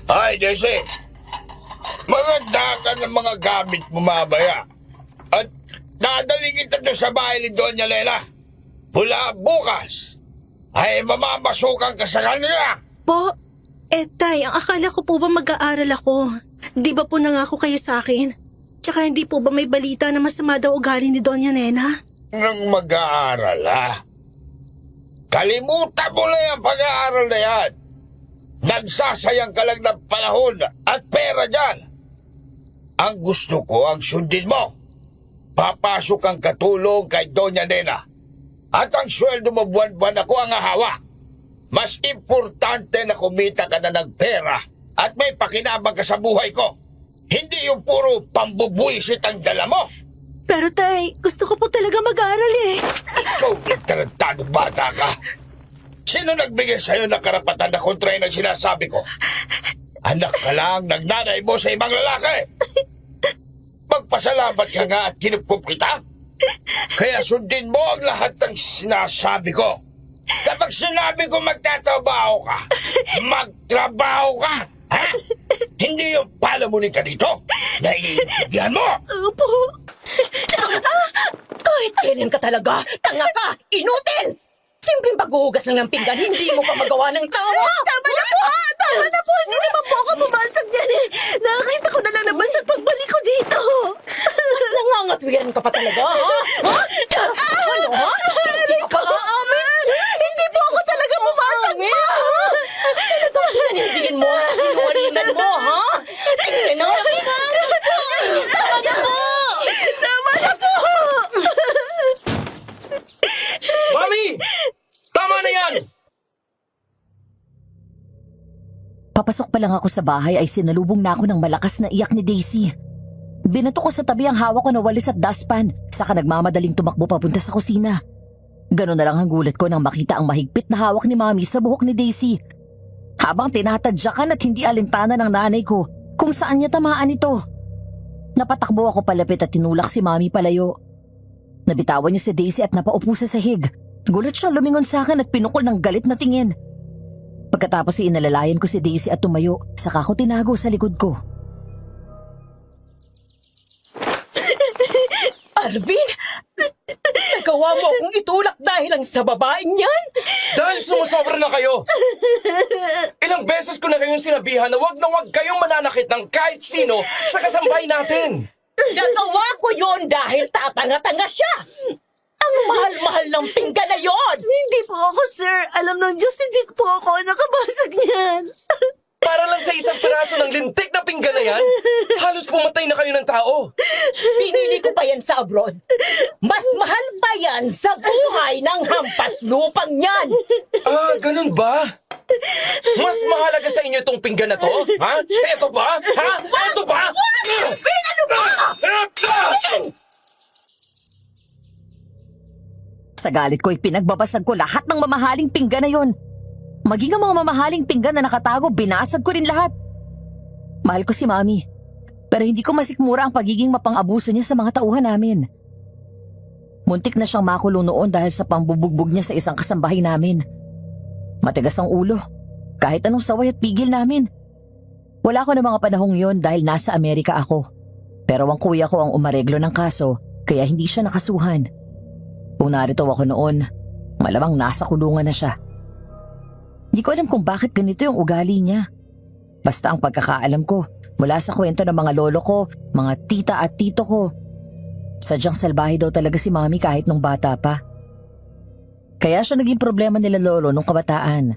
Ay, Jesse. Maganda ka ng mga gamit mo mamaya. At dadaling kita doon sa bahay ni Doña Lela. Mula bukas ay mamamasukan ka sa kanila. Po, Tay, ang akala ko po ba mag-aaral ako? Di ba po nangako kayo sa akin? Tsaka hindi po ba may balita na masama daw ugali ni Doña Nena? Nang mag-aaral, ha? Kalimutan mo na yung pag-aaral na yan. Nagsasayang ka lang ng panahon at pera dyan. Ang gusto ko ang sundin mo. Papasok ang katulong kay Doña Nena. At ang sweldo mo buwan-buwan ako ang hahawa. Mas importante na kumita ka na ng pera at may pakinabang ka sa buhay ko. Hindi yung puro pambubuisit ang dala mo. Pero Tay, gusto ko po talaga mag-aaral eh. Ikaw, tarantadong bata ka. Sino nagbigay sa'yo ng karapatan na kontrahin ang sinasabi ko? Anak ka lang ng nanay mo sa ibang lalaki. Magpasalamat ka nga at kinupkup kita. Kaya sundin mo ang lahat ng sinasabi ko. Kapag sinabi ko magtatrabaho ka, magtrabaho ka! Ha? Hindi yung palamunin ka dito. Naiintindihan mo? Opo. Kahit kailan ka talaga, tanga ka, inutil! Simpleng paghuhugas lang ng pinggan, hindi mo pa magawa ng tawa! Tama na po! Tama na po! Hindi naman po ako bumasag yan eh. Nakakita ko na lang na basag pagbalik ko dito. Nangangatwihan ka pa talaga, ha? Ha? Ano, ha? Hindi ka pa aamin? Hindi po ako talaga bumasag pa! Panindigin mo ang sinungalingan mo, ha? Tingnan na! Tama na po! Tama na po! Mami! Tama na yan! Papasok pa lang ako sa bahay ay sinalubong na ako ng malakas na iyak ni Daisy. Binato ko sa tabi ang hawak ko na walis at dustpan, saka nagmamadaling tumakbo papunta sa kusina. Ganon na lang ang gulat ko nang makita ang mahigpit na hawak ni Mami sa buhok ni Daisy. Habang tinatadyakan at hindi alintana ng nanay ko kung saan niya tamaan ito. Napatakbo ako palapit at tinulak si Mami palayo. Nabitawan niya si Daisy at napaupo sa sahig. Gulat siyang lumingon sa akin at pinukol ng galit na tingin. Pagkatapos inalalayan ko si Daisy at tumayo, saka ko tinago sa likod ko. Alvin! Nagawa mo akong itulak dahil lang sa babaeng yan? Dahil sumusobra na kayo! Ilang beses ko na kayong sinabihan na wag kayong mananakit ng kahit sino sa kasambahay natin! Nagawa ko yon dahil tatanga-tanga siya! Ang mahal-mahal ng pinggan na yon! Hindi po ako, sir. Alam ng Diyos, hindi po ako nakabasag niyan. Para lang sa isang piraso ng lintik na pinggan na yan, halos pumatay na kayo ng tao! Pinili ko pa yan sa abroad. Mas mahal pa yan sa buhay ng hampas lupang yan! Ah, ganun ba? Mas mahalaga sa inyo itong pinggan na to? Ha? Eto ba? Ha? Eto ba? Alvin, ano ba? Sa galit ko ay pinagbabasag ko lahat ng mamahaling pinggan na yon. Maging ang mga mamahaling pinggan na nakatago, binasag ko rin lahat. Mahal ko si Mami, pero hindi ko masikmura ang pagiging mapang-abuso niya sa mga tauhan namin. Muntik na siyang makulong noon dahil sa pambubugbog niya sa isang kasambahay namin. Matigas ang ulo, kahit anong saway at pigil namin. Wala ko ng mga panahong yon dahil nasa Amerika ako. Pero ang kuya ko ang umareglo ng kaso, kaya hindi siya nakasuhan. Kung narito ako noon, malamang nasa kulungan na siya. Hindi ko alam kung bakit ganito yung ugali niya. Basta ang pagkakaalam ko, mula sa kwento ng mga lolo ko, mga tita at tito ko, sadyang salbahe daw talaga si Mami kahit nung bata pa. Kaya siya naging problema nila lolo nung kabataan.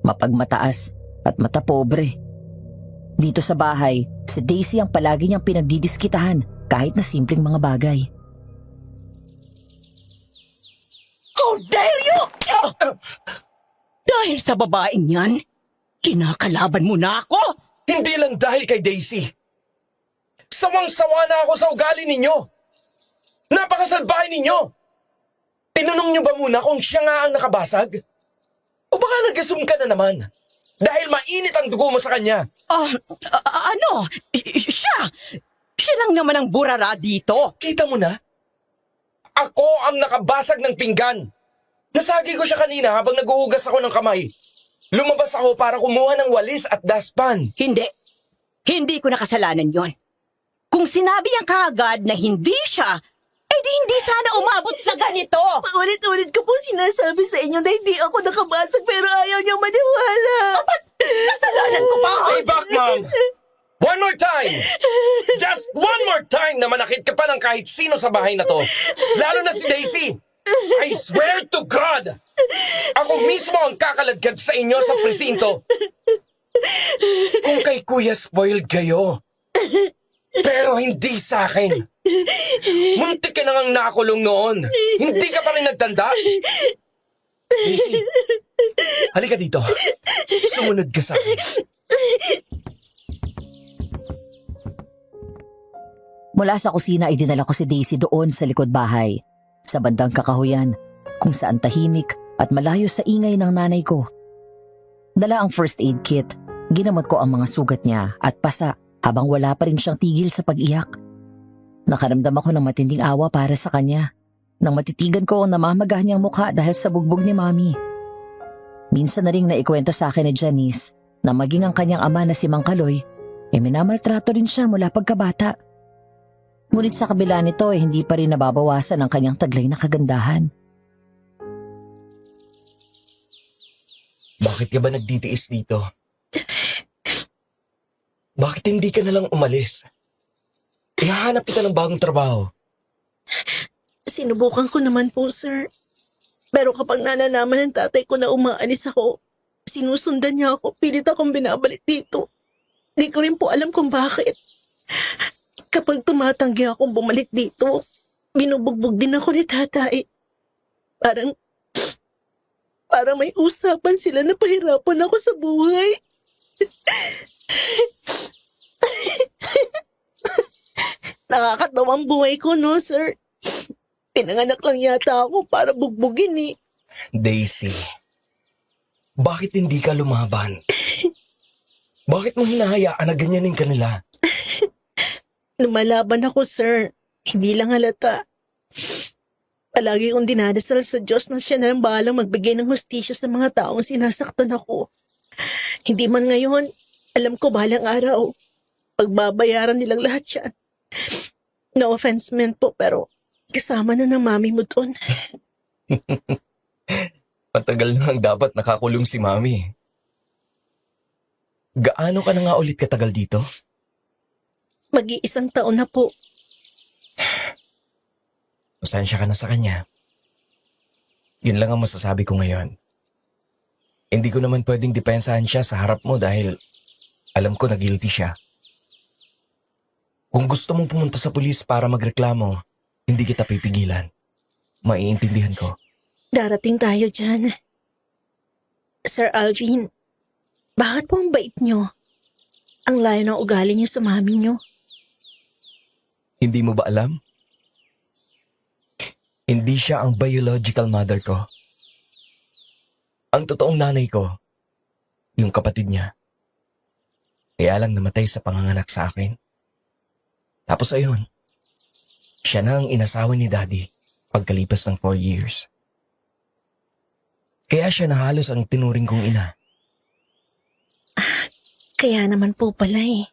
Mapagmataas at matapobre. Dito sa bahay, si Daisy ang palagi niyang pinagdidiskitahan kahit na simpleng mga bagay. How dare you! Dahil sa babaeng yan, kinakalaban mo na ako! Hindi lang dahil kay Daisy. Sawang-sawa na ako sa ugali ninyo. Napakasalbahe ninyo. Tinanong niyo ba muna kung siya nga ang nakabasag? O baka nag-assume ka na naman? Dahil mainit ang dugo mo sa kanya. Ano? Siya! Siya lang naman ang burara dito. Kita mo na? Ako ang nakabasag ng pinggan. Nasagi ko siya kanina habang naghuhugas ako ng kamay. Lumabas ako para kumuha ng walis at daspan. Hindi. Hindi ko nakasalanan yon. Kung sinabi niya kaagad na hindi siya, eh di hindi sana umabot sa ganito. Paulit-ulit ko po sinasabi sa inyo na hindi ako nakabasag pero ayaw niyang maniwala. Kasalanan ko pa. Stay back, Mom! One more time! Just one more time na manakit ka pa ng kahit sino sa bahay na to. Lalo na si Daisy. I swear to God! Ako mismo ang kakaladkad sa inyo sa presinto. Kung kay Kuya spoiled kayo. Pero hindi sa akin. Muntik ka na ngang nakulong noon. Hindi ka pa rin nagtanda. Daisy, halika dito. Sumunod ka sa akin. Mula sa kusina ay dinala ko si Daisy doon sa likod bahay, sa bandang kakahuyan, kung saan tahimik at malayo sa ingay ng nanay ko. Dala ang first aid kit, ginamot ko ang mga sugat niya at pasa habang wala pa rin siyang tigil sa pag-iyak. Nakaramdam ako ng matinding awa para sa kanya, nang matitigan ko ang namamagah niyang mukha dahil sa bugbog ni Mami. Minsan na rin naikwento sa akin ni Janice na maging ang kanyang ama na si Mang Kaloy, minamaltrato rin siya mula pagkabata. Ngunit sa kabila nito ay hindi pa rin nababawasan ang kanyang taglay na kagandahan. Bakit ka ba nagtitiis dito? Bakit hindi ka nalang umalis? Ihahanap kita ng bagong trabaho. Sinubukan ko naman po, sir. Pero kapag nalalaman ng tatay ko na umaalis ako, sinusundan niya ako, pilit akong binabalik dito. Di ko rin po alam kung bakit. Kapag tumatanggi akong bumalik dito, binubugbog din ako ni tatay. Parang may usapan sila na pahirapan ako sa buhay. Nakakatawang buhay ko, no, sir? Pinanganak lang yata ako para bugbugin eh. Daisy, bakit hindi ka lumaban? Bakit mo hinahayaan na ganyanin ka nila? Lumalaban ako, sir. Hindi lang halata. Palagi kong dinadasal sa Diyos na siya na ang bahalang magbigay ng hustisya sa mga taong sinasaktan ako. Hindi man ngayon, alam ko bahalang araw. Pagbabayaran nilang lahat yan. No offense meant po, pero kasama na ng mami mo doon. Matagal na ang dapat nakakulong si Mami. Gaano ka na nga ulit katagal dito? Mag-iisang taon na po. Pasensya ka na sa kanya. Yun lang ang masasabi ko ngayon. Hindi ko naman pwedeng depensahan siya sa harap mo dahil alam ko na guilty siya. Kung gusto mong pumunta sa pulis para magreklamo, hindi kita pipigilan. Maiintindihan ko. Darating tayo dyan. Sir Alvin, bakit po ang bait nyo? Ang layo ng ugali nyo sa mami nyo. Hindi mo ba alam? Hindi siya ang biological mother ko. Ang totoong nanay ko, yung kapatid niya. Kaya lang namatay sa panganganak sa akin. Tapos ayun, siya na ang inasawa ni Daddy pagkalipas ng 4 years. Kaya siya na halos ang tinuring kong ina. Kaya naman po pala eh.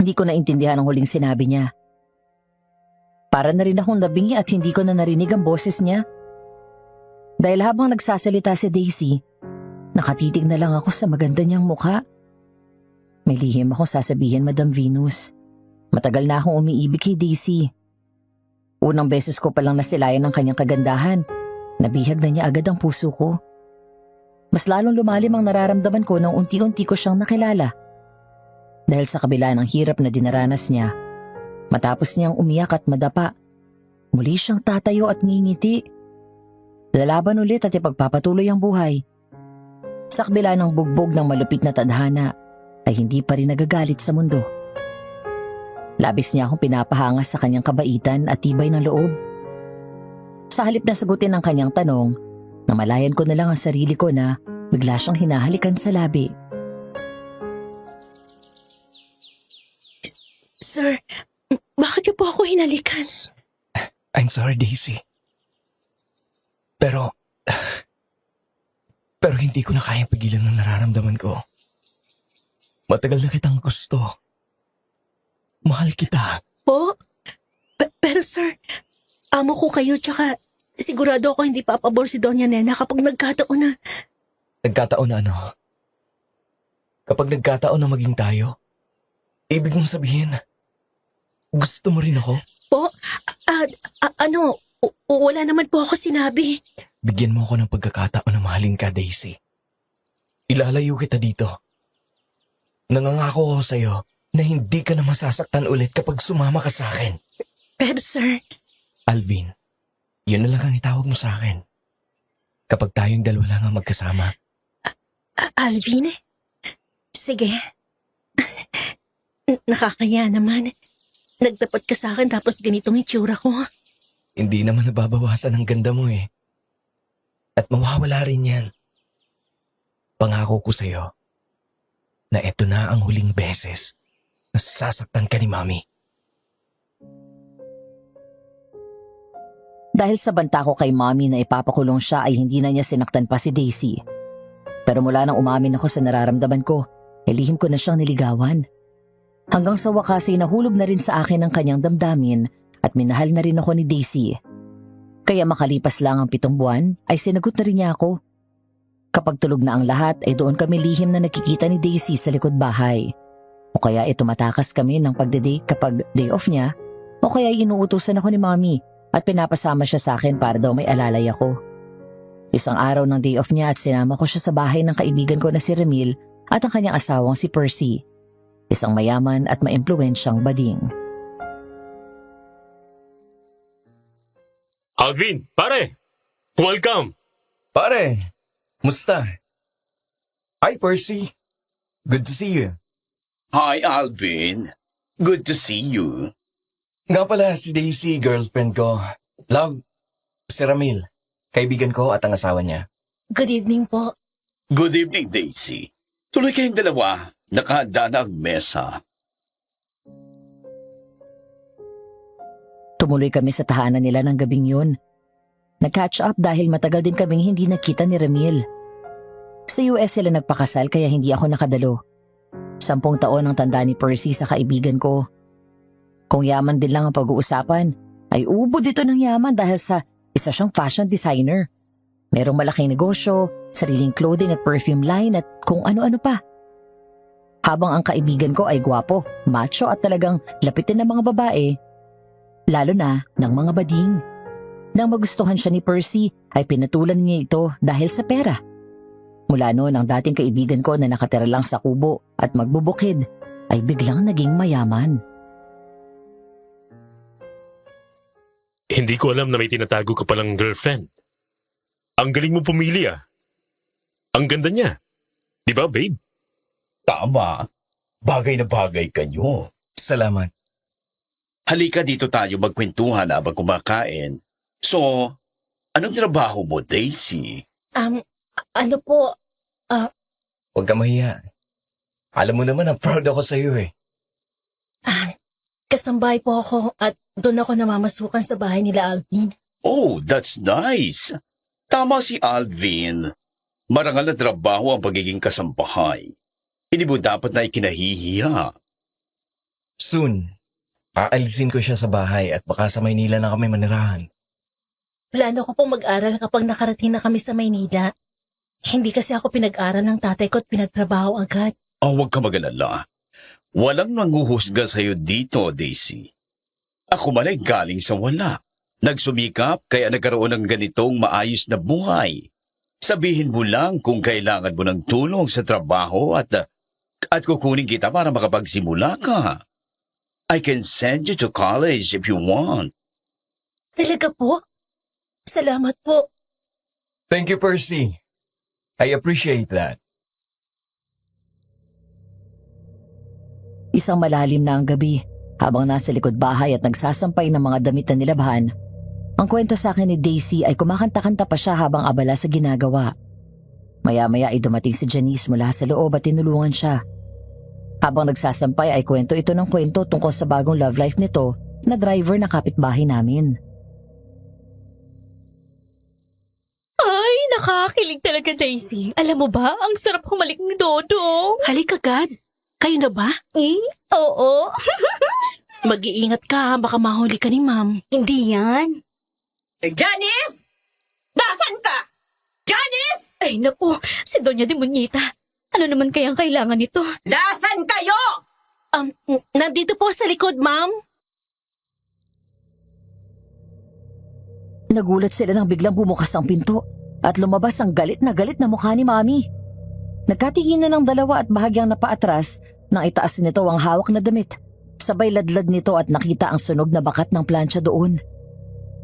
Hindi ko naintindihan ang huling sinabi niya. Para na rin akong nabingi at hindi ko na narinig ang boses niya. Dahil habang nagsasalita si Daisy, nakatitig na lang ako sa maganda niyang mukha. May lihim akong sasabihin, Madam Venus. Matagal na akong umiibig kay Daisy. Unang beses ko palang nasilayan ng kanyang kagandahan. Nabihag na niya agad ang puso ko. Mas lalong lumalim ang nararamdaman ko nang unti-unti ko siyang nakilala. Dahil sa kabila ng hirap na dinaranas niya, matapos niyang umiyak at madapa, muli siyang tatayo at ngingiti. Lalaban ulit at ipagpapatuloy ang buhay. Sa kabila ng bugbog ng malupit na tadhana, ay hindi pa rin nagagalit sa mundo. Labis niya akong pinapahanga sa kanyang kabaitan at tibay ng loob. Sa halip na sagutin ang kanyang tanong, namalayan ko na lang ang sarili ko na bigla siyang hinahalikan sa labi. Sir, bakit niyo po ako hinalikan? I'm sorry, Daisy. Pero Pero hindi ko na kayang pigilan ng nararamdaman ko. Matagal na kitang gusto. Mahal kita. Po? Pero sir, amo ko kayo tsaka sigurado ako hindi papabor si Doña Nena kapag nagkataon na. Nagkataon na ano? Kapag nagkataon na maging tayo, ibig mong sabihin, gusto mo rin ako? Po? Wala naman po ako sinabi. Bigyan mo ako ng pagkakataon na mahalin ka, Daisy. Ilalayo kita dito. Nangangako ako sa'yo na hindi ka na masasaktan ulit kapag sumama ka sa akin. Pero sir, Alvin, yun na lang ang itawag mo sa akin. Kapag tayong dalawa lang ang magkasama. Alvin? Sige. Nakakaya naman. Nagtapat ka sa akin tapos ganitong itsura ko. Hindi naman nababawasan ang ganda mo eh. At mawawala rin yan. Pangako ko sa'yo na eto na ang huling beses na sasaktan ka ni Mami. Dahil sa banta ko kay Mommy na ipapakulong siya ay hindi na niya sinaktan pa si Daisy. Pero mula nang umamin ako sa nararamdaman ko, lihim ko na siyang niligawan. Hanggang sa wakas ay nahulog na rin sa akin ang kanyang damdamin at minahal na rin ako ni Daisy. Kaya makalipas lang ang 7 buwan ay sinagot na rin niya ako. Kapag tulog na ang lahat ay doon kami lihim na nakikita ni Daisy sa likod bahay. O kaya tumatakas kami ng pagde-date kapag day off niya o kaya inuutusan ako ni Mommy at pinapasama siya sa akin para daw may alalay ako. Isang araw ng day off niya at sinama ko siya sa bahay ng kaibigan ko na si Ramil at ang kanyang asawang si Percy. Isang mayaman at maimpluwensyang bading. Alvin, pare! Welcome! Pare, musta? Hi Percy, good to see you. Hi, Alvin. Good to see you. Nga pala si Daisy, girlfriend ko. Love, si Ramil, kaibigan ko at ang asawa niya. Good evening po. Good evening, Daisy. Tuloy kayong dalawa. Nakahanda na ang mesa. Tumuloy kami sa tahanan nila ng gabing yun. Nag-catch up dahil matagal din kaming hindi nakita ni Ramil. Sa US sila nagpakasal kaya hindi ako nakadalo. 10 taon ang tanda ni Percy sa kaibigan ko. Kung yaman din lang ang pag-uusapan, ay ubod ito ng yaman dahil sa isa siyang fashion designer. Merong malaking negosyo, sariling clothing at perfume line at kung ano-ano pa. Habang ang kaibigan ko ay gwapo, macho at talagang lapitin ng mga babae, lalo na ng mga bading. Nang magustuhan siya ni Percy ay pinatulan niya ito dahil sa pera. Mula noon ang dating kaibigan ko na nakatira lang sa kubo at magbubukid ay biglang naging mayaman. Hindi ko alam na may tinatago ka palang girlfriend. Ang galing mo pumili ah. Ang ganda niya. Di ba, babe? Tama. Bagay na bagay kanyo. Salamat. Halika dito tayo magkwentuhan habang kumakain. So, anong trabaho mo, Daisy? Ano po? Huwag ka mahiya. Alam mo naman ang proud ako sa iyo eh. Kasambay po ako at doon ako namamasukan sa bahay nila Alvin. Oh, that's nice. Tama si Alvin. Marangal na trabaho ang pagiging kasambahay. Hindi mo dapat na ikinahihiya. Soon, aalisin ko siya sa bahay at baka sa Maynila na kami manirahan. Plano ko pong mag-aral kapag nakarating na kami sa Maynila. Hindi kasi ako pinag-aral ng tatay ko at pinagtrabaho agad. Oh, huwag ka mag-alala. Walang nanguhusga sa'yo dito, Daisy. Ako man ay galing sa wala. Nagsumikap kaya nagkaroon ng ganitong maayos na buhay. Sabihin mo lang kung kailangan mo ng tulong sa trabaho at kukunin kita para makapagsimula ka. I can send you to college if you want. Talaga po? Salamat po. Thank you, Percy. I appreciate that. Isang malalim na ang gabi, habang nasa likod bahay at nagsasampay ng mga damit na nilabhan. Ang kwento sa akin ni Daisy ay kumakanta-kanta pa siya habang abala sa ginagawa. Maya-maya ay dumating si Janice mula sa loob at tinulungan siya. Habang nagsasampay ay kwento ito ng kwento tungkol sa bagong love life nito na driver na kapitbahay namin. Ay, Nakakakilig talaga, Daisy. Alam mo ba, ang sarap humalik ng Dodo. Halik agad. Kayo na ba? Oo. Mag-iingat ka, baka mahuli ka ni ma'am. Hindi yan. Janice! Nasaan ka? Janice! Ay, naku, si Doña Demonita. Ano naman kayang kailangan nito? Nasaan kayo? Nandito po sa likod, ma'am. Nagulat sila nang biglang bumukas ang pinto at lumabas ang galit na mukha ni Mami. Nagkatinginan ng dalawa at bahagyang napaatras nang itaas nito ang hawak na damit. Sabay ladlad nito at nakita ang sunog na bakat ng plancha doon.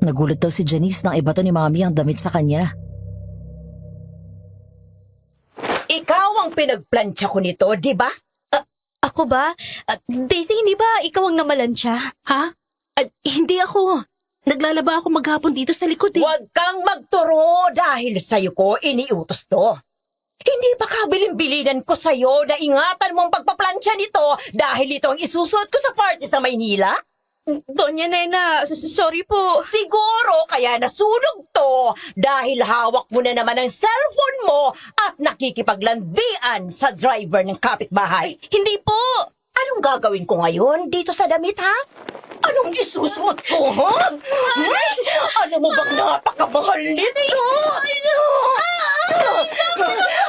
Nagulat daw si Janice nang ibato ni Mami ang damit sa kanya. Ikaw ang pinagplansya ko nito, di ba? Ako ba? Daisy, hindi ba ikaw ang namalansya? Ha? Hindi ako. Naglalaba ako maghapon dito sa likod eh. Huwag kang magturo dahil sa'yo ko iniutos to. Hindi ba kabilin-bilinan ko sa'yo na ingatan mo ang pagpaplansya nito dahil ito ang isusuot ko sa party sa Maynila? Doña Nena, sorry po. Siguro kaya nasunog to dahil hawak mo na naman ang cellphone mo at nakikipaglandian sa driver ng kapitbahay. Hindi po. Anong gagawin ko ngayon dito sa damit, ha? Anong isusuot ko, ha? Alam mo bang napakamahal nito?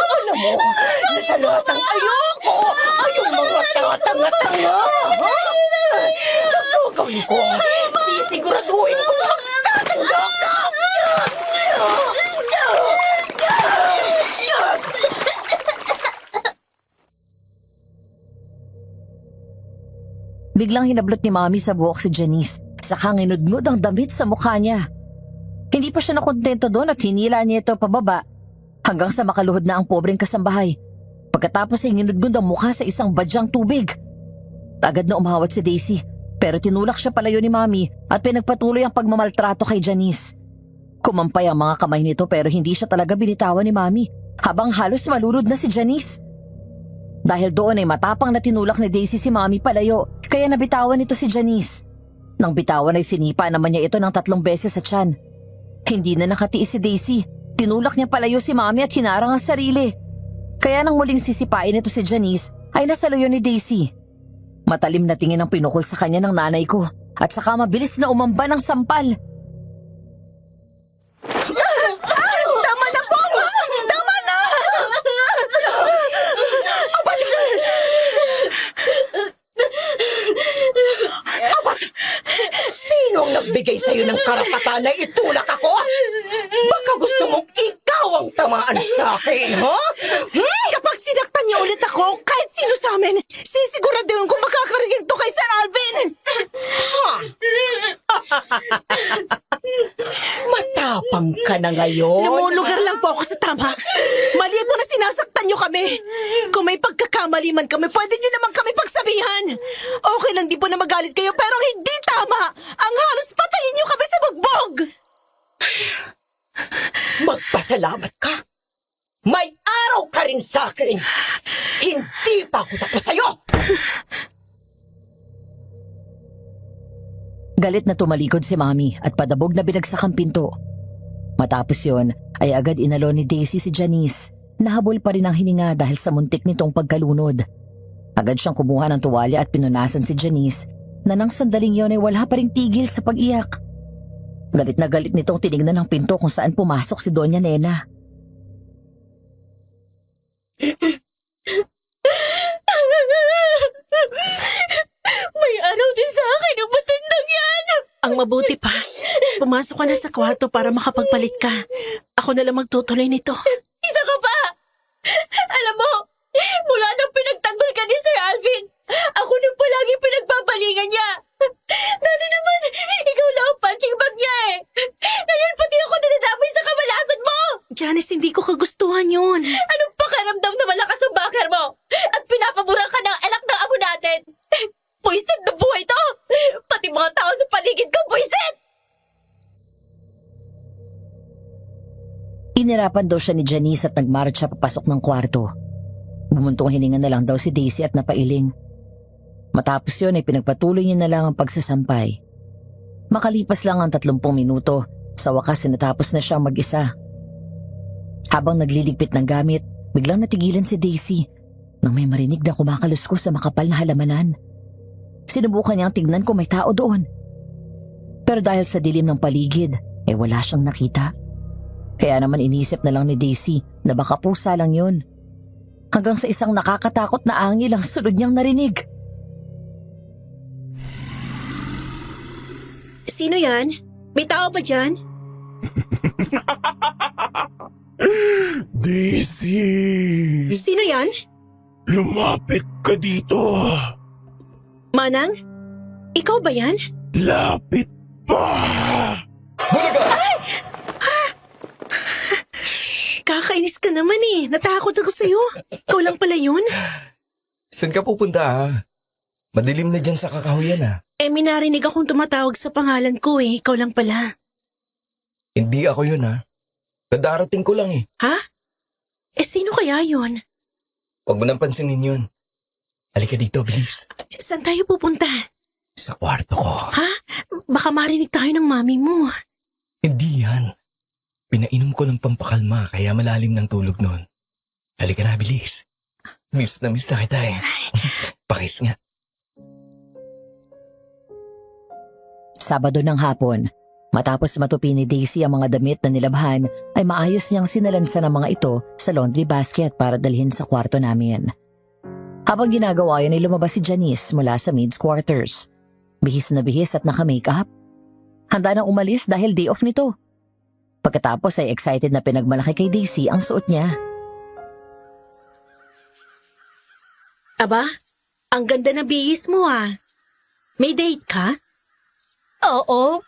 Alam mo, nasa lahat ng ayoko ay yung mga tatanga-tanga, ha? Sa gagawin ko, sisiguraduhin ko magtatanda ka! Biglang hinablot ni Mami sa buhok si Janice, saka nginudngod ang damit sa mukha niya. Hindi pa siya nakontento doon at hinila niya ito pababa hanggang sa makaluhod na ang pobreng kasambahay. Pagkatapos ay nginudngod ang mukha sa isang badyang tubig. Agad na umawat si Daisy, pero tinulak siya palayo ni Mami at pinagpatuloy ang pagmamaltrato kay Janice. Kumampay ang mga kamay nito pero hindi siya talaga binitawan ni Mami habang halos malulod na si Janice. Dahil doon ay matapang na tinulak ni Daisy si Mami palayo, kaya nabitawan nito si Janice. Nang bitawan ay sinipa naman niya ito ng 3 beses sa tiyan. Hindi na nakatiis si Daisy. Tinulak niya palayo si Mami at hinarang ang sarili. Kaya nang muling sisipain ito si Janice, ay nasaluyo ni Daisy. Matalim na tingin ang pinukol sa kanya ng nanay ko at saka mabilis na umamba ng sampal. Tama na po! Tama na! Sinong nagbigay sa'yo ng karapatan na itulak ako? Baka gusto mong ikaw ang tamaan sa akin, ha? Kapag sinaktan niyo ulit ako, kahit sino sa amin, sisiguraduhin ko makakarinig to kay Sir Alvin! Matapang ka na ngayon. Namulugar lang po ako sa tama. Mali po na sinasaktan niyo kami. Kung may pagkakamali man kami, pwede niyo naman kami pagsabihan. Okay lang di po na magalit kayo, pero hindi tama. Ang halos patayin niyo kami sa bugbog. Magpasalamat ka. May araw ka rin sa akin. Hindi pa ako tapos sa'yo. Galit na tumalikod si Mami at padabog na binagsak ang pinto. Matapos yon ay agad inalon ni Daisy si Janice. Nahabol pa rin ang hininga dahil sa muntik nitong pagkalunod. Agad siyang kumuha ng tuwalya at pinunasan si Janice na nang sandaling yon ay wala pa ring tigil sa pag-iyak. Galit na galit nitong tinignan ng pinto kung saan pumasok si Doña Nena. May araw din sa akin ang matandang yan. Ang mabuti pa, pumasok ka na sa kwarto para makapagpalit ka. Ako na lang magtutuloy nito. Isa ka pa. Alam mo, mula nang pinagtanggol ka ni Sir Alvin, ako na palagi pinagpapalingan niya. Dati naman, ikaw lang ang punching bag niya eh. Ngayon pati ako nadadamay sa kamalasan mo. Janice, hindi ko kagustuhan yun. Anong pakaramdam na malakas ang bakar mo? At pinapaboran ka ng anak ng amo natin? Puisit na buhay to! Pati mga tao sa paligid ko, puisit! Inirapan daw siya ni Janice at nagmarcha papasok ng kwarto. Bumuntong hininga na lang daw si Daisy at napailing. Matapos yun ay pinagpatuloy niya na lang ang pagsasampay. Makalipas lang ang 30 minuto, sa wakas natapos na siyang mag-isa. Habang nagliligpit ng gamit, biglang natigilan si Daisy nang may marinig na kumakaluskos sa makapal na halamanan. Sinubukan niyang tignan kung may tao doon. Pero dahil sa dilim ng paligid, wala siyang nakita. Kaya naman inisip na lang ni Daisy na baka pusa lang yun. Hanggang sa isang nakakatakot na angil ang sunod niyang narinig. Sino yan? May tao ba dyan? Daisy, Sino yan? lumapit ka dito. Manang? Ikaw ba yan? Lapit pa. Kakainis ka naman Natakot ako sa'yo. Ikaw lang pala yun? Saan ka pupunta Madilim na dyan sa kakahuyan May narinig akong tumatawag sa pangalan ko Ikaw lang pala. Hindi ako yun Dadarating ko lang Ha? Sino kaya yun? Huwag mo nang pansinin yun. Halika dito, bilis. Saan tayo pupunta? Sa kwarto ko. Ha? Baka marinig tayo ng mami mo. Hindi yan. Pinainom ko ng pampakalma kaya malalim ng tulog nun. Halika na, bilis. Miss na kita Pakis nga. Sabado ng hapon, matapos matupi ni Daisy ang mga damit na nilabhan, ay maayos niyang sinalansan ang mga ito sa laundry basket para dalhin sa kwarto namin. Habang ginagawa yun ay lumabas si Janice mula sa maid's quarters. Bihis na bihis at naka-makeup. Handa nang umalis dahil day off nito. Pagkatapos ay excited na pinagmalaki kay Daisy ang suot niya. Aba, ang ganda na bihis mo May date ka? Oo.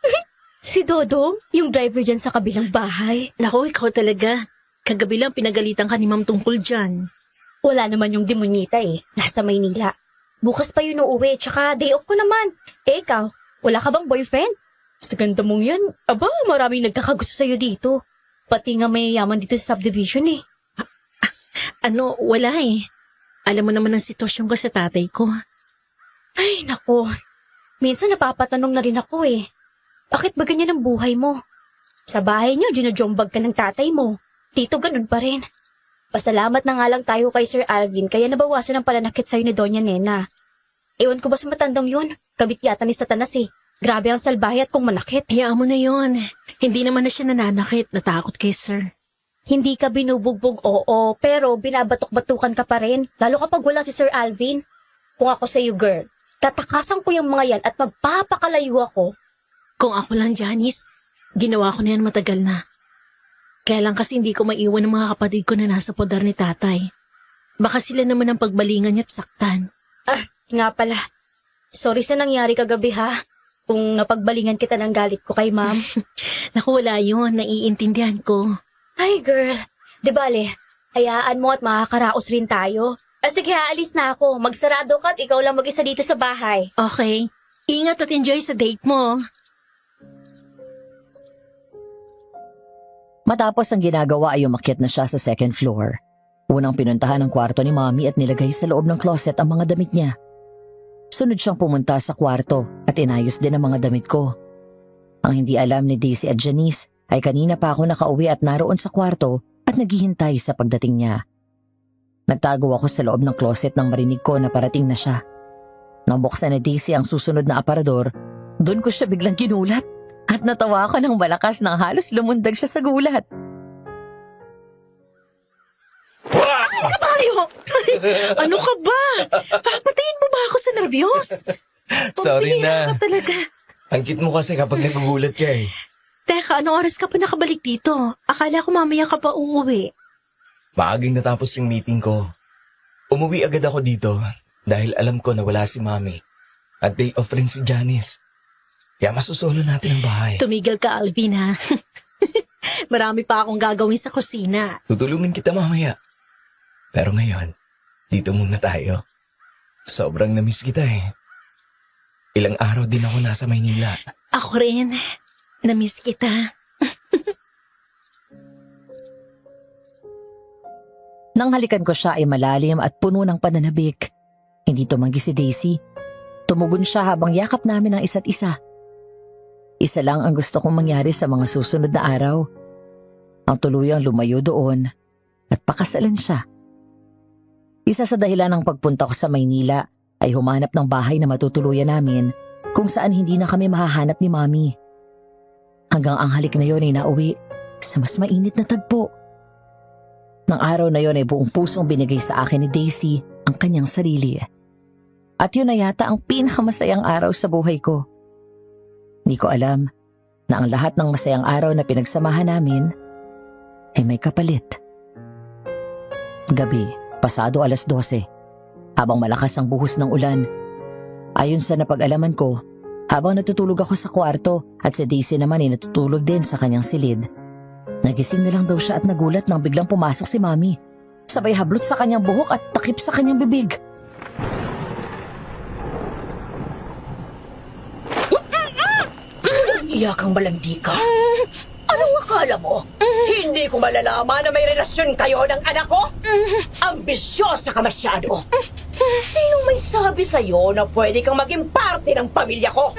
Si Dodong, yung driver dyan sa kabilang bahay. Naku, ikaw talaga. Kagabi lang pinagalitan ka ni Ma'am tungkol dyan. Wala naman yung demonyita Nasa Maynila. Bukas pa yun uuwi, tsaka day off ko naman. Ikaw, wala ka bang boyfriend? Sa ganda mong yan, aba, maraming nagkakagusto sa'yo dito. Pati nga may yaman dito sa subdivision Wala Alam mo naman ang sitwasyon ko sa tatay ko. Ay, nako. Minsan napapatanong na rin ako Bakit ba ganyan ang buhay mo? Sa bahay niyo, ginajombag ka ng tatay mo. Dito ganun pa rin. Pasalamat na nga lang tayo kay Sir Alvin kaya nabawasan ang pananakit sa'yo ni Doña Nena. Ewan ko ba sa matandang yun? Kabit yata ni Satanas Grabe ang salbahe at kung manakit. Hayaan mo na yon. Hindi naman na siya nananakit. Natakot kay sir. Hindi ka binubugbog, oo, pero binabatok-batukan ka pa rin. Lalo kapag wala si Sir Alvin. Kung ako sa'yo, girl, tatakasan ko yung mga yan at magpapakalayo ako. Kung ako lang, Janice, ginawa ko na yan matagal na. Kaya lang kasi hindi ko maiwan ng mga kapatid ko na nasa podar ni tatay. Baka sila naman ang pagbalingan niya at saktan. Nga pala. Sorry sa nangyari kagabi kung napagbalingan kita ng galit ko kay ma'am. Naku, wala yun. Naiintindihan ko. Ay, girl. Di bale, hayaan mo at makakaraos rin tayo. Sige, aalis na ako. Magsarado ka at ikaw lang mag-isa dito sa bahay. Okay. Ingat at enjoy sa date mo. Matapos ang ginagawa ay umakyat na siya sa second floor. Unang pinuntahan ang kwarto ni Mommy at nilagay sa loob ng closet ang mga damit niya. Sunod siyang pumunta sa kwarto at inayos din ang mga damit ko. Ang hindi alam ni Daisy at Janice ay kanina pa ako nakauwi at naroon sa kwarto at naghihintay sa pagdating niya. Nagtago ako sa loob ng closet nang marinig ko na parating na siya. Nang buksan ni Daisy ang susunod na aparador, doon ko siya biglang ginulat at natawa ako ng malakas nang halos lumundag siya sa gulat. Kabayo! Ano ka ba? Papatayin mo ba ako sa nervyos? Sorry Pambihira na. ka talaga. Ang cute mo kasi kapag nagugulat ka Teka, anong oras ka pa nakabalik dito? Akala ko mamaya ka pa uuwi. Maagang natapos yung meeting ko. Umuwi agad ako dito dahil alam ko na wala si Mami. At day off rin si Janice. Kaya masusolo natin ang bahay. Tumigil ka, Alvin, ha? Marami pa akong gagawin sa kusina. Tutulungan kita mamaya. Pero ngayon, dito muna tayo. Sobrang namiss kita Ilang araw din ako nasa Maynila. Ako rin. Namiss kita. Nang halikan ko siya ay malalim at puno ng pananabik. Hindi tumanggi si Daisy. Tumugon siya habang yakap namin ang isa't isa. Isa lang ang gusto kong mangyari sa mga susunod na araw. ang tuluyang lumayo doon at pakasalan siya. Isa sa dahilan ng pagpunta ko sa Maynila ay humanap ng bahay na matutuluyan namin kung saan hindi na kami mahahanap ni Mami. Hanggang ang halik na yon ay nauwi sa mas mainit na tagpo. Nang araw na yon ay buong pusong binigay sa akin ni Daisy ang kanyang sarili. At yun na yata ang pinakamasayang araw sa buhay ko. Hindi ko alam na ang lahat ng masayang araw na pinagsamahan namin ay may kapalit. Gabi, pasado 12:00, habang malakas ang buhos ng ulan. Ayon sa napag-alaman ko, habang natutulog ako sa kwarto at si Daisy naman ay natutulog din sa kanyang silid. Nagising na lang daw siya at nagulat nang biglang pumasok si Mami. Sabay hablot sa kanyang buhok at takip sa kanyang bibig. Iyakang malandi ka? Anong akala mo? Hindi ko malalaman na may relasyon kayo ng anak ko? Ambisyosa ka masyado. Sinong may sabi sa'yo na pwede kang maging parte ng pamilya ko?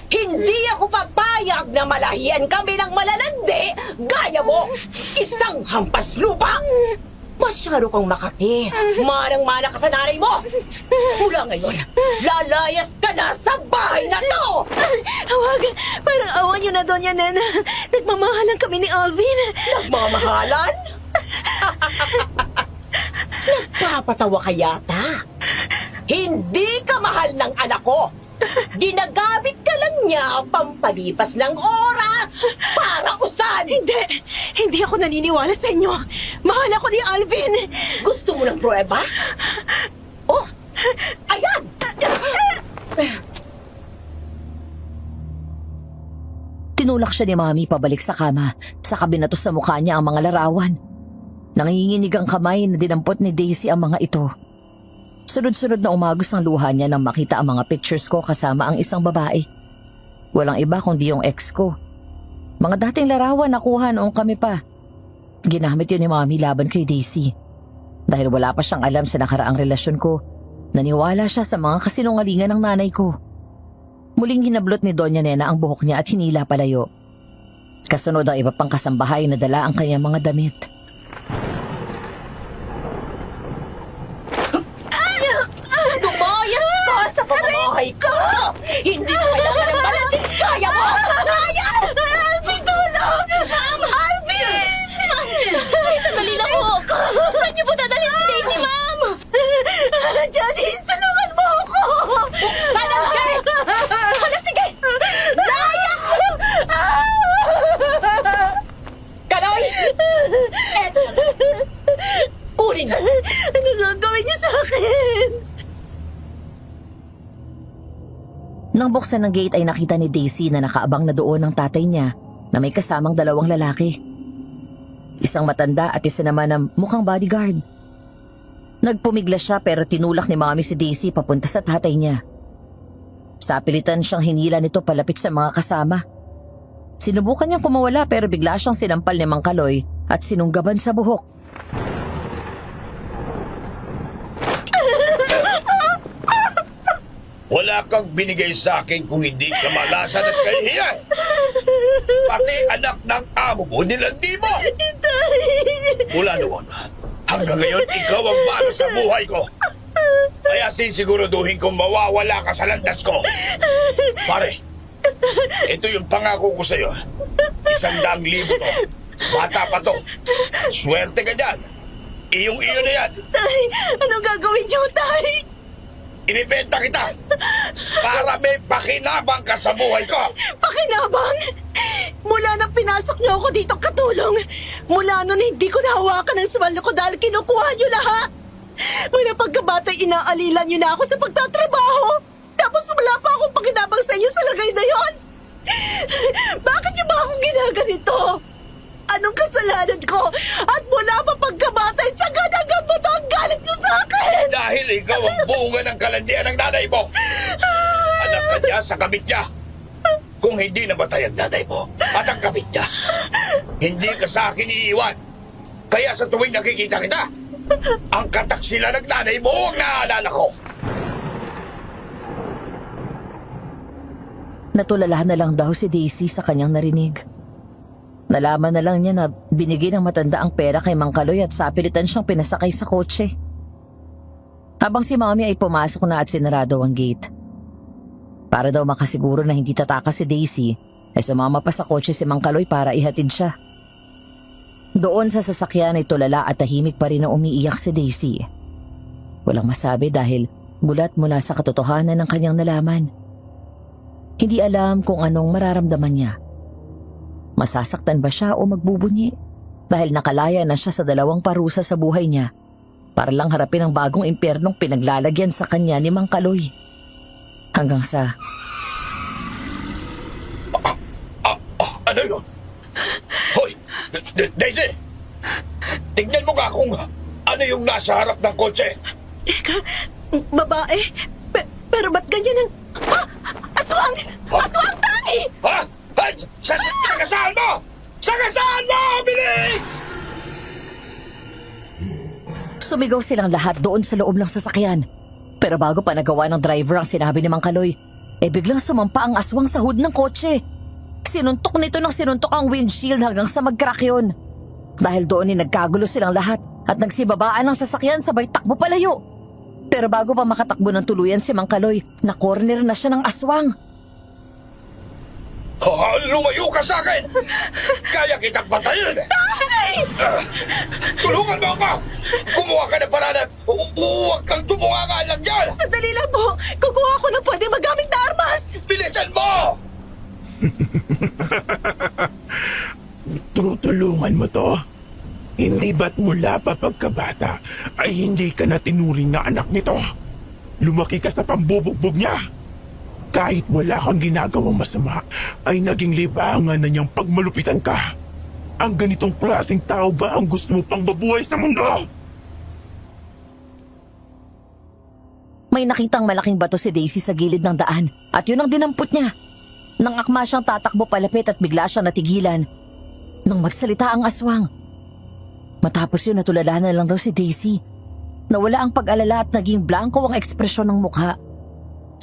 Hindi ako papayag na malahian kami ng malalandi gaya mo! Isang hampas lupa! Masyado kang makati. Manang-mana ka sa nanay mo. Mula ngayon, lalayas ka na sa bahay na to! Huwag, parang awan niyo na, Doña Nena. Nagmamahalan kami ni Alvin. Nagmamahalan? Nagpapatawa ka yata. Hindi ka mahal ng anak ko. Ginagamit ka lang niya pampalipas ng oras para usan. Hindi ako naniniwala sa inyo. Mahal ako ni Alvin. Gusto mo ng pruweba? Oh, ayan! Tinulak siya ni Mami pabalik sa kama, saka binato sa mukha niya ang mga larawan. Nanginginig ang kamay na dinampot ni Daisy ang mga ito. Sunod-sunod na umagos ang luha niya nang makita ang mga pictures ko kasama ang isang babae. Walang iba kundi yung ex ko. Mga dating larawan nakuha noong kami pa. Ginamit yun ni Mami laban kay Daisy. Dahil wala pa siyang alam sa nakaraang relasyon ko, naniwala siya sa mga kasinungalingan ng nanay ko. Muling hinablot ni Doña Nena ang buhok niya at hinila palayo. Kasunod ang iba pang kasambahay na dala ang kanyang mga damit. Lumayas ka sa pamamahay ko! Hindi ko kailangan ng malanding kaya mo! Lumayas! Alvin, tulong! Ma'am! Alvin! Ay, sandali lang po. Saan niyo po dadalhin si Daisy, ma'am? Janice, tulungan mo ako! Palangke! Hala, sige! Layak! Kaloy! Eto! Kunin mo! Ano gagawin niyo sa akin? Nang buksan ng gate ay nakita ni Daisy na nakaabang na doon ang tatay niya na may kasamang dalawang lalaki. Isang matanda at isa naman na mukhang bodyguard. Nagpumigla siya pero tinulak ni Mami si Daisy papunta sa tatay niya. Sa pilitan siyang hinila nito palapit sa mga kasama. Sinubukan niyang kumawala pero bigla siyang sinampal ni Mang Kaloy at sinunggaban sa buhok. Wala kang binigay sa akin kung hindi ka malasan at kahihiyan. Pati anak ng amo mo, nilandi mo. Mula noon, hanggang ngayon, ikaw ang bala sa buhay ko. Kaya sisiguraduhin kong mawawala ka sa landas ko. Pare, ito yung pangako ko sa'yo. 100,000 to. Bata pa to. Swerte ka dyan. Iyong-iyo na yan. Tay, anong gagawin niyo, Tay? Inibenta kita para may pakinabang ka sa buhay ko. Pakinabang? Mula nang pinasok niyo ako dito katulong, mula nun hindi ko nahawakan ang sweldo ko dahil kinukuha niyo lahat. Mula pagkabatay inaalila niyo na ako sa pagtatrabaho. Tapos wala pa akong pakinabang sa inyo sa lagay na yon. Bakit niyo ba akong ginaganito? Anong kasalanan ko? At mula pa pagkabatay sa ganagang mo to ang galit niyo sa akin! Dahil ikaw ang bunga ng kalandian ng nanay mo. Anak ka niya sa kabit niya. Kung hindi namatay ang nanay mo at ang kabit niya, hindi ka sa akin iiwan. Kaya sa tuwing nakikita kita, ang kataksila ng nanay mo ang naaalala ko. Natulalahan na lang daw si Daisy sa kanyang narinig. Nalaman na lang niya na binigay ng matanda ang pera kay Mang Kaloy at sapilitan siyang pinasakay sa kotse. Habang si Mami ay pumasok na at sinarado ang gate. Para daw makasiguro na hindi tatakas si Daisy, ay sumama pa sa kotse si Mang Kaloy para ihatid siya. Doon sa sasakyan ay tulala at tahimik pa rin na umiiyak si Daisy. Walang masabi dahil gulat mula sa katotohanan ng kanyang nalaman. Hindi alam kung anong mararamdaman niya. Masasaktan ba siya o magbubunyi? Dahil nakalaya na siya sa 2 parusa sa buhay niya para lang harapin ang bagong impyernong pinaglalagyan sa kanya ni Mang Kaloy. Hanggang sa... Ano yun? Hoy! Daisy! Tignan mo nga kung ano yung nasa harap ng kotse. Teka, babae? Pero ba't ganyan ang... Ah! Aswang! Aswang, tay! Ha? Sagasaan mo! Sagasaan mo! Bilis! Sumigaw silang lahat doon sa loob ng sasakyan. Pero bago pa nagawa ng driver ang sinabi ni Mang Kaloy, biglang sumampa ang aswang sa hood ng kotse. Sinuntok nito ng sinuntok ang windshield hanggang sa mag-crack yun. Dahil doon nagkagulo silang lahat at nagsibabaan ng sasakyan sabay takbo palayo. Pero bago pa makatakbo ng tuluyan si Mang Kaloy, na-corner na siya ng aswang. Lumayo ka sa akin! Kaya kitang patayin! Tay! Tulungan mo ako! Kumuha ka ng paraan at huwag kang tumuanga lang dyan! Sandali lang po! Kukuha ko ng pwede magamit na armas! Bilisan mo! Tutulungan mo to? Hindi ba't mula pa pagkabata ay hindi ka na tinuring na anak nito? Lumaki ka sa pambubugbog niya. Kahit wala kang ginagawang masama, ay naging libangan na niyang pagmalupitan ka. Ang ganitong klaseng tao ba ang gusto mo pang mabuhay sa mundo? May nakitang malaking bato si Daisy sa gilid ng daan at yun ang dinampot niya. Nang akma siyang tatakbo palapit at bigla siyang natigilan. Nang magsalita ang aswang. Matapos yun natulala na lang daw si Daisy. Nawala ang pag-alala at naging blanco ang ekspresyon ng mukha.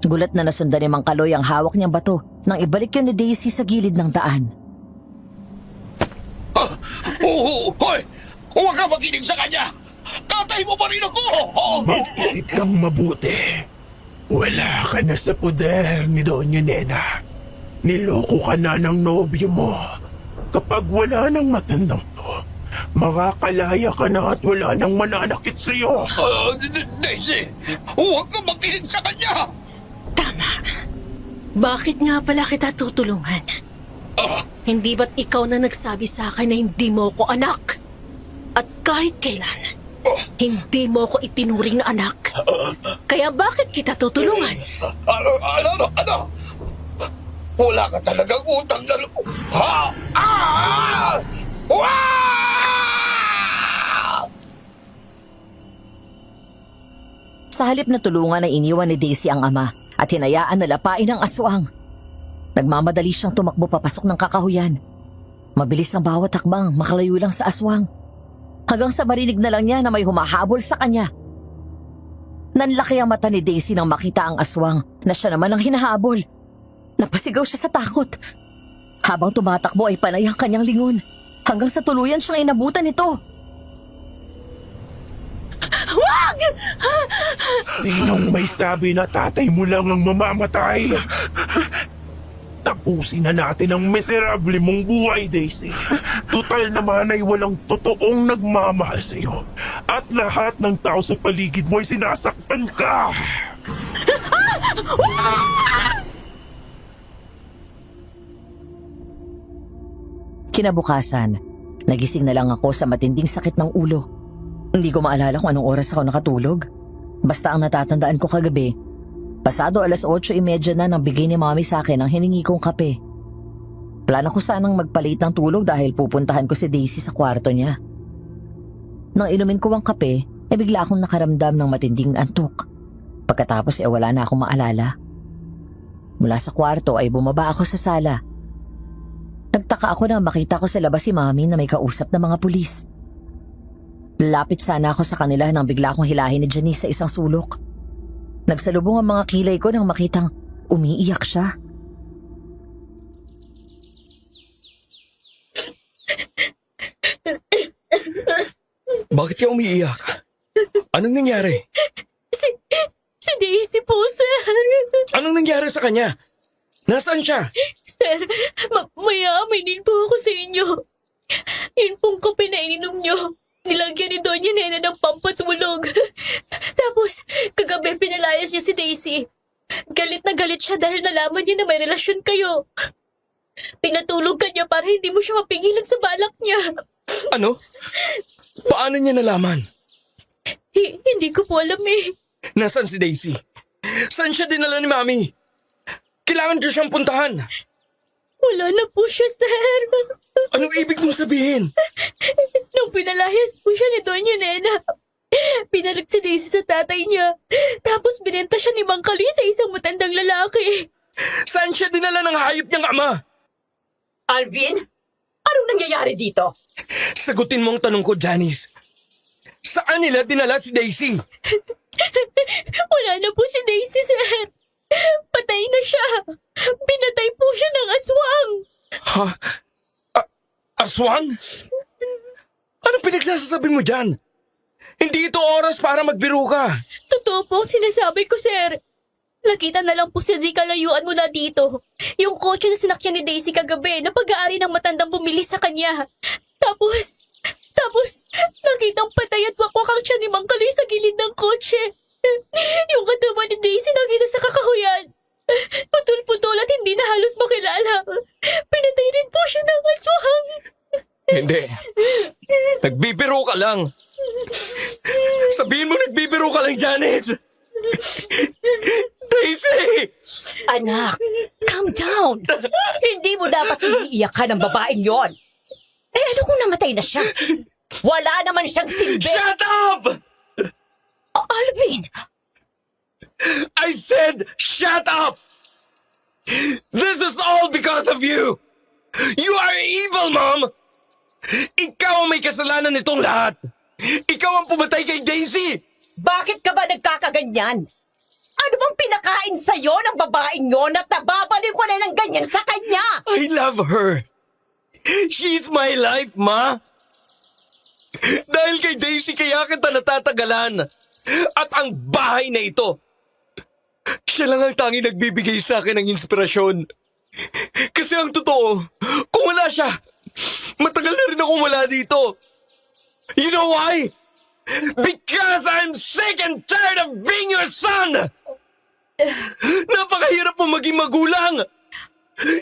Gulat na nasundan ni Mang Kaloy ang hawak niyang bato nang ibalik yun ni Daisy sa gilid ng daan. Hoy! Huwag ka makinig sa kanya! Tatay mo pa rin ako! Mag-isip kang mabuti. Wala ka na sa poder ni Doña Nena. Niloko ka na ng nobyo mo. Kapag wala nang matandang to, makakalaya ka na at wala nang mananakit sa'yo. Daisy! Huwag ka makinig sa kanya! Tama. Bakit nga pala kita tutulungan? Hindi ba't ikaw na nagsabi sa akin na hindi mo ko anak? At kahit kailan, hindi mo ko itinuring na anak. Kaya bakit kita tutulungan? Ano? Wala ka talagang utang na loob. Ha? Sa halip na tulungan ay iniwan ni Daisy ang ama at hinayaan na lapain ang aswang. Nagmamadali siyang tumakbo papasok ng kakahuyan. Mabilis ang bawat hakbang, makalayo lang sa aswang. Hanggang sa marinig na lang niya na may humahabol sa kanya. Nanlaki ang mata ni Daisy nang makita ang aswang na siya naman ang hinahabol. Napasigaw siya sa takot. Habang tumatakbo ay panay ang kanyang lingon. Hanggang sa tuluyan siyang inabutan nito. Wag! Sinong may sabi na tatay mo lang ang mamamatay? Tapusin na natin ang miserable mong buhay, Daisy. Tutal naman ay walang totoong nagmamahal sa'yo. At lahat ng tao sa paligid mo ay sinasaktan ka. Kinabukasan, nagising na lang ako sa matinding sakit ng ulo. Hindi ko maalala kung anong oras ako nakatulog. Basta ang natatandaan ko kagabi, pasado 8:30 na nang bigay ni Mami sa akin ang hiningi kong kape. Plano ko sanang magpalit ng tulog dahil pupuntahan ko si Daisy sa kwarto niya. Nang inumin ko ang kape, bigla akong nakaramdam ng matinding antok. Pagkatapos wala na akong maalala. Mula sa kwarto ay bumaba ako sa sala. Nagtaka ako na makita ko sa labas si Mami na may kausap na mga pulis. Lapit sana ako sa kanila nang bigla akong hilahin ni Janice sa isang sulok. Nagsalubong ang mga kilay ko nang makitang umiiyak siya. Bakit ka umiiyak? Anong nangyari? Si Daisy po, sir. Anong nangyari sa kanya? Nasaan siya? Sir, mayaamay din po ako sa inyo. Yun pong kape na ininom nyo. Nilagyan ni Doña Nena ng pampatulog. Tapos, kagabi pinalayas niyo si Daisy. Galit na galit siya dahil nalaman niya na may relasyon kayo. Pinatulog ka niya para hindi mo siya mapigilan sa balak niya. Ano? Paano niya nalaman? Hindi ko po alam eh. Nasaan si Daisy? Saan siya dinala ni Mami? Kailangan ko siyang puntahan. Wala na po siya, sir. Anong ibig mong sabihin? Nung pinalayas po siya ni Doña Nena, pinalag si Daisy sa tatay niya. Tapos binenta siya ni Mang Kali sa isang matandang lalaki. Saan siya dinala ng hayop niyang ama? Alvin, anong nangyayari dito? Sagutin mo ang tanong ko, Janice. Saan nila dinala si Daisy? Wala na po si Daisy, sir. Patay na siya. Pinatay po siya ng aswang. Ha? Aswang? Anong pinagsasasabi mo dyan? Hindi ito oras para magbiro ka. Totoo po ang sinasabi ko, sir. Nakita na lang po si di kalayuan mula dito. Yung kotse na sinakyan ni Daisy kagabi na pag-aari ng matandang bumili sa kanya. Tapos, nakitang patay at wakwakang siya ni Mang Kaloy sa gilid ng kotse. Yung katawan ni Daisy nakita sa kakahuyan. Putol-putol at hindi na halos makilala. Pinatay rin po siya ng aswang. Hindi. Nagbibiro ka lang. Sabihin mo nagbibiro ka lang, Janice. Daisy! Anak, calm down. Hindi mo dapat iniiyakan ng babaeng yon. Eh, ano kung namatay na siya? Wala naman siyang silbi. Shut up! Alvin! I said, shut up! This is all because of you! You are evil, Mom! Ikaw ang may kasalanan nitong lahat! Ikaw ang pumatay kay Daisy! Bakit ka ba nagkakaganyan? Ano bang pinakain sa'yo ng babaeng yon at nababalik ko na ng ganyan sa kanya? I love her! She's my life, Ma! Dahil kay Daisy kaya kita natatagalan. At ang bahay na ito, siya lang ang tanging nagbibigay sa akin ng inspirasyon. Kasi ang totoo, kung wala siya, matagal na rin akong wala dito. You know why? Because I'm sick and tired of being your son! Napakahirap mo maging magulang!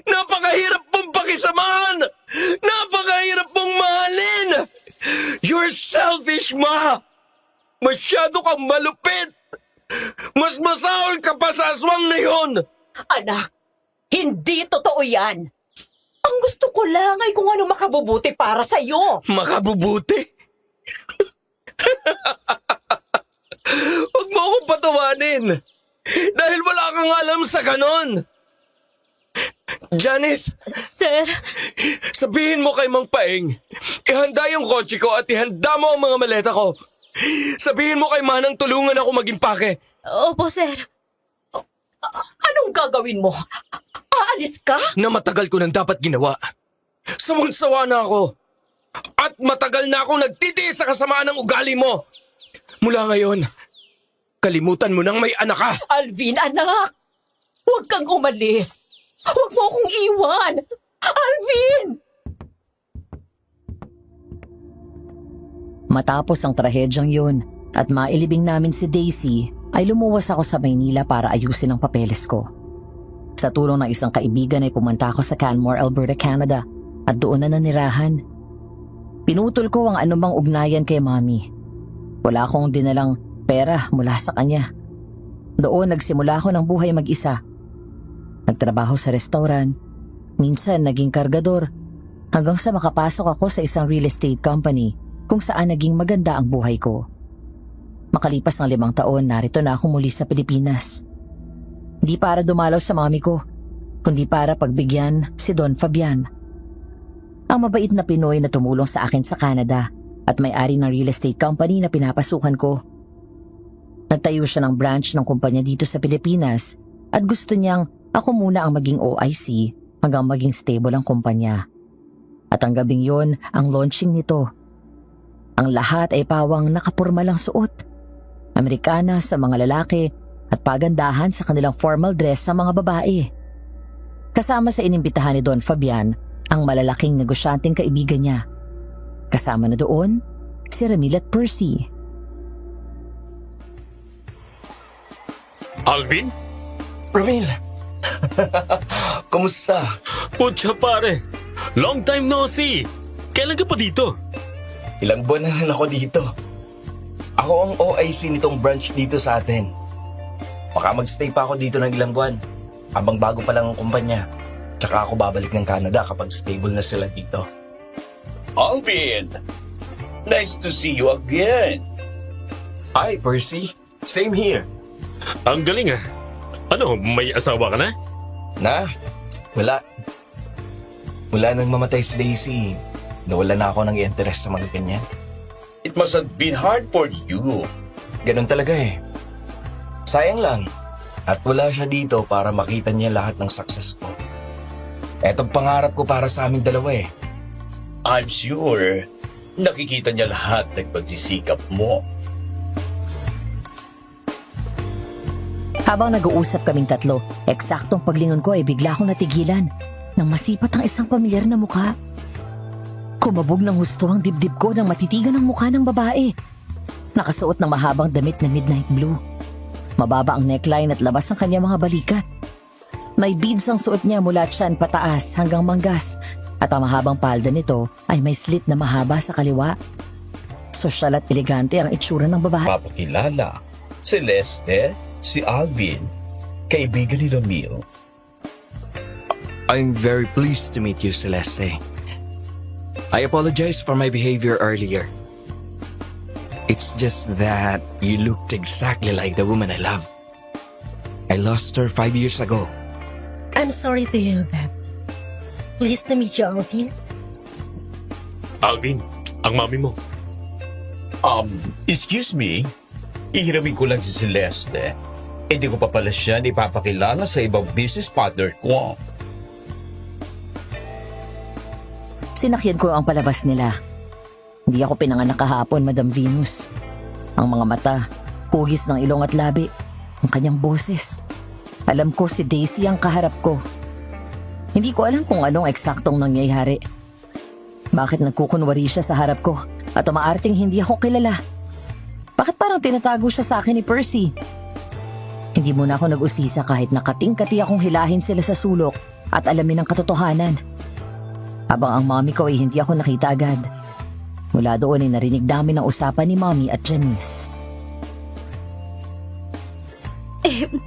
Napakahirap mong pakisamahan! Napakahirap mong mahalin! You're selfish, Ma! Masyado kang malupit! Mas masahol ka pa sa aswang na yon! Anak, hindi totoo yan. Ang gusto ko lang ay kung ano makabubuti para sa'yo. Makabubuti? Huwag mo akong patawanin! Dahil wala kang alam sa ganon! Janice, Sir, sabihin mo kay Mang Paeng, ihanda yung kotse ko at ihanda mo ang mga maleta ko. Sabihin mo kay Manang tulungan ako mag-impake. opo, sir. Anong gagawin mo? Aalis ka? Na matagal ko nang dapat ginawa. Sawang-sawa na ako. At matagal na akong nagtitiis sa kasamaan ng ugali mo. Mula ngayon, kalimutan mo nang may anak ka. Alvin, anak! Huwag kang umalis. Huwag mo akong iwan. Alvin! Matapos ang trahedyang yun at mailibing namin si Daisy, ay lumuwas ako sa Maynila para ayusin ang papeles ko. Sa tulong ng isang kaibigan ay pumunta ako sa Canmore, Alberta, Canada at doon na nanirahan. Pinutol ko ang anumang ugnayan kay Mami. Wala akong dinalang pera mula sa kanya. Doon nagsimula ako ng buhay mag-isa. Nagtrabaho sa restaurant, minsan naging kargador, hanggang sa makapasok ako sa isang real estate company kung saan naging maganda ang buhay ko. Makalipas ng 5 taon, narito na ako muli sa Pilipinas. Hindi para dumalaw sa mami ko, kundi para pagbigyan si Don Fabian. Ang mabait na Pinoy na tumulong sa akin sa Canada at may-ari ng real estate company na pinapasukan ko. Nagtayo siya ng branch ng kumpanya dito sa Pilipinas at gusto niyang ako muna ang maging OIC hanggang maging stable ang kumpanya. At ang gabing yon ang launching nito. Ang lahat ay pawang nakapurma lang suot. Amerikana sa mga lalaki at pagandahan sa kanilang formal dress sa mga babae. Kasama sa inimbitahan ni Don Fabian ang malalaking negosyanteng kaibigan niya. Kasama na doon si Ramil at Percy. Alvin? Ramil! Kumusta? Putya pare, long time no see. Kailan ka pa dito? Ilang buwan na rin ako dito. Ako ang OIC nitong branch dito sa atin. Baka magstay pa ako dito ng ilang buwan. Habang bago pa lang ang kumpanya. Tsaka ako babalik ng Canada kapag stable na sila dito. Alvin, nice to see you again. Hi, Percy. Same here. Ang galing ah. Ano, may asawa ka na? Wala. Mula nang mamatay si Daisy, nawala na ako ng interest sa mga ganyan. It must have been hard for you. Ganun talaga eh. Sayang lang. At wala siya dito para makita niya lahat ng success ko. Etong pangarap ko para sa aming dalawa eh. I'm sure nakikita niya lahat ng pagsisikap mo. Habang nag-uusap kaming tatlo, eksaktong paglingon ko ay bigla akong natigilan nang masipat ang isang pamilyar na mukha. Kumabog ng husto ang dibdib ko nang matitigan ang mukha ng babae. Nakasuot ng mahabang damit na midnight blue. Mababa ang neckline at labas ang kanyang mga balikat. May beads ang suot niya mula tiyan pataas hanggang manggas at ang mahabang palda nito ay may slit na mahaba sa kaliwa. Sosyal at elegante ang itsura ng babae. Papakilala, Celeste, si Alvin, kaibigan ni Ramil. I'm very pleased to meet you, Celeste. I apologize for my behavior earlier. It's just that you looked exactly like the woman I love. I lost her 5 years ago. I'm sorry to hear that. Pleased to meet you, Alvin. Alvin, ang mami mo. Excuse me? Ihiramin ko lang si Celeste. Hindi ko pa pala siya ipapakilala sa ibang business partner ko. Sinakyan ko ang palabas nila. Hindi ako pinanganak kahapon, Madam Venus. Ang mga mata, hugis ng ilong at labi, ang kanyang boses. Alam ko si Daisy ang kaharap ko. Hindi ko alam kung anong eksaktong nangyayari. Bakit nagkukunwari siya sa harap ko at umaarting hindi ako kilala? Bakit parang tinatago siya sa akin ni Percy? Hindi muna ako nag-usisa kahit nakating-kati akong hilahin sila sa sulok at alamin ang katotohanan. Habang ang mami ko ay hindi ako nakita agad. Mula doon ay narinig namin ang usapan ni Mommy at Janice.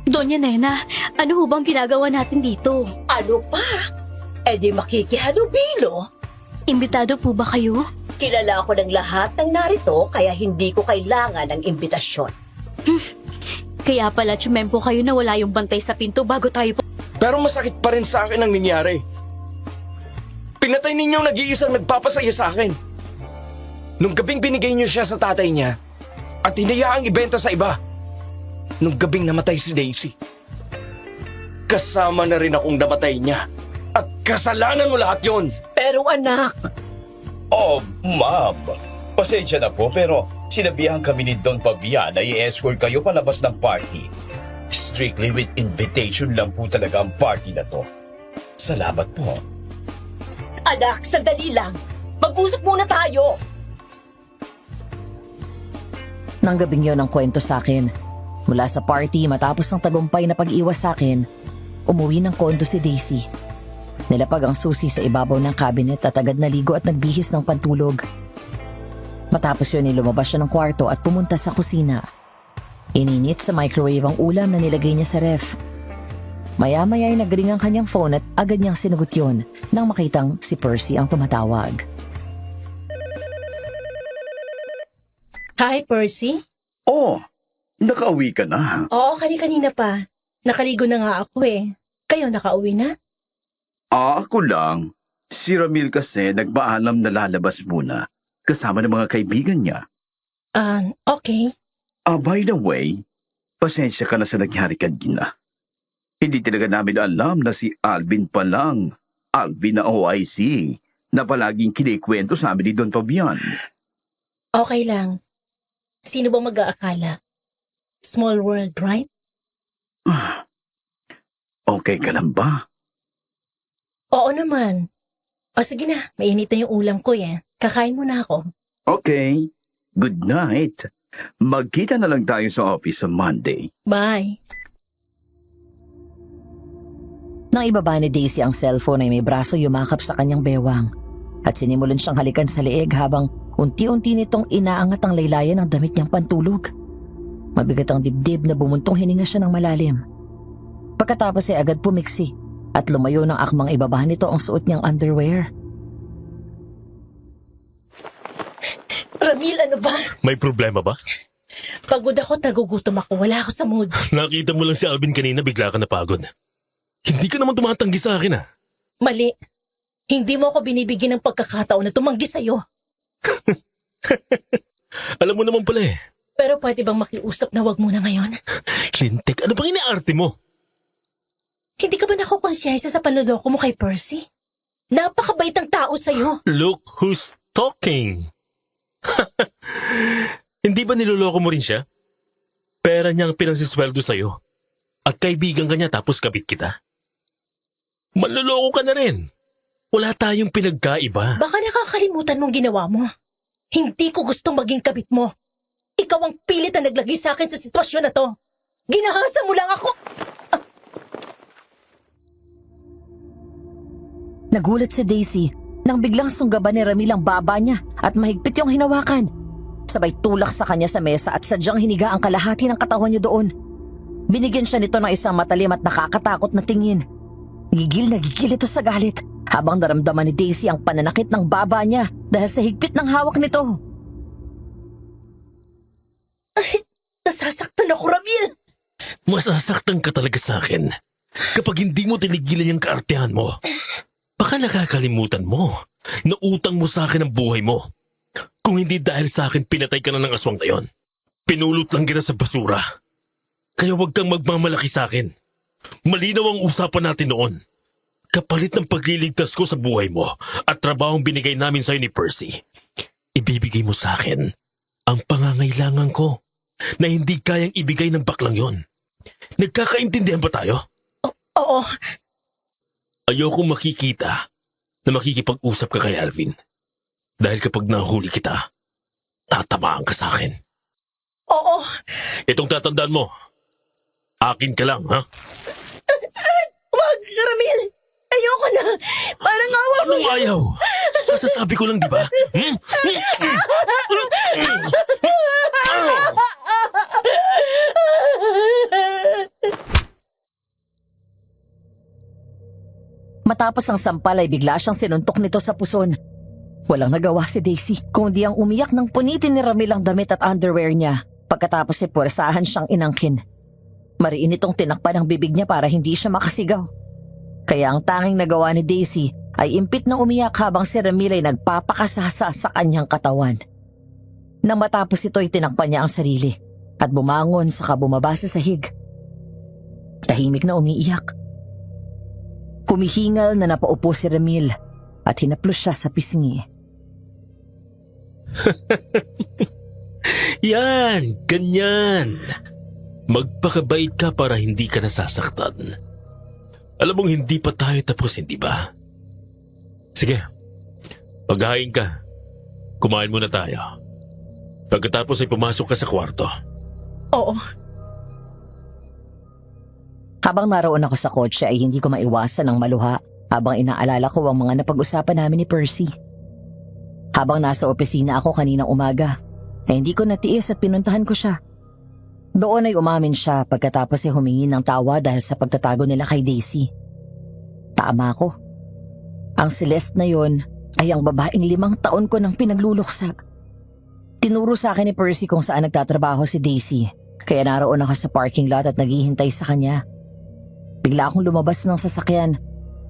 Doña Nena, ano ho bang ginagawa natin dito? Ano pa? E di makikihalubilo. Imbitado po ba kayo? Kilala ako ng lahat ng narito kaya hindi ko kailangan ng imbitasyon. Kaya pala tsumempo kayo na wala yung bantay sa pinto bago tayo Pero masakit pa rin sa akin ang nangyari. Pinatay ninyong nag-iisang nagpapasaya sa akin. Nung gabing binigay niyo siya sa tatay niya at hinayaang ibenta sa iba. Nung gabing namatay si Daisy. Kasama na rin akong namatay niya. At kasalanan mo lahat yon. Pero anak, Oh, ma'am. Pasensya na po pero sinabihan kami ni Don Fabian na i-escort kayo palabas ng party. Strictly with invitation lang po talaga ang party na to. Salamat po. anak, sandali lang. Mag-usap muna tayo. Nang gabing yon ang kwento sa akin. Mula sa party matapos ang tagumpay na pag-iwas sa akin, umuwi ng kondo si Daisy. Nilapag ang susi sa ibabaw ng cabinet at agad naligo at nagbihis ng pantulog. Matapos yun ay lumabas siya ng kwarto at pumunta sa kusina. Ininit sa microwave ang ulam na nilagay niya sa ref. Maya-maya ay nagring ang kanyang phone at agad niyang sinagot yun nang makitang si Percy ang tumatawag. Hi, Percy. Oh, nakauwi ka na. Oo, kanina pa. Nakaligo na nga ako eh. Kayo nakauwi na? Ako lang. Si Ramil kasi nagpaalam na lalabas muna kasama ng mga kaibigan niya. Okay. By the way, pasensya ka na sa nangyari kanina. Hindi talaga namin alam na si Alvin pa lang. Alvin na OIC na palaging kinikwento sa amin ni Don Fabian. Okay lang. Sino ba mag-aakala? Small world, right? Okay ka lang ba? Oo naman. O sige na, mainit na yung ulam ko yan. Kakain muna ako. Okay. Good night. Magkita na lang tayo sa office on Monday. Bye. Nang ibaba ni Daisy ang cellphone ay may braso yumakap sa kanyang bewang at sinimulan siyang halikan sa leeg habang unti-unti nitong inaangat ang laylayan ng damit niyang pantulog. Mabigat ang dibdib na bumuntong hininga siya ng malalim. Pagkatapos ay agad pumiksi at lumayo ng akmang ibaba nito ang suot niyang underwear. Ramil, ano ba? May problema ba? Pagod ako, nagugutom ako. Wala ako sa mood. Nakita mo lang si Alvin kanina, bigla ka napagod. Hindi ka naman tumatanggi sa akin ah. Mali. Hindi mo ako binibigyan ng pagkakataon na tumanggi sa'yo. Alam mo naman pala eh. Pero pwede bang makiusap na wag muna ngayon? Lintik, ano bang inaarte mo? Hindi ka ba nakukonsyensya sa panloloko mo kay Percy? Napakabait ang tao sa'yo. Look who's talking. Hindi ba niloloko mo rin siya? Pera niyang pinagsisweldo sa'yo. At kaibigan ka niya tapos kabit kita. Manloloko ka na rin. Wala tayong pinagkaiba. Baka nakakalimutan mong ginawa mo. Hindi ko gustong maging kabit mo. Ikaw ang pilit na naglagay sa akin sa sitwasyon na to. Ginahasa mo lang ako. Nagulat si Daisy nang biglang sunggaban ni Ramil ang baba niya at mahigpit yung hinawakan. Sabay tulak sa kanya sa mesa at sadyang hiniga ang kalahati ng katawan niya doon. Binigyan siya nito ng isang matalim at nakakatakot na tingin. Gigil na gigil ito sa galit habang naramdaman ni Daisy ang pananakit ng baba niya dahil sa higpit ng hawak nito. Ay, nasasaktan ako, Ramil. Masasaktan ka talaga sa akin. Kapag hindi mo tinigilan yung kaartehan mo, baka nakakalimutan mo na utang mo sa akin ang buhay mo. Kung hindi dahil sa akin pinatay ka na ng aswang na yon. Pinulot lang kita sa basura. Kaya huwag kang magmamalaki sa akin. Malinaw ang usapan natin noon. Kapalit ng pagliligtas ko sa buhay mo at trabahong binigay namin sa'yo ni Percy, ibibigay mo sa akin ang pangangailangan ko na hindi kayang ibigay ng baklang yon. Nagkakaintindihan ba tayo? Oo. Ayokong makikita na makikipag-usap ka kay Alvin. Dahil kapag nahuli kita, tatamaan ka sa akin. Oo. Itong tatandaan mo, akin ka lang, ha? Wag, Ramil. Ayoko na. Parang awa mo. Anong ayaw? Masasabi ko lang, di ba? Matapos ang sampal ay bigla siyang sinuntok nito sa puson. Walang nagawa si Daisy kundi ang umiyak ng punitin ni Ramil ang damit at underwear niya. Pagkatapos ay puwersahan siyang inangkin. Mariin itong tinakpan ang bibig niya para hindi siya makasigaw. Kaya ang tanging nagawa ni Daisy ay impit na umiyak habang si Ramil ay nagpapakasasa sa kanyang katawan. Nang matapos ito ay tinakpan niya ang sarili at bumangon saka bumaba sa sahig. Tahimik na umiiyak. Kumihingal na napaupo si Ramil at hinaplos siya sa pisngi. Yan, ganyan. Magpakabait ka para hindi ka nasasaktan. Alam mong hindi pa tayo tapos, hindi ba? Sige, paghain ka. Kumain muna tayo. Pagkatapos ay pumasok ka sa kwarto. Oo. Habang naroon ako sa kotse ay hindi ko maiwasan ang maluha habang inaalala ko ang mga napag-usapan namin ni Percy. Habang nasa opisina ako kaninang umaga, ay hindi ko natiis at pinuntahan ko siya. Doon ay umamin siya pagkatapos ay humingi ng tawa dahil sa pagtatago nila kay Daisy. Tama ko. Ang Celeste na yon ay ang babaeng 5 taon ko nang pinagluluksa. Tinuro sa akin ni Percy kung saan nagtatrabaho si Daisy, kaya naroon ako sa parking lot at naghihintay sa kanya. Bigla akong lumabas ng sasakyan.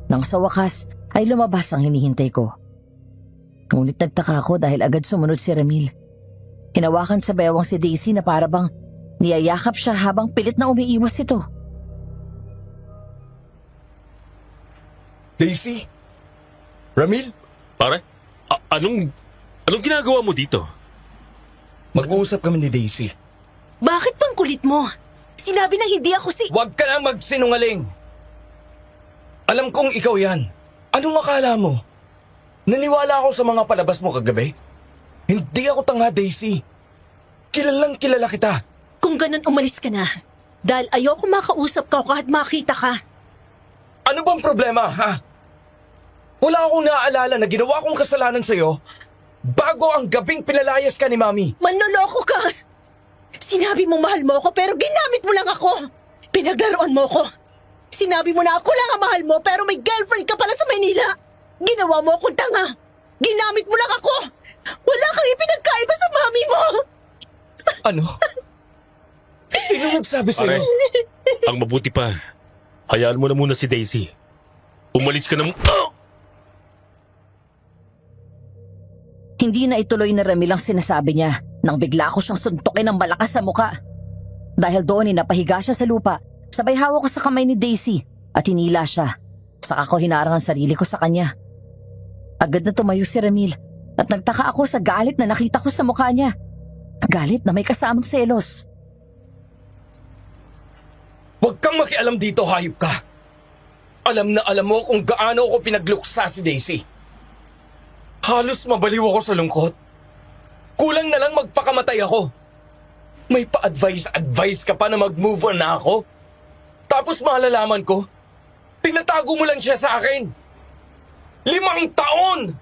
Nang sa wakas ay lumabas ang hinihintay ko. Ngunit nagtaka ako dahil agad sumunod si Ramil. Hinawakan sa bewang si Daisy na para bang niyayakap siya habang pilit na umiiwas ito. Daisy? Ramil? Pare, anong ginagawa mo dito? Mag-uusap kami ni Daisy. Bakit bang kulit mo? Sinabi na hindi ako si... Huwag ka lang magsinungaling. Alam kong ikaw yan. Anong akala mo? Naniwala ako sa mga palabas mo kagabi? Hindi ako tanga, Daisy. Kilalang kilala kita. Kung ganun, umalis ka na. Dahil ayoko makausap ka o kahit makita ka. Ano bang problema, ha? Wala akong naaalala na ginawa kong kasalanan sa'yo bago ang gabing pinalayas ka ni Mami. Manloloko ka! Sinabi mo mahal mo ako pero ginamit mo lang ako. Pinaglaruan mo ako. Sinabi mo na ako lang ang mahal mo pero may girlfriend ka pala sa Maynila. Ginawa mo akong tanga. Ginamit mo lang ako. Wala kang ipinagkaiba sa mami mo. Ano? Sino nagsabi sa'yo? Pare, ang mabuti pa, hayaan mo na muna si Daisy. Umalis ka na mo... Hindi na ituloy na Ramil ang sinasabi niya nang bigla ko siyang suntukin ng malakas sa muka. Dahil doon napahiga siya sa lupa, sabay hawak ko sa kamay ni Daisy at hinila siya. Saka ko hinarang ang sarili ko sa kanya. Agad na tumayo si Ramil at nagtaka ako sa galit na nakita ko sa mukha niya. Galit na may kasamang selos. Huwag kang makialam dito, hayop ka. Alam na alam mo kung gaano ako pinagluksa si Daisy. Halos mabaliw ako sa lungkot. Kulang na lang magpakamatay ako. May pa-advise ka pa na mag-move on na ako? Tapos malalaman ko, tinatago mo lang siya sa akin. 5 taon!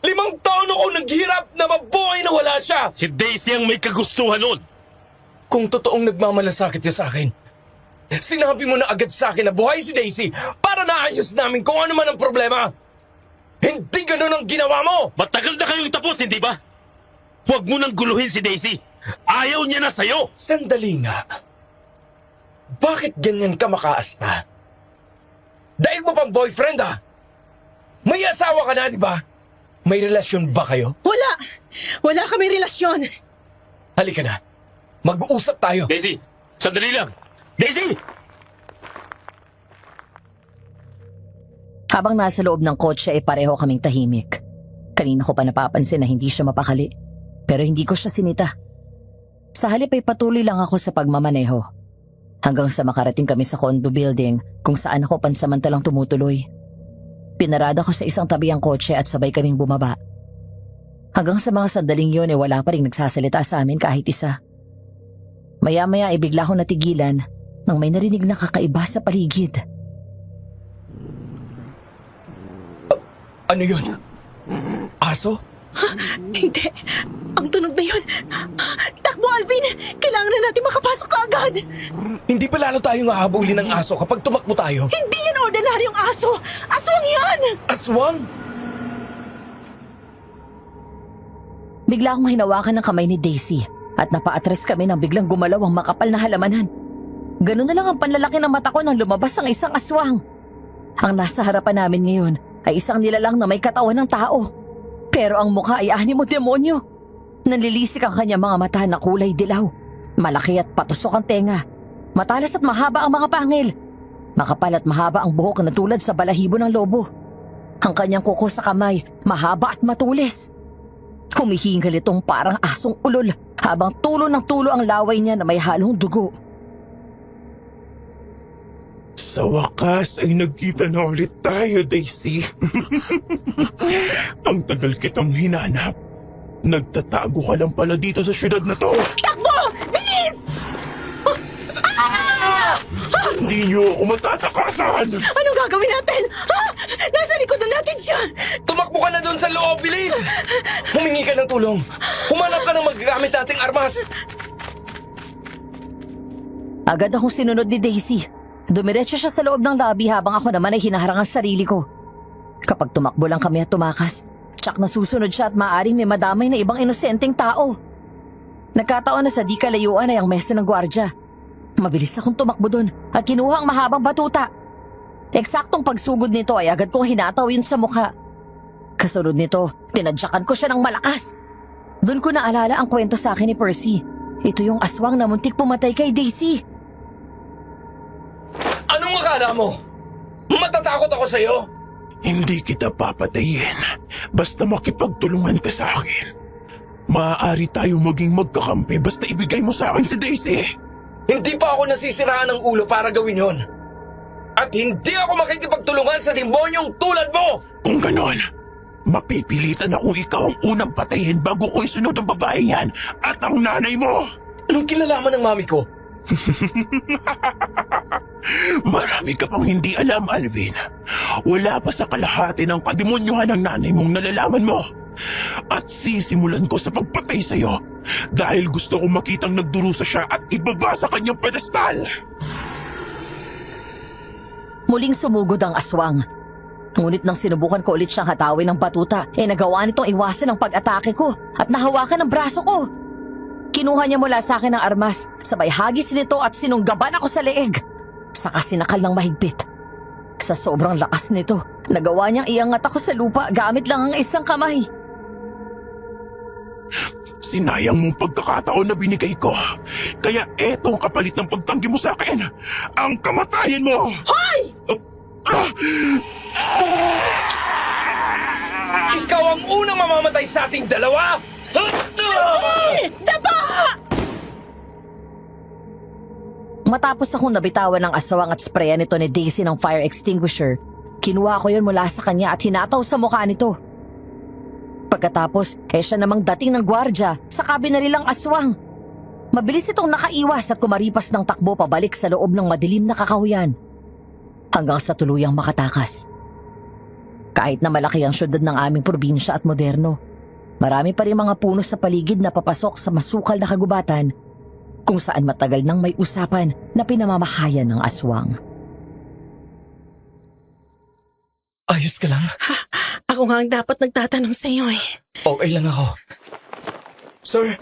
5 taon ako naghirap na mabuhay na wala siya! Si Daisy ang may kagustuhan nun! Kung totoong nagmamalasakit niya sa akin, sinabi mo na agad sa akin na buhay si Daisy para naayos namin kung ano man ang problema. Hindi ganun ang ginawa mo! Matagal na kayong tapos, hindi ba? Huwag mo nang guluhin si Daisy! Ayaw niya na sa'yo! Sandali nga. Bakit ganyan ka makaasta? Dahil mo pang boyfriend, ha? May asawa ka na, di ba? May relasyon ba kayo? Wala! Wala kami relasyon. Halika na. Mag-uusap tayo. Daisy! Sandali lang! Daisy! Habang nasa loob ng kotse ay pareho kaming tahimik. Kanina ko pa napapansin na hindi siya mapakali. Pero hindi ko siya sinita. Sa halip ay patuloy lang ako sa pagmamaneho. Hanggang sa makarating kami sa condo building kung saan ako pansamantalang tumutuloy. Pinarada ko sa isang tabi ang kotse at sabay kaming bumaba. Hanggang sa mga sandaling yun ay wala pa rin nagsasalita sa amin kahit isa. Maya-maya ay bigla ko natigilan nang may narinig na kakaiba sa paligid. Ano yun? Aso? Hindi. Ang tunog na yun. Takbo, Alvin! Kailangan na natin makapasok agad. Hindi pa lalo tayong hahabulin ng aso kapag tumakbo tayo? Hindi yan ordinaryong aso. Aswang yan! Aswang? Bigla akong hinawakan ng kamay ni Daisy at napaatras kami nang biglang gumalaw ang makapal na halamanan. Ganun na lang ang panlalaki ng mata ko nang lumabas ang isang aswang. Ang nasa harapan namin ngayon ay isang nilalang na may katawan ng tao. Pero ang mukha ay animo demonyo. Nanlilisik ang kanyang mga mata na kulay dilaw. Malaki at patusok ang tenga. Matalas at mahaba ang mga pangil. Makapal at mahaba ang buhok na tulad sa balahibo ng lobo. Ang kanyang kuko sa kamay, mahaba at matulis. Humihingal itong parang asong ulol habang tulo ng tulo ang laway niya na may halong dugo. Sa wakas ay nagkita na ulit tayo, Daisy. Ang tagal kitang hinanap. Nagtatago ka lang pala dito sa syudad na to. Takbo! Bilis! Hindi niyo ako matatakasan. Anong gagawin natin? Ha? Nasa likod na natin siya! Tumakbo ka na doon sa loob, bilis! Humingi ka ng tulong. Humanap ka ng magagamit nating armas. Agad akong sinunod ni Daisy. Dumiretso siya sa loob ng lobby habang ako naman ay hinaharang ang sarili ko. Kapag tumakbo lang kami at tumakas, tsak na susunod siya at maaaring may madamay na ibang inosenteng tao. Nagkataon na sa di kalayuan ay ang mesa ng gwardya. Mabilis akong tumakbo doon at kinuha ang mahabang batuta. Eksaktong pagsugod nito ay agad kong hinataw yun sa mukha. Kasunod nito, tinadyakan ko siya ng malakas. Doon ko naalala ang kwento sa akin ni Percy. Ito yung aswang na muntik pumatay kay Daisy. Anong akala mo? Matatakot ako sa'yo? Hindi kita papatayin. Basta makipagtulungan ka sa akin. Maaari tayong maging magkakampi basta ibigay mo sa akin si Daisy. Hindi pa ako nasisiraan ng ulo para gawin yon. At hindi ako makikipagtulungan sa demonyong tulad mo! Kung ganon, mapipilitan akong ikaw ang unang patayin bago ko isunod ang babae yan at ang nanay mo. Anong kilalaman ng mami ko? Marami ka pang hindi alam, Alvin. Wala pa sa kalahati ng kademonyuhan ng nanay mong nalalaman mo. At sisimulan ko sa pagpatay sa'yo dahil gusto kong makitang nagdurusa siya at ibaba sa kanyang pedestal. Muling sumugod ang aswang. Ngunit nang sinubukan ko ulit siyang hatawin ng batuta, nagawa nitong iwasan ang pag-atake ko at nahawakan ang braso ko. Kinuha niya mula sa akin ang armas, sabay hagis nito at sinunggaban ako sa leeg. Saka sinakal ng mahigpit. Sa sobrang lakas nito, nagawa niyang iangat ako sa lupa gamit lang ang isang kamay. Sinayang mong pagkakataon na binigay ko. Kaya eto ang kapalit ng pagtanggi mo sa akin. Ang kamatayan mo! Hoy! Ikaw ang unang mamamatay sa ating dalawa! Matapos akong nabitawan ng aswang at sprayan nito ni Daisy ng fire extinguisher, kinuha ko yun mula sa kanya at hinataw sa mukha nito. Pagkatapos, siya namang dating ng gwardya sa kabinarilang aswang. Mabilis itong nakaiwas at kumaripas ng takbo pabalik sa loob ng madilim na kakahuyan. Hanggang sa tuluyang makatakas. Kahit na malaki ang syudad ng aming probinsya at moderno, marami pa rin mga puno sa paligid na papasok sa masukal na kagubatan kung saan matagal nang may usapan na pinamamahayan ng aswang. Ayos ka lang? Ako nga ang dapat nagtatanong sa iyo eh. Okay lang ako. Sir,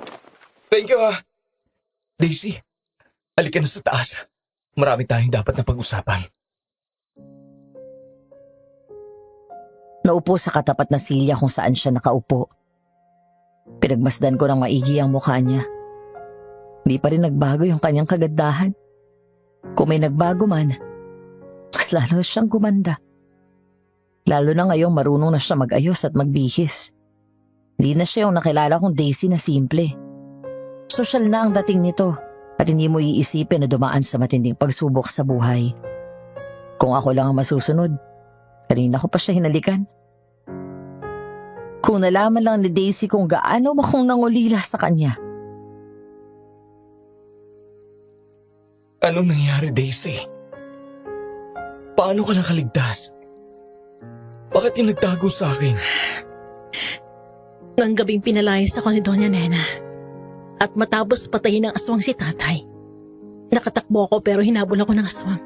thank you ha. Daisy, halika na sa taas. Marami tayong dapat na pag-usapan. Naupo sa katapat na silya kung saan siya nakaupo. Pinagmasdan ko ng maigi ang mukha niya. Hindi pa rin nagbago yung kanyang kagandahan. Kung may nagbago man, mas lalo siyang gumanda. Lalo na ngayong marunong na siya mag-ayos at magbihis. Hindi na siya yung nakilala kong Daisy na simple. Sosyal na ang dating nito at hindi mo iisipin na dumaan sa matinding pagsubok sa buhay. Kung ako lang ang masusunod, kanina ko pa siya hinalikan. Kung nalaman lang ni Daisy kung gaano akong nangulila sa kanya. Anong nangyari, Daisy? Paano ka nakaligtas? Bakit yung nagtago sa akin? Nang gabing pinalayas ako ni Doña Nena. At matapos patayin ng aswang si tatay. Nakatakbo ako pero hinabol ako ng aswang.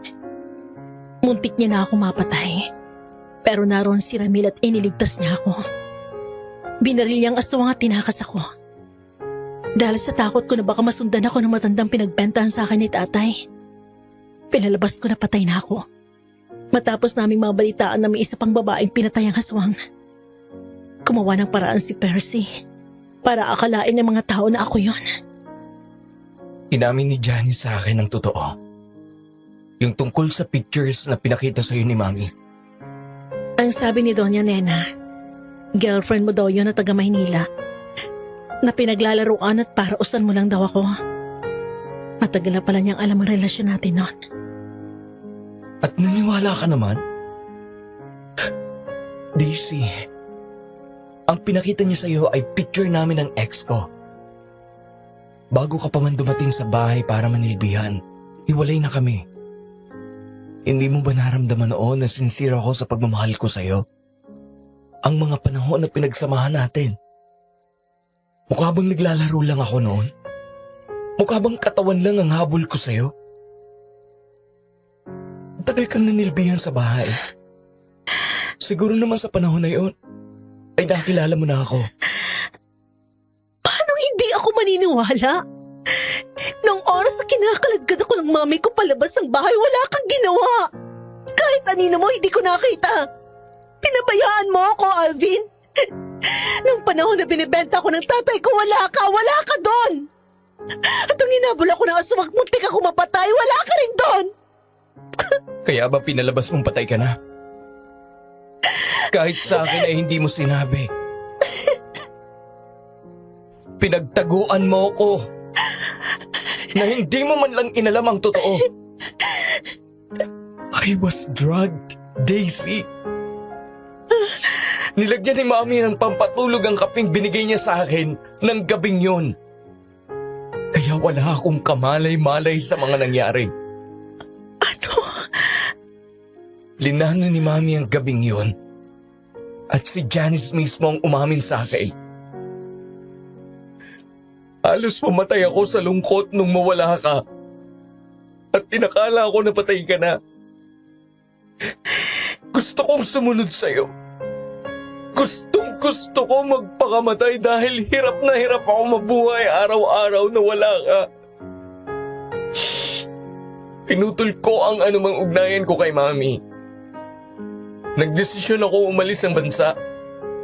Muntik niya na ako mapatay. Pero naroon si Ramil at iniligtas niya ako. Binaril niyang aswang at tinakas ako. Dahil sa takot ko na baka masundan ako ng matandang pinagbentahan sa akin ni tatay. Pinalabas ko na patay na ako. Matapos naming mabalitaan na may isa pang babaeng pinatay ang aswang. Gumawa ng paraan si Percy para akalain ng mga tao na ako yon. Inamin ni Janice sa akin ang totoo. Yung tungkol sa pictures na pinakita sa'yo ni Mami. Ang sabi ni Doña Nena, girlfriend mo daw yun na taga Maynila. Na pinaglalaruan at parausan mo lang daw ako. Matagal na pala niyang alam ang relasyon natin noon. At naniwala ka naman? Daisy, ang pinakita niya sa'yo ay picture namin ng ex ko. Bago ka pa man dumating sa bahay para manilbihan, hiwalay na kami. Hindi mo ba naramdaman noon na sincere ako sa pagmamahal ko sa'yo? Ang mga panahon na pinagsamahan natin. Mukha bang naglalaro lang ako noon? Mukha bang katawan lang ang habol ko sa'yo? Tagal kang nanilbihan sa bahay. Siguro naman sa panahon na yun, ay nakilala mo na ako. Paano hindi ako maniniwala? Noong oras na kinakalagad ako ng mami ko palabas ng bahay, wala kang ginawa. Kahit anino mo, hindi ko nakita. Pinabayaan mo ako, Alvin. Noong panahon na binibenta ko ng tatay ko, wala ka doon. At nung hinabol ako ng aswang, muntik ako mapatay, wala ka rin doon. Kaya ba pinalabas mong patay ka na? Kahit sa akin ay hindi mo sinabi. Pinagtaguan mo ko na hindi mo man lang inalam ang totoo. I was drugged, Daisy. Nilagyan ni Mami ng pampatulog ang kaping binigay niya sa akin ng gabing yun. Kaya wala akong kamalay-malay sa mga nangyari. Ano? Linano ni Mami ang gabing yun. At si Janice mismo ang umamin sa akin. Halos mamatay ako sa lungkot nung mawala ka. At inakala ko na patay ka na. Gusto kong sumunod sa'yo. Gusto ko magpakamatay dahil hirap na hirap ako mabuhay araw-araw na wala ka. Pinutol ko ang anumang ugnayan ko kay Mami. Nagdesisyon ako umalis ng bansa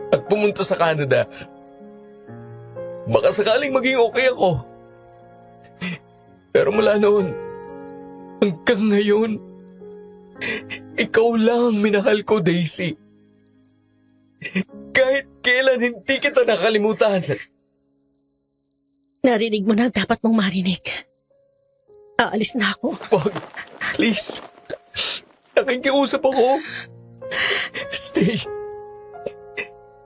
at pumunta sa Canada. Baka sakaling maging okay ako. Pero mula noon, hanggang ngayon, ikaw lang ang minahal ko, Daisy. Kahit kailan hindi kita nakalimutan. Narinig mo na ang dapat mong marinig. Aalis na ako. Wag, please. Nakikiusap ako.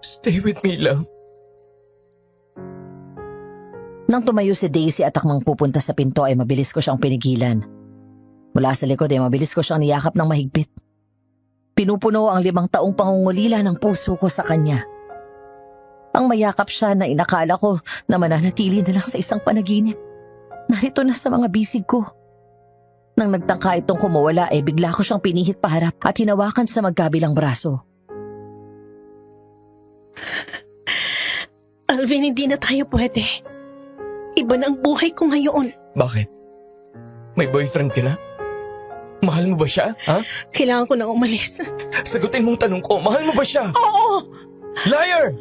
Stay with me, love. Nang tumayo si Daisy at akmang pupunta sa pinto ay mabilis ko siyang pinigilan. Mula sa likod ay mabilis ko siyang niyakap ng mahigpit. Pinupuno ang 5 taong pangungulila ng puso ko sa kanya. Ang mayakap siya na inakala ko na mananatili na lang sa isang panaginip. Narito na sa mga bisig ko. Nang nagtangka itong kumawala ay bigla ko siyang pinihit paharap at hinawakan sa magkabilang braso. Alvin, hindi na tayo pwede. Iba na ang buhay ko ngayon. Bakit? May boyfriend ka na? Mahal mo ba siya, ha? Kailangan ko na umalis. Sagutin mong tanong ko, mahal mo ba siya? Oo! Liar!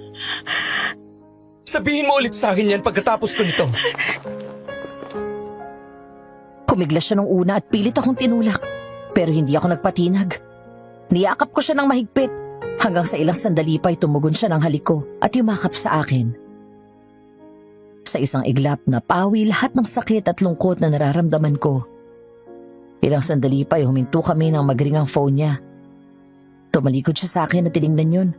Sabihin mo ulit sa akin yan pagkatapos ko nito. Kumiglas siya nung una at pilit akong tinulak. Pero hindi ako nagpatinag. Niyakap ko siya ng mahigpit. Hanggang sa ilang sandali pa ay tumugon siya ng halik ko at yumakap sa akin. Sa isang iglap na pawi lahat ng sakit at lungkot na nararamdaman ko. Ilang sandali pa ay huminto kami nang magring ang phone niya. Tumalikod siya sa akin at tinignan yun.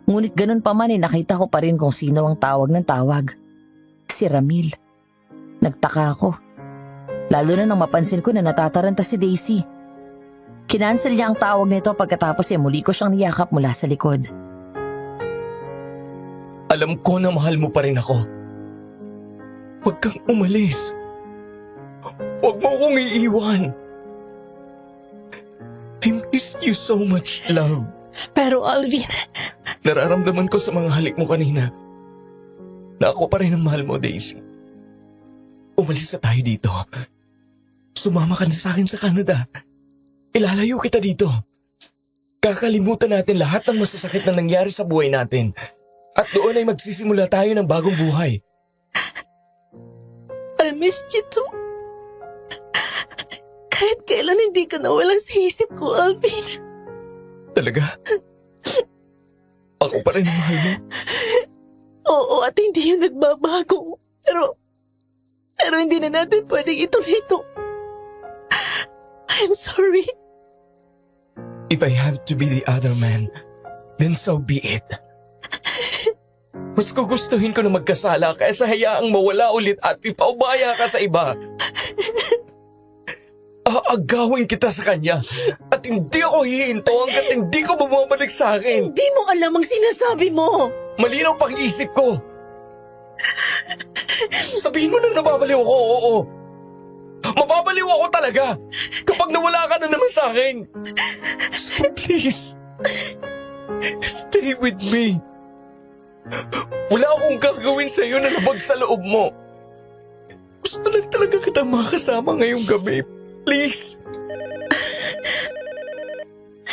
Ngunit ganun pa man ay nakita ko pa rin kung sino ang tawag ng tawag. Si Ramil. Nagtaka ako. Lalo na nang mapansin ko na natataranta si Daisy. Kinansel niya ang tawag nito pagkatapos ay muli ko siyang niyakap mula sa likod. Alam ko na mahal mo pa rin ako. Huwag kang umalis. Huwag mo akong iiwan. I miss you so much, love. Pero Alvin, Nararamdaman ko sa mga halik mo kanina na ako pa rin ang mahal mo, Daisy. Umalis na tayo dito. Sumama ka na sa akin sa Canada. Ilalayo kita dito. Kakalimutan natin lahat ng masasakit na nangyari sa buhay natin. At doon ay magsisimula tayo ng bagong buhay. I missed you too. Kahit kailan hindi ka nawala sa isip ko, Alvin. Talaga? Ako pa rin ang mahal mo. Oo, at hindi yun nagbabago. Pero hindi na natin pwedeng ituloy ito. I'm sorry. If I have to be the other man, then so be it. Mas gugustuhin ko na magkasala kaysa hayaang mawala ulit at ipaubaya ka sa iba. Aagawin kita sa kanya at hindi ako hihinto hanggat hindi ko bumabalik sa akin. Hindi mo alam ang sinasabi mo. Malinaw pang isip ko. Sabihin mo na nababaliw ako, oo. Mababaliw ako talaga kapag nawala ka na naman sa akin. So please, stay with me. Wala akong gagawin sa'yo na labag sa loob mo. Gusto lang talaga kitang makasama ngayong gabi. Please.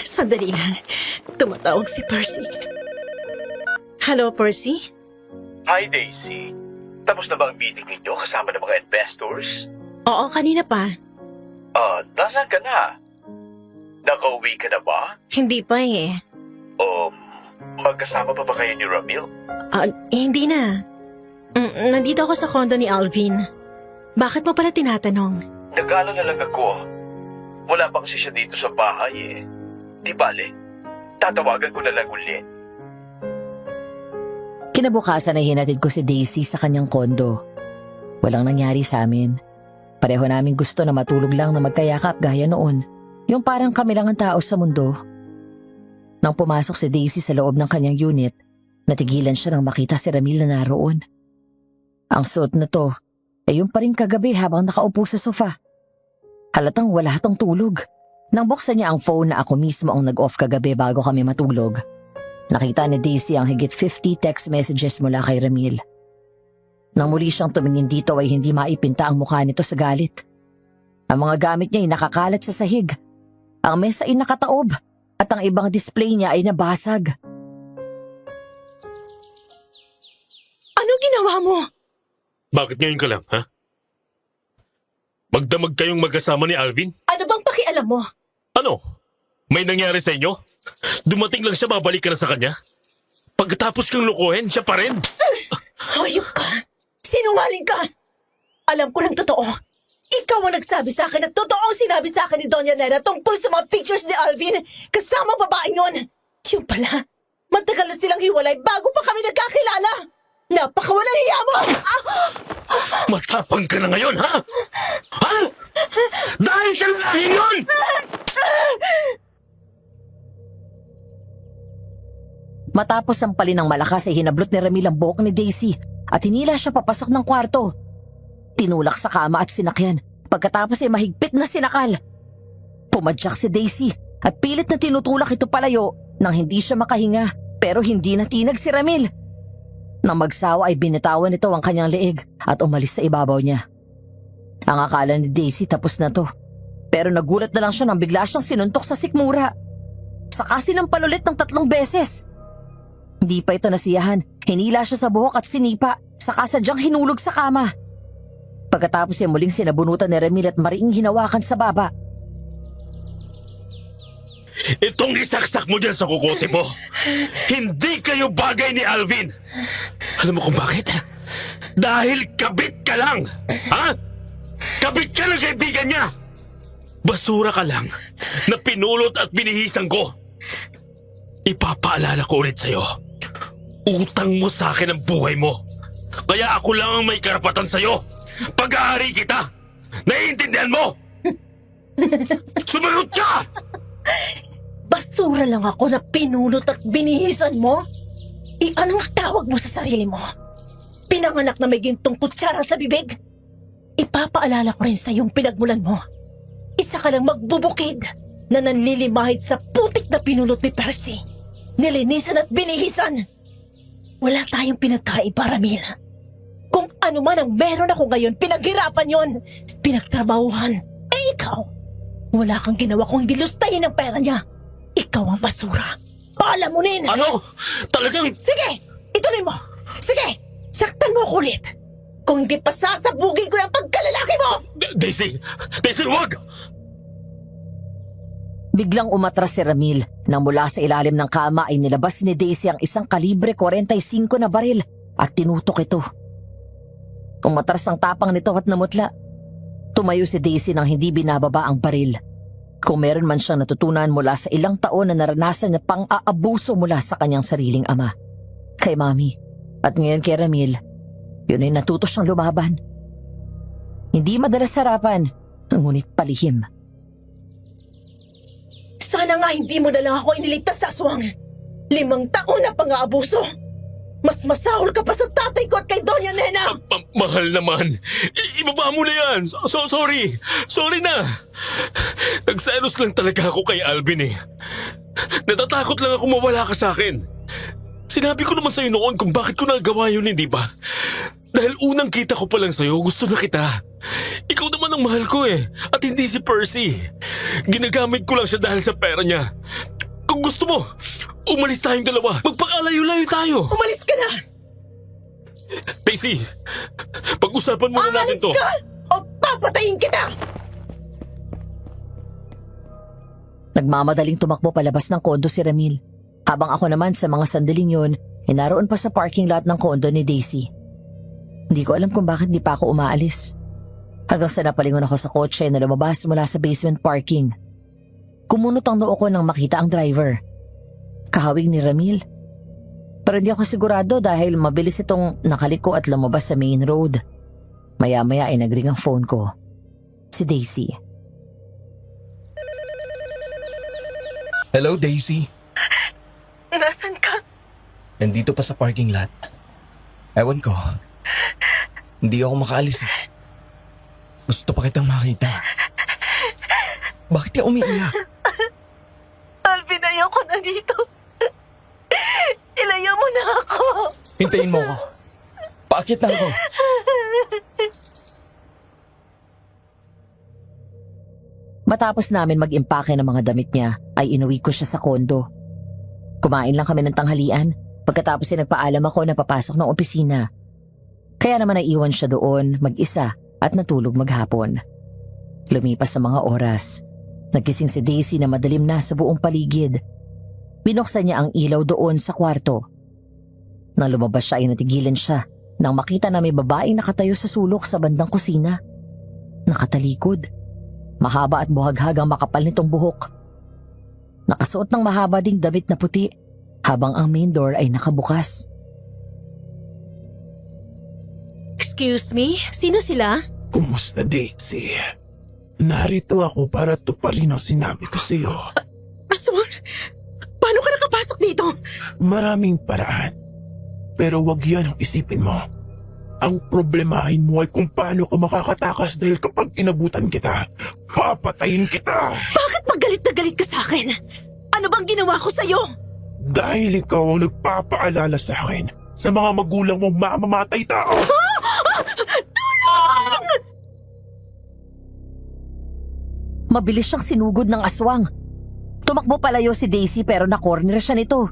Sandali lang. Tumatawag si Percy. Hello, Percy? Hi, Daisy. Tapos na ba ang meeting ninyo kasama ng mga investors? Oo, kanina pa. Nasaan ka na? Nakauwi ka na ba? Hindi pa eh. O magkasama pa ba kayo ni Ramil? Hindi na. Nandito ako sa condo ni Alvin. Bakit mo pala tinatanong? Nagala na lang ako. Wala pa kasi siya dito sa bahay eh. Di bale, tatawagan ko na lang ulit. Kinabukasan ay hinatid ko si Daisy sa kanyang kondo. Walang nangyari sa amin. Pareho namin gusto na matulog lang na magkayakap gaya noon. Yung parang kami lang ang tao sa mundo. Nang pumasok si Daisy sa loob ng kanyang unit, natigilan siya nang makita si Ramil na naroon. Ang suot na to ay yung pa rin kagabi habang nakaupo sa sofa. Halatang wala hatang tulog. Nang buksan niya ang phone na ako mismo ang nag-off kagabi bago kami matulog, nakita ni Daisy ang higit 50 text messages mula kay Ramil. Nang muli siyang tumingin dito ay hindi maipinta ang mukha nito sa galit. Ang mga gamit niya ay nakakalat sa sahig. Ang mesa ay nakataob at ang ibang display niya ay nabasag. Ano ginawa mo? Bakit ngayon ka lang, ha? Magdamag kayong magkasama ni Alvin? Ano bang pakialam mo? Ano? May nangyari sa inyo? Dumating lang siya, babalik ka na sa kanya? Pagkatapos kang lukuhin, siya pa rin? Hayop ka! Sinungaling ka! Alam ko lang totoo. Ikaw ang nagsabi sa akin at totoo ang sinabi sa akin ni Doña Nena tungkol sa mga pictures ni Alvin kasama babaeng yon. Yung pala, matagal na silang hiwalay bago pa kami nagkakilala. Napakawalang hiya mo! Matapang ka na ngayon, ha? Ha? Dahil sa lalaki yun! Matapos ang pali ng malakas ay hinablot ni Ramil ang buhok ni Daisy at hinila siya papasok ng kwarto. Tinulak sa kama at sinakyan. Pagkatapos ay mahigpit na sinakal. Pumadyak si Daisy at pilit na tinutulak ito palayo nang hindi siya makahinga, pero hindi natinag si Ramil. Nang magsawa ay binitawan nito ang kanyang leeg at umalis sa ibabaw niya. Ang akala ni Daisy tapos na to, pero nagulat na lang siya nang bigla siyang sinuntok sa sikmura. Saka sinampal ulit ng 3 beses. Hindi pa ito nasiyahan, hinila siya sa buhok at sinipa, saka sadyang hinulog sa kama. Pagkatapos ay muling sinabunutan ni Ramil at mariing hinawakan sa baba. Itong isaksak mo dyan sa kukote mo. Hindi kayo bagay ni Alvin. Alam mo kung bakit? Dahil kabit ka lang. Ha? Kabit ka ng kaibigan niya. Basura ka lang na pinulot at binihisan ko. Ipapaalala ko ulit sa'yo. Utang mo sa akin ang buhay mo. Kaya ako lang ang may karapatan sa'yo. Pag-aari kita. Naiintindihan mo? Sumagot ka! Basura lang ako na pinulot at binihisan mo? Anong tawag mo sa sarili mo? Pinanganak na may gintong kutsara sa bibig? Ipapaalala ko rin sa iyong pinagmulan mo. Isa ka lang magbubukid na nanlilimahid sa putik na pinulot ni Percy. Nilinisan at binihisan. Wala tayong pinagkaiba, Ramil. Kung ano man ang meron ako ngayon, pinaghirapan yon, pinagtrabahuhan. Ikaw, wala kang ginawa kung hindi lustahin ang pera niya. Ikaw ang basura. Palamunin! Ano? Talagang... Sige! Ituloy mo! Sige! Saktan mo ako ulit! Kung hindi pa sasabugin ko yung pagkalalaki mo! Daisy! Daisy, wag! Biglang umatras si Ramil nang mula sa ilalim ng kama ay nilabas ni Daisy ang isang kalibre 45 na baril at tinutok ito. Umatras ang tapang nito at namutla. Tumayo si Daisy nang hindi binababa ang baril. Kung meron man siyang natutunan mula sa ilang taon na naranasan na pang-aabuso mula sa kanyang sariling ama. Kay Mami at ngayon kay Ramil, yun ay natuto siyang lumaban. Hindi madalas harapan, ngunit palihim. Sana nga hindi mo na lang ako iniligtas sa aswang. 5 taon na pang-aabuso. Mas masahol ka pa sa tatay ko at kay Doña Nena. Mahal naman. Ibaba mo na yan. Sorry. Sorry na. Nagselos lang talaga ako kay Alvin eh. Natatakot lang ako mawala ka sa akin. Sinabi ko naman sa'yo noon kung bakit ko nagawa yun, hindi ba? Dahil unang kita ko pa lang sa'yo, gusto na kita. Ikaw naman ang mahal ko eh. At hindi si Percy. Ginagamit ko lang siya dahil sa pera niya. Kung gusto mo, umalis tayong dalawa. Magpakalayo-layo tayo. Umalis ka na! Daisy, pag-usapan muna natin Umalis to. ka o papatayin kita! Nagmamadaling tumakbo palabas ng kondo si Ramil. Habang ako naman sa mga sandaling yun, naroon pa sa parking lot ng kondo ni Daisy. Hindi ko alam kung bakit di pa ako umaalis. Hanggang sa napalingon ako sa kotse na lumabas mula sa basement parking. Kumunot ang noo ko nang makita ang driver. Kahawig ni Ramil. Pero hindi ako sigurado dahil mabilis itong nakaliko at lumabas sa main road. Maya-maya ay nagring ang phone ko. Si Daisy. Hello, Daisy. Nasaan ka? Nandito pa sa parking lot. Ewan ko. Hindi ako makaalis eh. Gusto pa kitang makita. Bakit ka umiiyak? Alvin, ayoko na dito. Ilayo mo na ako. Hintayin mo ako. Paakit na ako. Matapos namin mag-impake ng mga damit niya, ay inuwi ko siya sa kondo. Kumain lang kami ng tanghalian, pagkatapos ay nagpaalam ako na papasok ng opisina. Kaya naman naiwan siya doon, mag-isa, at natulog maghapon. Lumipas sa mga oras. Nagising si Daisy na madilim na sa buong paligid. Binuksan niya ang ilaw doon sa kwarto. Nang lumabas siya ay natigilan siya nang makita na may babaeng nakatayo sa sulok sa bandang kusina. Nakatalikod. Mahaba at buhaghag ang makapal nitong buhok. Nakasuot ng mahaba ding damit na puti habang ang main door ay nakabukas. Excuse me? Sino sila? Kumusta, Daisy? Narito ako para tuparin ang sinabi ko sa'yo. Aswang, paano ka nakapasok dito? Maraming paraan. Pero wag yan ang isipin mo. Ang problemahin mo ay kung paano ka makakatakas dahil kapag inabutan kita, papatayin kita! Bakit magalit na galit ka sa akin? Ano bang ginawa ko sa'yo? Dahil ikaw ang nagpapaalala sa akin sa mga magulang mong mamamatay tao. Mabilis siyang sinugod ng aswang. Tumakbo palayo si Daisy pero na-corner siya nito.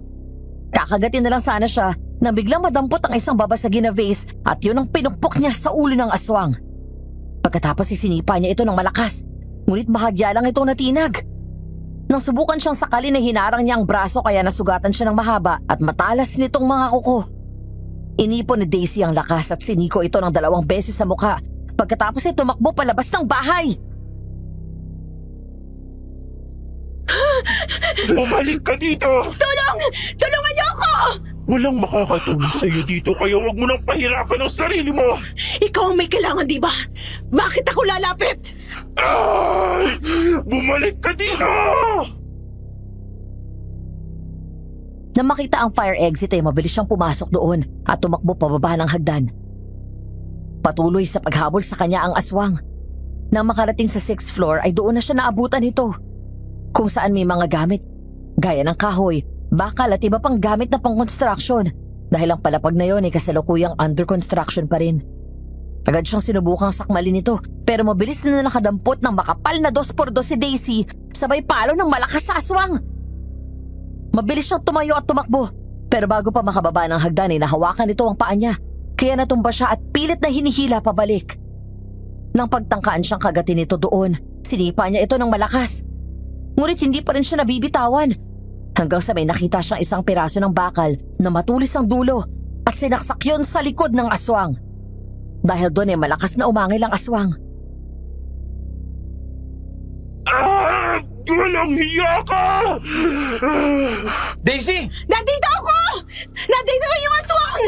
Kakagatin na lang sana siya nang biglang madampot ang isang babasagin na vase at yun ang pinukpok niya sa ulo ng aswang. Pagkatapos isinipa niya ito ng malakas, ngunit bahagya lang itong natinag. Nang subukan siyang sakalin na hinarang niya ang braso kaya nasugatan siya ng mahaba at matalas nitong mga kuko. Inipon ni Daisy ang lakas at siniko ito ng 2 beses sa mukha pagkatapos ay tumakbo palabas ng bahay. Bumalik ka dito! Tulong! Tulungan niyo ako! Walang makakatulong sa'yo dito kaya huwag mo nang pahirapan ang sarili mo! Ikaw ang may kailangan, di ba? Bakit ako lalapit? Ay! Bumalik ka dito! Nang makita ang fire exit ay mabilis siyang pumasok doon at tumakbo pababa ng hagdan. Patuloy sa paghabol sa kanya ang aswang. Nang makarating sa 6th floor ay doon na siya naabutan nito. Kung saan may mga gamit, gaya ng kahoy, bakal at iba pang gamit na pang-construction dahil ang palapag na yon ay kasalukuyang under construction pa rin. Agad siyang sinubukang sakmalin ito pero mabilis na nakadampot ng makapal na 2x2 si Daisy sabay palo ng malakas sa aswang. Mabilis siyang tumayo at tumakbo pero bago pa makababa ng hagdan ay nahawakan nito ang paa niya kaya natumba siya at pilit na hinihila pabalik. Nang pagtangkaan siyang kagatin nito doon, sinipa niya ito ng malakas. Ngunit hindi pa rin siya nabibitawan hanggang sa may nakita siyang isang piraso ng bakal na matulis ang dulo at sinaksak yun sa likod ng aswang. Dahil doon ay malakas na umangil ang aswang. Ah! Walang hiya ka! Daisy! Nandito ako! Nandito na yung aswang!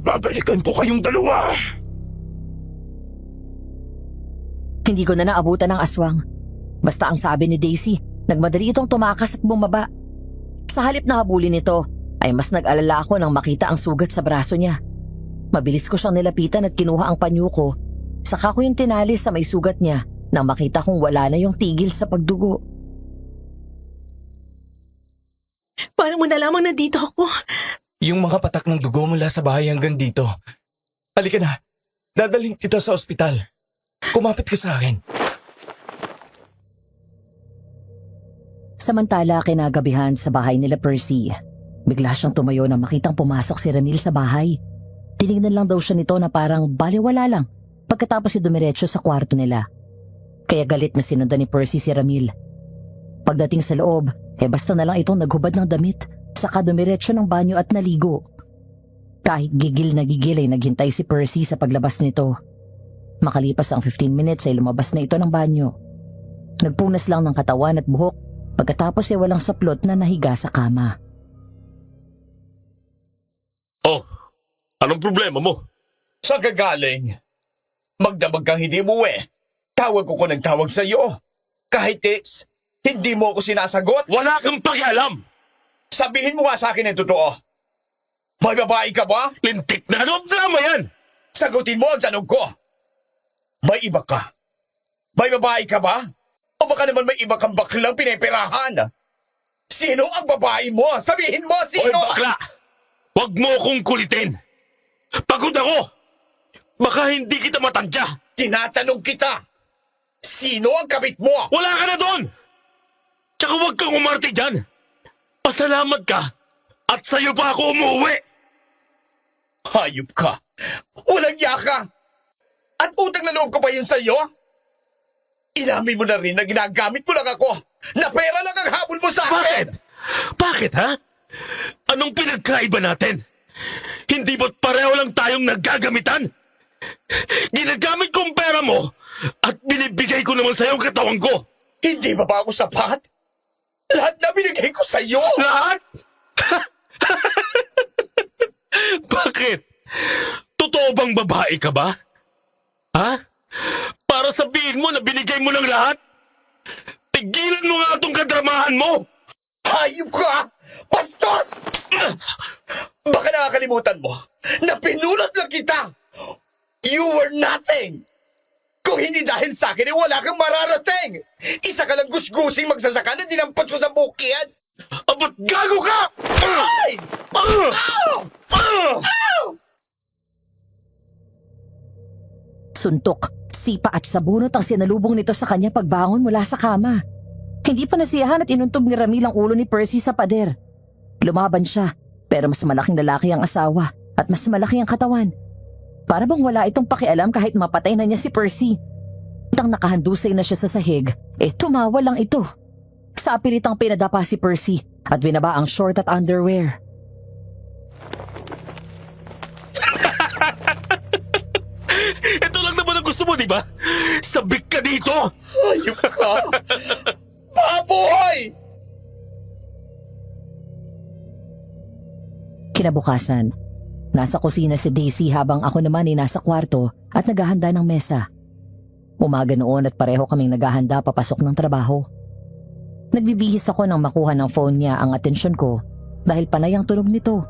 Babalikan ko kayong dalawa! Hindi ko na naabutan ang aswang. Basta ang sabi ni Daisy, nagmadali itong tumakas at bumaba. Sa halip na habulin nito, ay mas nag-alala ako nang makita ang sugat sa braso niya. Mabilis ko siyang nilapitan at kinuha ang panyo ko. Saka ko yung tinali sa may sugat niya nang makita kong wala na yung tigil sa pagdugo. Paano mo nalamang nandito ako? Yung mga patak ng dugo mula sa bahay hanggang dito. Halika na. Dadalhin kita sa ospital. Kumapit ka sa akin. Samantala kinagabihan sa bahay nila Percy, bigla siyang tumayo nang makitang pumasok si Ramil sa bahay. Tinignan lang daw siya nito na parang baliwala lang pagkatapos si dumiretso sa kwarto nila. Kaya galit na sinundan ni Percy si Ramil. Pagdating sa loob, basta na lang itong naghubad ng damit, saka dumiretso ng banyo at naligo. Kahit gigil na gigil ay naghintay si Percy sa paglabas nito. Makalipas ang 15 minutes ay lumabas na ito ng banyo. Nagpunas lang ng katawan at buhok pagkatapos ay walang saplot na nahiga sa kama. Oh, anong problema mo? Saan ka galing? Magdamag kang hindi umuwi. Tawag ko ng tawag sa iyo. Kahit hindi mo ako sinasagot. Wala kang pakialam! Sabihin mo nga sa akin ang totoo. May babae ka ba? Lintik na ano ang drama yan! Sagutin mo ang tanong ko. May iba ka? May babae ka ba? O baka naman may iba kang baklang pinipirahan? Sino ang babae mo? Sabihin mo, Hoy sino? bakla! Huwag mo akong kulitin! Pagod ako! Baka hindi kita matantya! Tinatanong kita. Sino ang kabit mo? Wala ka na doon! Tsaka huwag kang umarte dyan! Pasalamat ka! At sa'yo pa ako umuwi! Hayop ka. Walang yaka. At utang na loob ko pa yun sa'yo? Inamin mo na rin na ginagamit mo lang ako. Na pera lang ang habol mo sa akin. Bakit? Bakit ha? Anong pinagkaiba natin? Hindi ba't pareho lang tayong naggagamitan? Ginagamit ko ang pera mo at binibigay ko naman sa'yo ang katawan ko. Hindi ba ako sapat? Lahat na binigay ko sa'yo. Lahat? Bakit? Totoo bang babae ka ba? Ha? Para sabihin mo na binigay mo ng lahat? Tigilan mo nga itong kadramahan mo! Hayop ka! Bastos! Baka nakakalimutan mo na pinulot lang kita. You were nothing. Kung hindi dahil sa akin, wala kang mararating. Isa ka lang gusgusing magsasaka na dinampot ko sa bukid. Abot gago ka! Ay! Suntok, sipa at sabunot ang sinalubong nito sa kanya pagbangon mula sa kama. Hindi pa nasiyahan at inuntog ni Ramil ang ulo ni Percy sa pader. Lumaban siya, pero mas malaking lalaki ang asawa at mas malaki ang katawan. Para bang wala itong pakialam kahit mapatay na niya si Percy. Tang nakahandusay na siya sa sahig, tumawa lang ito. Sa apiritang pinadapa si Percy at binaba ang short at underwear. Ito lang naman ang gusto mo, di ba? Sabik ka dito! Hayop ka! Pabuhay! Kinabukasan, nasa kusina si Daisy habang ako naman ay nasa kwarto at naghahanda ng mesa. Umaga noon at pareho kaming naghahanda papasok ng trabaho. Nagbibihis ako nang makuha ng phone niya ang atensyon ko dahil panay ang tunog nito.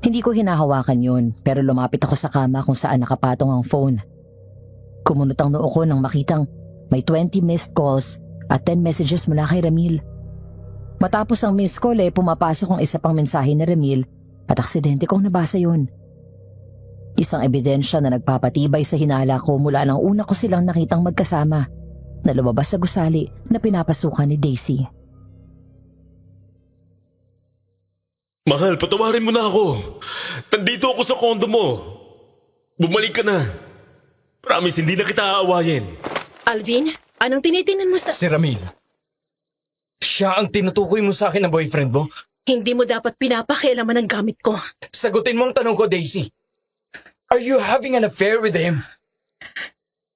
Hindi ko hinahawakan yun pero lumapit ako sa kama kung saan nakapatong ang phone. Kumunot ang noo ko nang makitang may 20 missed calls at 10 messages mula kay Ramil. Matapos ang missed call pumapasok ang isa pang mensahe ni Ramil at aksidente kong nabasa yun. Isang ebidensya na nagpapatibay sa hinala ko mula nang una ko silang nakitang magkasama na lumabas sa gusali na pinapasukan ni Daisy. Mahal, patawarin mo na ako. Nandito ako sa kondo mo. Bumalik ka na. Promise, hindi na kita aawayin. Alvin, anong tinitingnan mo sa... Si Ramil. Siya ang tinutukoy mo sa akin na boyfriend mo? Hindi mo dapat pinapakialaman ang gamit ko. Sagutin mo ang tanong ko, Daisy. Are you having an affair with him?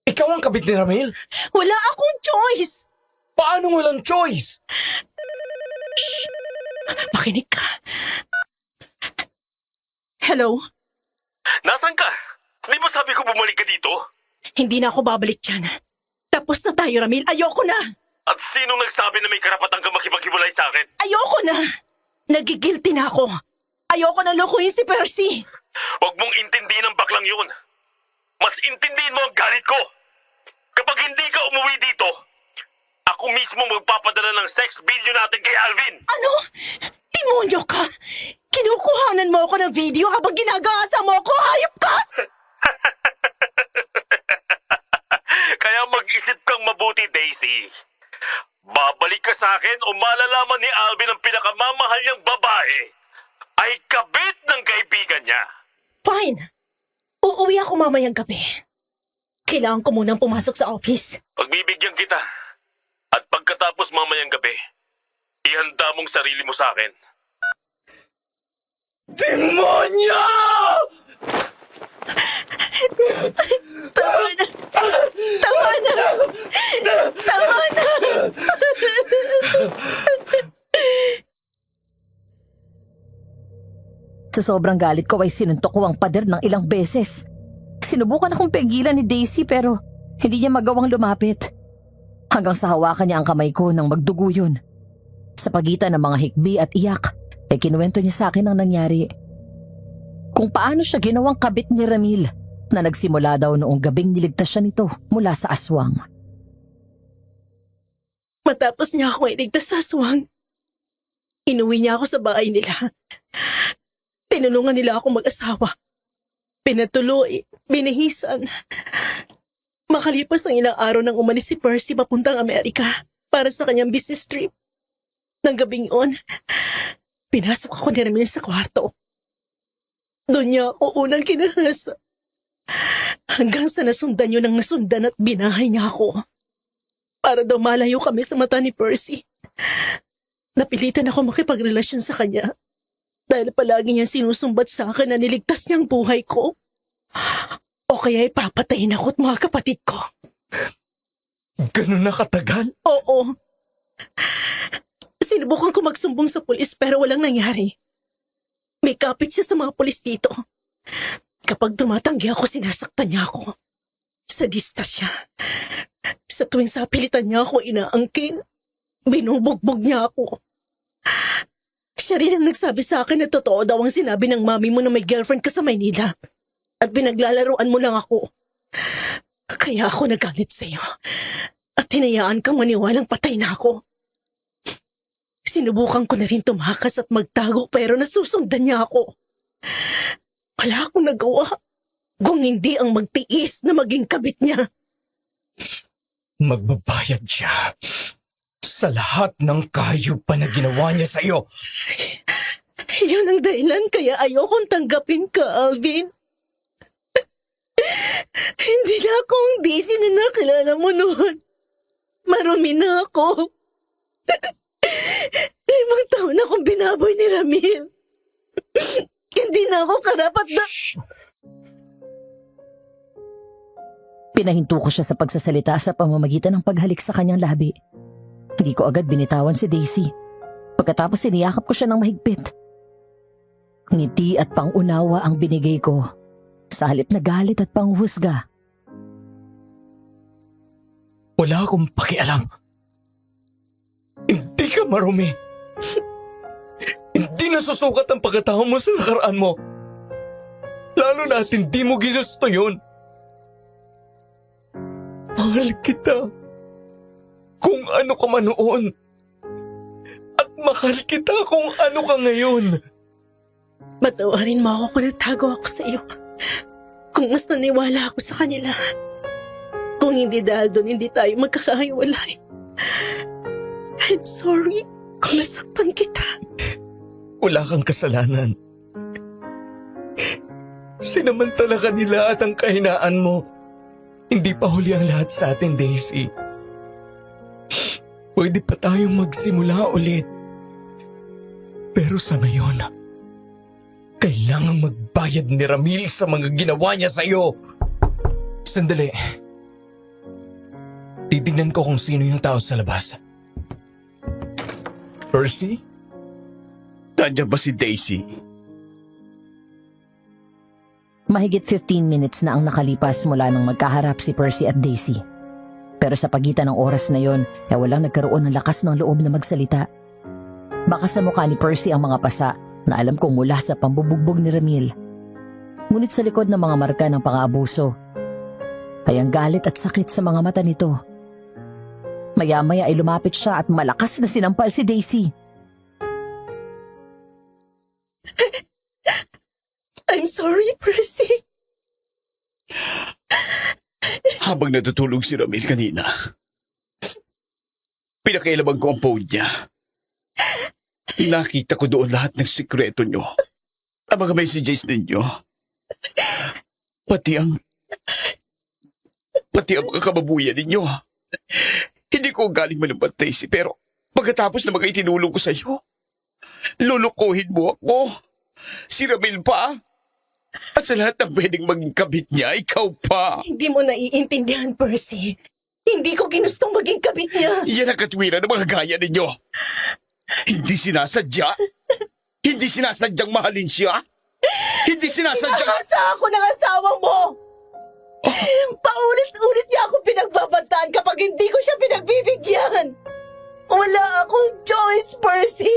Ikaw ang kabit ni Ramil? Wala akong choice! Paano walang choice? Makinig ka. Hello? Nasaan ka? Di ba sabi ko bumalik ka dito? Hindi na ako babalik dyan. Tapos na tayo, Ramil. Ayoko na! At sinong nagsabi na may karapatan ka makipaghiwalay sa akin? Ayoko na! Nagigilty na ako. Ayoko na lokohin si Percy. Huwag mong intindihin ang baklang yun. Mas intindihin mo ang galit ko. Kapag hindi ka umuwi dito, ako mismo magpapadala ng sex video natin kay Alvin. Ano? Timonyo ka? Kinukuhanan mo ako ng video habang ginagasa mo ako? Hayop ka! Kaya mag-isip kang mabuti, Daisy. Babalik ka sa akin o malalaman ni Alvin ang pinakamamahal niyang babae ay kabit ng kaibigan niya. Fine. Uuwi ako mamayang gabi. Kailangan ko munang pumasok sa office. Pagbibigyan kita. At pagkatapos mamayang gabi, ihanda mong sarili mo sa akin. Demonyo! Tama na! Tama na! Tama na! Sa sobrang galit ko ay sinuntok ko ang pader ng ilang beses. Sinubukan akong pigilan ni Daisy pero hindi niya magawang lumapit. Hanggang sa hawakan niya ang kamay ko nang magdugo yun. Sa pagitan ng mga hikbi at iyak, ay kinuwento niya sa akin ang nangyari. Kung paano siya ginawang kabit ni Ramil na nagsimula daw noong gabing niligtas siya nito mula sa aswang. Matapos niya ako iligtas sa aswang, inuwi niya ako sa bahay nila. Tinulungan nila ako mag-asawa. Pinatuloy, binihisan. Makalipas ang ilang araw nang umalis si Percy papuntang Amerika para sa kanyang business trip. Nang gabing yun, pinasok ako ni Ramil sa kwarto. Doon niya ako unang kinahasa. Hanggang sa nasundan yun ang nasundan at binahay niya ako. Para daw malayo kami sa mata ni Percy. Napilitan ako makipagrelasyon sa kanya. Dahil palagi niyang sinusumbat sa akin na niligtas niyang buhay ko. O kaya ipapatayin ako at mga kapatid ko. Ganun na katagal? Oo. Sinubukan ko magsumbong sa pulis pero walang nangyari. May kapit siya sa mga pulis dito. Kapag tumatanggi ako, sinasaktan niya ako. Sadista siya. Sa tuwing sapilitan niya ako inaangkin, binubugbog niya ako. Siya rin ang nagsabi sa akin na totoo daw ang sinabi ng mami mo na may girlfriend ka sa Maynila. At pinaglalaruan mo lang ako. Kaya ako nagalit sa'yo. At hinayaan kang maniwalang patay na ako. Sinubukan ko na rin tumakas at magtago pero nasusundan niya ako. Wala akong nagawa kung hindi ang magtiis na maging kabit niya. Magbabayad siya sa lahat ng kahayupan na ginawa niya sa'yo. Yun ang dahilan kaya ayokong tanggapin ka, Alvin. Hindi na ako ang Daisy na nakilala mo noon. Marumi na ako. 5 taon akong binaboy ni Ramil. Hindi na ako karapat na... Pinahinto ko siya sa pagsasalita sa pamamagitan ng paghalik sa kanyang labi. Hindi ko agad binitawan si Daisy. Pagkatapos siniyakap ko siya ng mahigpit. Ngiti at pangunawa ang binigay ko sa halip na galit at panghusga. Wala akong pakialam. Hindi ka marumi. Hindi nasusukat ang pagkatao mo sa nakaraan mo. Lalo na at hindi mo ginusto yun. Mahal kita. Kung ano ka man noon. At mahal kita kung ano ka ngayon. Patawarin mo ako kung nagtago ako sa iyo. Kung mas naniwala ako sa kanila. Kung hindi dahil doon, hindi tayo magkakahiwalay. I'm sorry kung nasaktan kita. Wala kang kasalanan. Sinamantala ka nila at ang kahinaan mo. Hindi pa huli ang lahat sa atin, Daisy. Pwede pa tayong magsimula ulit. Pero sa ngayon, kailangang magbayad ni Ramil sa mga ginawa niya sa'yo. Sandali. Titignan ko kung sino yung tao sa labas. Percy? Nandiyan ba si Daisy? Mahigit 15 minutes na ang nakalipas mula nang magkaharap si Percy at Daisy. Pero sa pagitan ng oras na yon, ay walang nagkaroon ng lakas ng loob na magsalita. Baka sa mukha ni Percy ang mga pasa na alam kong mula sa pambubugbog ni Ramil. Ngunit sa likod ng mga marka ng pang-aabuso, ay ang galit at sakit sa mga mata nito. Maya-maya ay lumapit siya at malakas na sinampal si Daisy. I'm sorry, Percy. Habang natutulog si Ramil kanina, pinakailaban ko ang phone niya. Nakita ko doon lahat ng sikreto nyo. Ang mga messages ninyo. Pati ang mga kababuyan ninyo. Hindi ko galing malumpat, Daisy, pero pagkatapos na mga itinulong ko sa iyo, lulukuhin mo ako. Si Ramil pa? At sa lahat ng pwedeng maging kabit niya, ikaw pa. Hindi mo naiintindihan, Percy. Hindi ko ginustong maging kabit niya. Yan ang katwiran ng mga gaya ninyo. Hindi sinasadya. Hindi sinasadyang mahalin siya. Hindi sinasadyang... Nakakasa ako ng asawa mo! Paulit-ulit niya ako pinagbabantaan kapag hindi ko siya pinagbibigyan. Wala akong choice, Percy.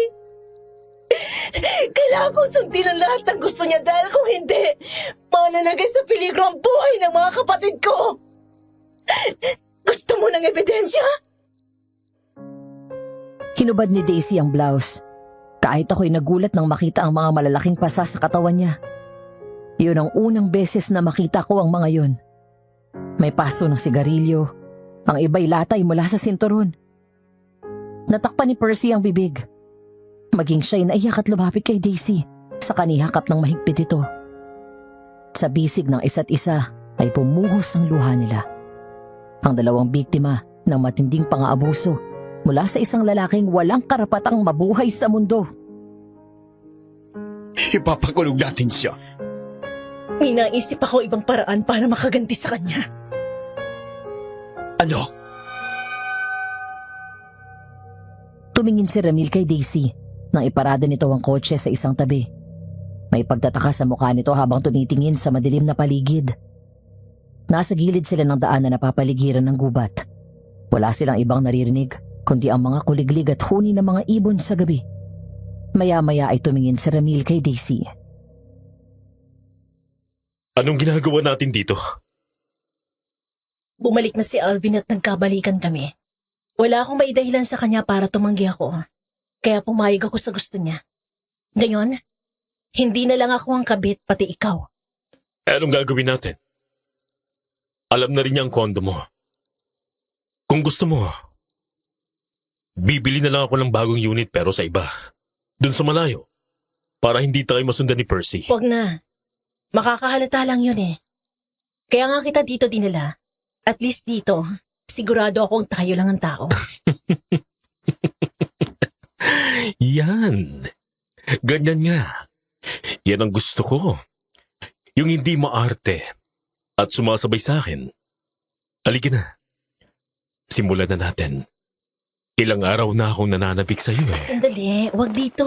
Kailangan kong sundin ang lahat ng gusto niya dahil kung hindi, malalagay sa peligro ang buhay ng mga kapatid ko. Gusto mo ng ebidensya? Hinubad ni Daisy ang blouse. Kahit ako'y nagulat nang makita ang mga malalaking pasa sa katawan niya. Yun ang unang beses na makita ko ang mga yun. May paso ng sigarilyo. Ang iba'y latay mula sa sinturon. Natakpan ni Percy ang bibig. Maging siya'y naiyak at lumapit kay Daisy sa kanihakap ng mahigpit ito. Sa bisig ng isa't isa ay pumuhos ang luha nila. Ang dalawang biktima ng matinding pang-aabuso mula sa isang lalaking walang karapatang mabuhay sa mundo. Ipapakulong natin siya. May naisip ako ibang paraan para makaganti sa kanya. Ano? Tumingin si Ramil kay Daisy nang iparada nito ang kotse sa isang tabi. May pagtataka sa mukha nito habang tumitingin sa madilim na paligid. Nasa gilid sila ng daan na napapaligiran ng gubat. Wala silang ibang naririnig kundi ang mga kuliglig at huni ng mga ibon sa gabi. Maya-maya ay tumingin si Ramil kay Daisy. Anong ginagawa natin dito? Bumalik na si Alvin at nagkabalikan kami. Wala akong maidahilan sa kanya para tumanggi ako. Kaya pumayag ako sa gusto niya. Ngayon, hindi na lang ako ang kabit, pati ikaw. Anong gagawin natin? Alam na rin niya ang kondo mo. Kung gusto mo, bibili na lang ako ng bagong unit pero sa iba. Doon sa malayo. Para hindi tayo masundan ni Percy. Huwag na. Makakahalata lang yun eh. Kaya nga kita dito dinala. At least dito, sigurado akong tayo lang ang tao. Yan. Ganyan nga. Yan ang gusto ko. Yung hindi maarte at sumasabay sa akin. Halika na. Simulan na natin. Ilang araw na akong nananabik sa iyo eh. Sandali, wag dito.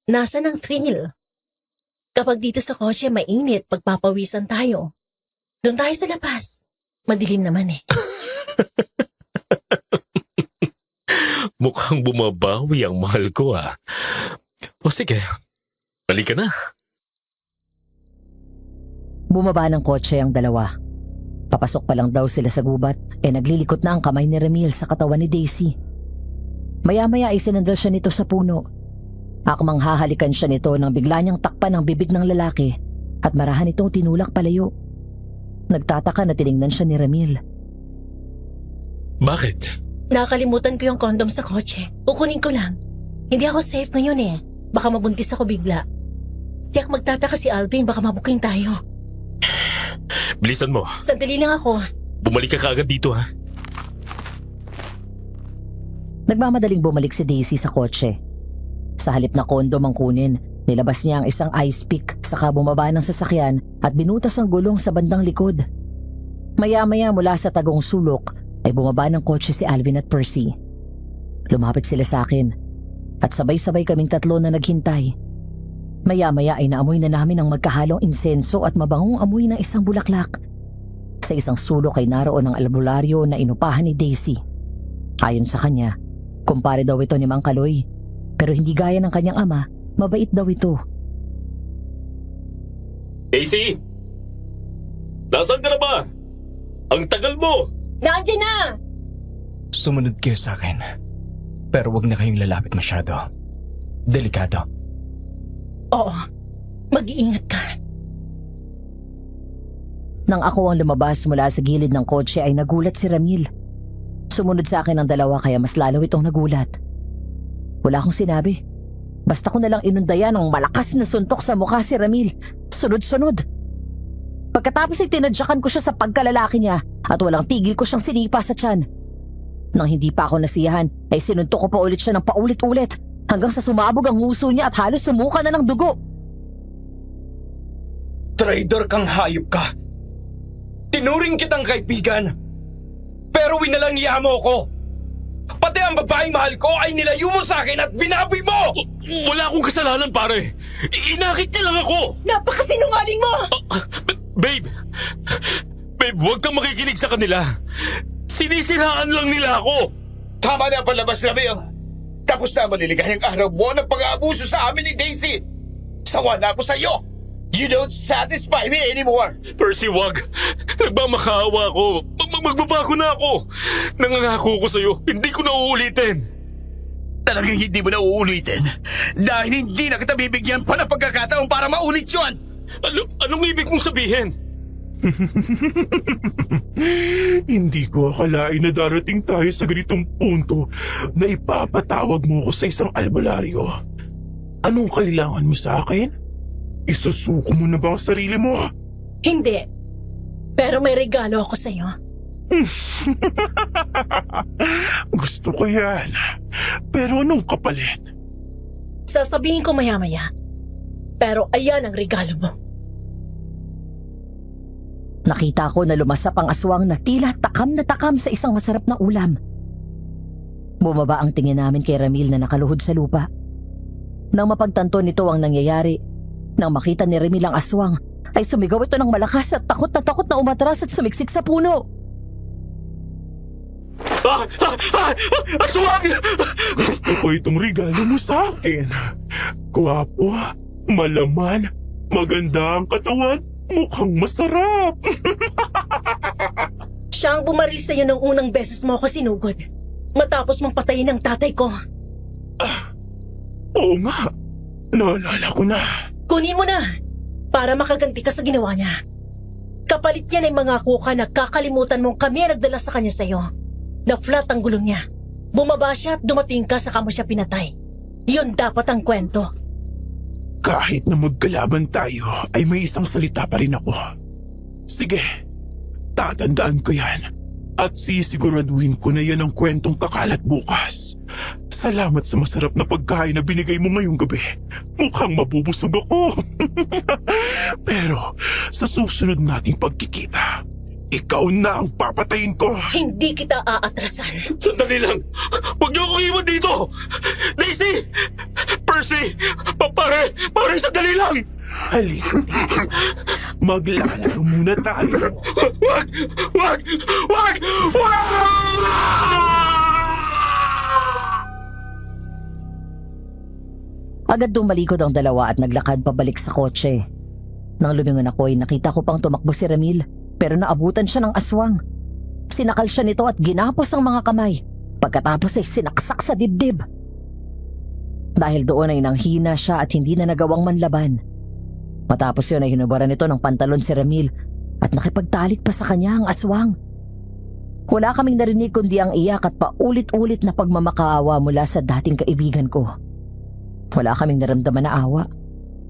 Nasaan ang thrill? Kapag dito sa kotse mainit, pagpapawisan tayo. Doon tayo sa labas. Madilim naman eh. Mukhang bumabawi ang mahal ko ah. O sige, balik ka na. Bumaba ng kotse ang dalawa. Papasok pa lang daw sila sa gubat, naglilikot na ang kamay ni Ramil sa katawan ni Daisy. Maya-maya ay sinandal siya nito sa puno. Akmang hahalikan siya nito nang bigla niyang takpan ang bibig ng lalaki at marahan itong tinulak palayo. Nagtataka na tiningnan siya ni Ramil. Bakit? Nakakalimutan ko yung kondom sa kotse. Kukunin ko lang. Hindi ako safe ngayon eh. Baka mabuntis ako bigla. Tiyak magtataka si Alvin, baka mabuking tayo. Bilisan mo. Sandali lang ako. Bumalik ka kaagad dito ha. Nagmamadaling bumalik si Daisy sa kotse. Sa halip na kondom ang kunin, nilabas niya ang isang ice pick saka bumaba ng sasakyan at binutas ang gulong sa bandang likod. Maya-maya mula sa tagong sulok ay bumaba ng kotse si Alvin at Percy. Lumapit sila sa akin at sabay-sabay kaming tatlo na naghintay. Maya-maya ay naamoy na namin ang magkahalong insenso at mabangong amoy ng isang bulaklak. Sa isang sulok ay naroon ang albularyo na inupahan ni Daisy. Ayon sa kanya, kumpare daw ito ni Mang Kaloy. Pero hindi gaya ng kanyang ama, mabait daw ito. Daisy! Nasaan ka na ba? Ang tagal mo! Nandiyan na! Sumunod kayo sa akin. Pero wag na kayong lalapit masyado. Delikado. Oo, mag-iingat ka. Nang ako ang lumabas mula sa gilid ng kotse ay nagulat si Ramil. Sumunod sa akin ang dalawa kaya mas lalo itong nagulat. Wala akong sinabi. Basta ko nalang inundayan ng malakas na suntok sa mukha si Ramil. Sunod-sunod. Pagkatapos ay tinadyakan ko siya sa pagkalalaki niya at walang tigil ko siyang sinipa sa tiyan. Nang hindi pa ako nasiyahan ay sinuntok ko pa ulit siya ng paulit-ulit hanggang sa sumabog ang nguso niya at halos sumuka na ng dugo. Traitor kang hayop ka. Tinuring kitang kaibigan. Pero winalangiya mo ko. Pati ang babaeng mahal ko ay nilayo mo sa akin at binaboy mo! Wala akong kasalanan, pare. Inakit niya lang ako. Napakasinungaling mo! Babe! Babe, huwag kang makikinig sa kanila. Sinisiraan lang nila ako. Tama na ang palabas, Ramil. Tapos na maliligayang araw mo ng pag-aabuso sa amin ni Daisy. Sawa na ako sa iyo. You don't satisfy me anymore. Percy, wag. Nagmamakaawa ako. Magbabago na ako. Nangangako ko sa'yo, hindi ko na uulitin. Talagang hindi mo na uulitin. Dahil hindi na kita bibigyan pa ng pagkakataon para maulit yun. Anong ibig mong sabihin? Hindi ko akalain na darating tayo sa ganitong punto na ipapatawag mo ko sa isang albularyo. Anong kailangan mo sa akin? Isusuko mo na ba ang sarili mo? Hindi. Pero may regalo ako sa'yo. Gusto ko yan. Pero anong kapalit? Sasabihin ko maya-maya. Pero ayan ang regalo mo. Nakita ko na lumasap ang aswang na tila takam na takam sa isang masarap na ulam. Bumaba ang tingin namin kay Ramil na nakaluhod sa lupa. Nang mapagtanto nito ang nangyayari, nang makita ni Ramil ang aswang, ay sumigaw ito ng malakas at takot na umatras at sumiksik sa puno. Aswang! Gusto ko itong regalo mo sa akin. Gwapo, malaman, maganda ang katawan, mukhang masarap. Siya ang bumaril sa'yo nung unang beses mo ako sinugod. Matapos mong patayin ang tatay ko. Oo nga, naalala ko na. Kunin mo na, para makaganti ka sa ginawa niya. Kapalit yan ay mangako ka na kakalimutan mong kami ang nagdala sa kanya sa'yo. Na-flat ang gulong niya. Bumaba siya at dumating ka saka mo siya pinatay. Yun dapat ang kwento. Kahit na magkalaban tayo, ay may isang salita pa rin ako. Sige, tatandaan ko yan. At sisiguraduhin ko na yan ang kwentong kakalat bukas. Salamat sa masarap na pagkain na binigay mo ngayong gabi. Mukhang mabubusog ako. Pero sa susunod nating pagkikita, ikaw na ang papatayin ko. Hindi kita aatrasan. Sandali lang. Huwag niyo akong iwan dito. Daisy! Percy! Pare, sandali lang. Halika dito. Maglalaro muna tayo. Wag! Agad tumalikod ang dalawa at naglakad pabalik sa kotse. Nang lumingon ako ay nakita ko pang tumakbo si Ramil, pero naabutan siya ng aswang. Sinakal siya nito at ginapos ang mga kamay. Pagkatapos ay sinaksak sa dibdib. Dahil doon ay nanghina siya at hindi na nagawang manlaban. Matapos yun ay hinubaran nito ng pantalon si Ramil at nakipagtalik pa sa kanya ang aswang. Wala kaming narinig kundi ang iyak at paulit-ulit na pagmamakaawa mula sa dating kaibigan ko. Wala kaming naramdaman na awa,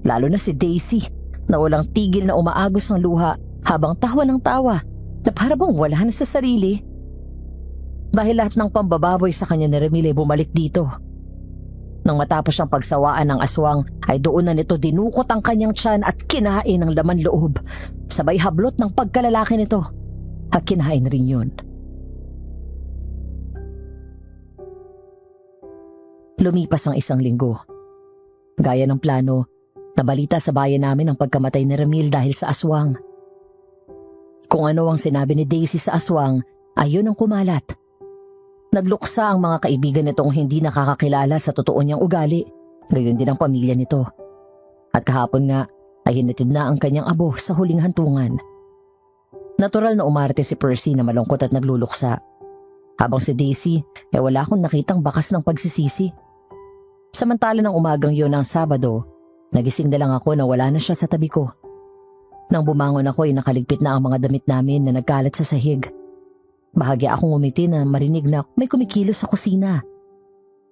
lalo na si Daisy na walang tigil na umaagos ng luha habang tawa ng tawa na para bang wala na sa sarili. Dahil lahat ng pambababoy sa kanya ni Ramil ay bumalik dito. Nang matapos siyang pagsawaan ng aswang ay doon na nito dinukot ang kanyang tiyan at kinain ang laman loob. Sabay hablot ng pagkalalaki nito at kinain rin yun. Lumipas ang isang linggo. Gaya ng plano, nabalita sa bayan namin ang pagkamatay ni Ramil dahil sa aswang. Kung ano ang sinabi ni Daisy sa aswang, ayun ang kumalat. Nagluksa ang mga kaibigan nitong hindi nakakakilala sa totoo niyang ugali, gayon din ang pamilya nito. At kahapon nga ay hinatid na ang kanyang abo sa huling hantungan. Natural na umarte si Percy na malungkot at nagluluksa. Habang si Daisy ay wala akong nakitang bakas ng pagsisisi. Samantala ng umagang yun ng Sabado, nagising na lang ako na wala na siya sa tabi ko. Nang bumangon ako ay nakaligpit na ang mga damit namin na nagkalat sa sahig. Bahagya akong umiti na marinig na may kumikilos sa kusina.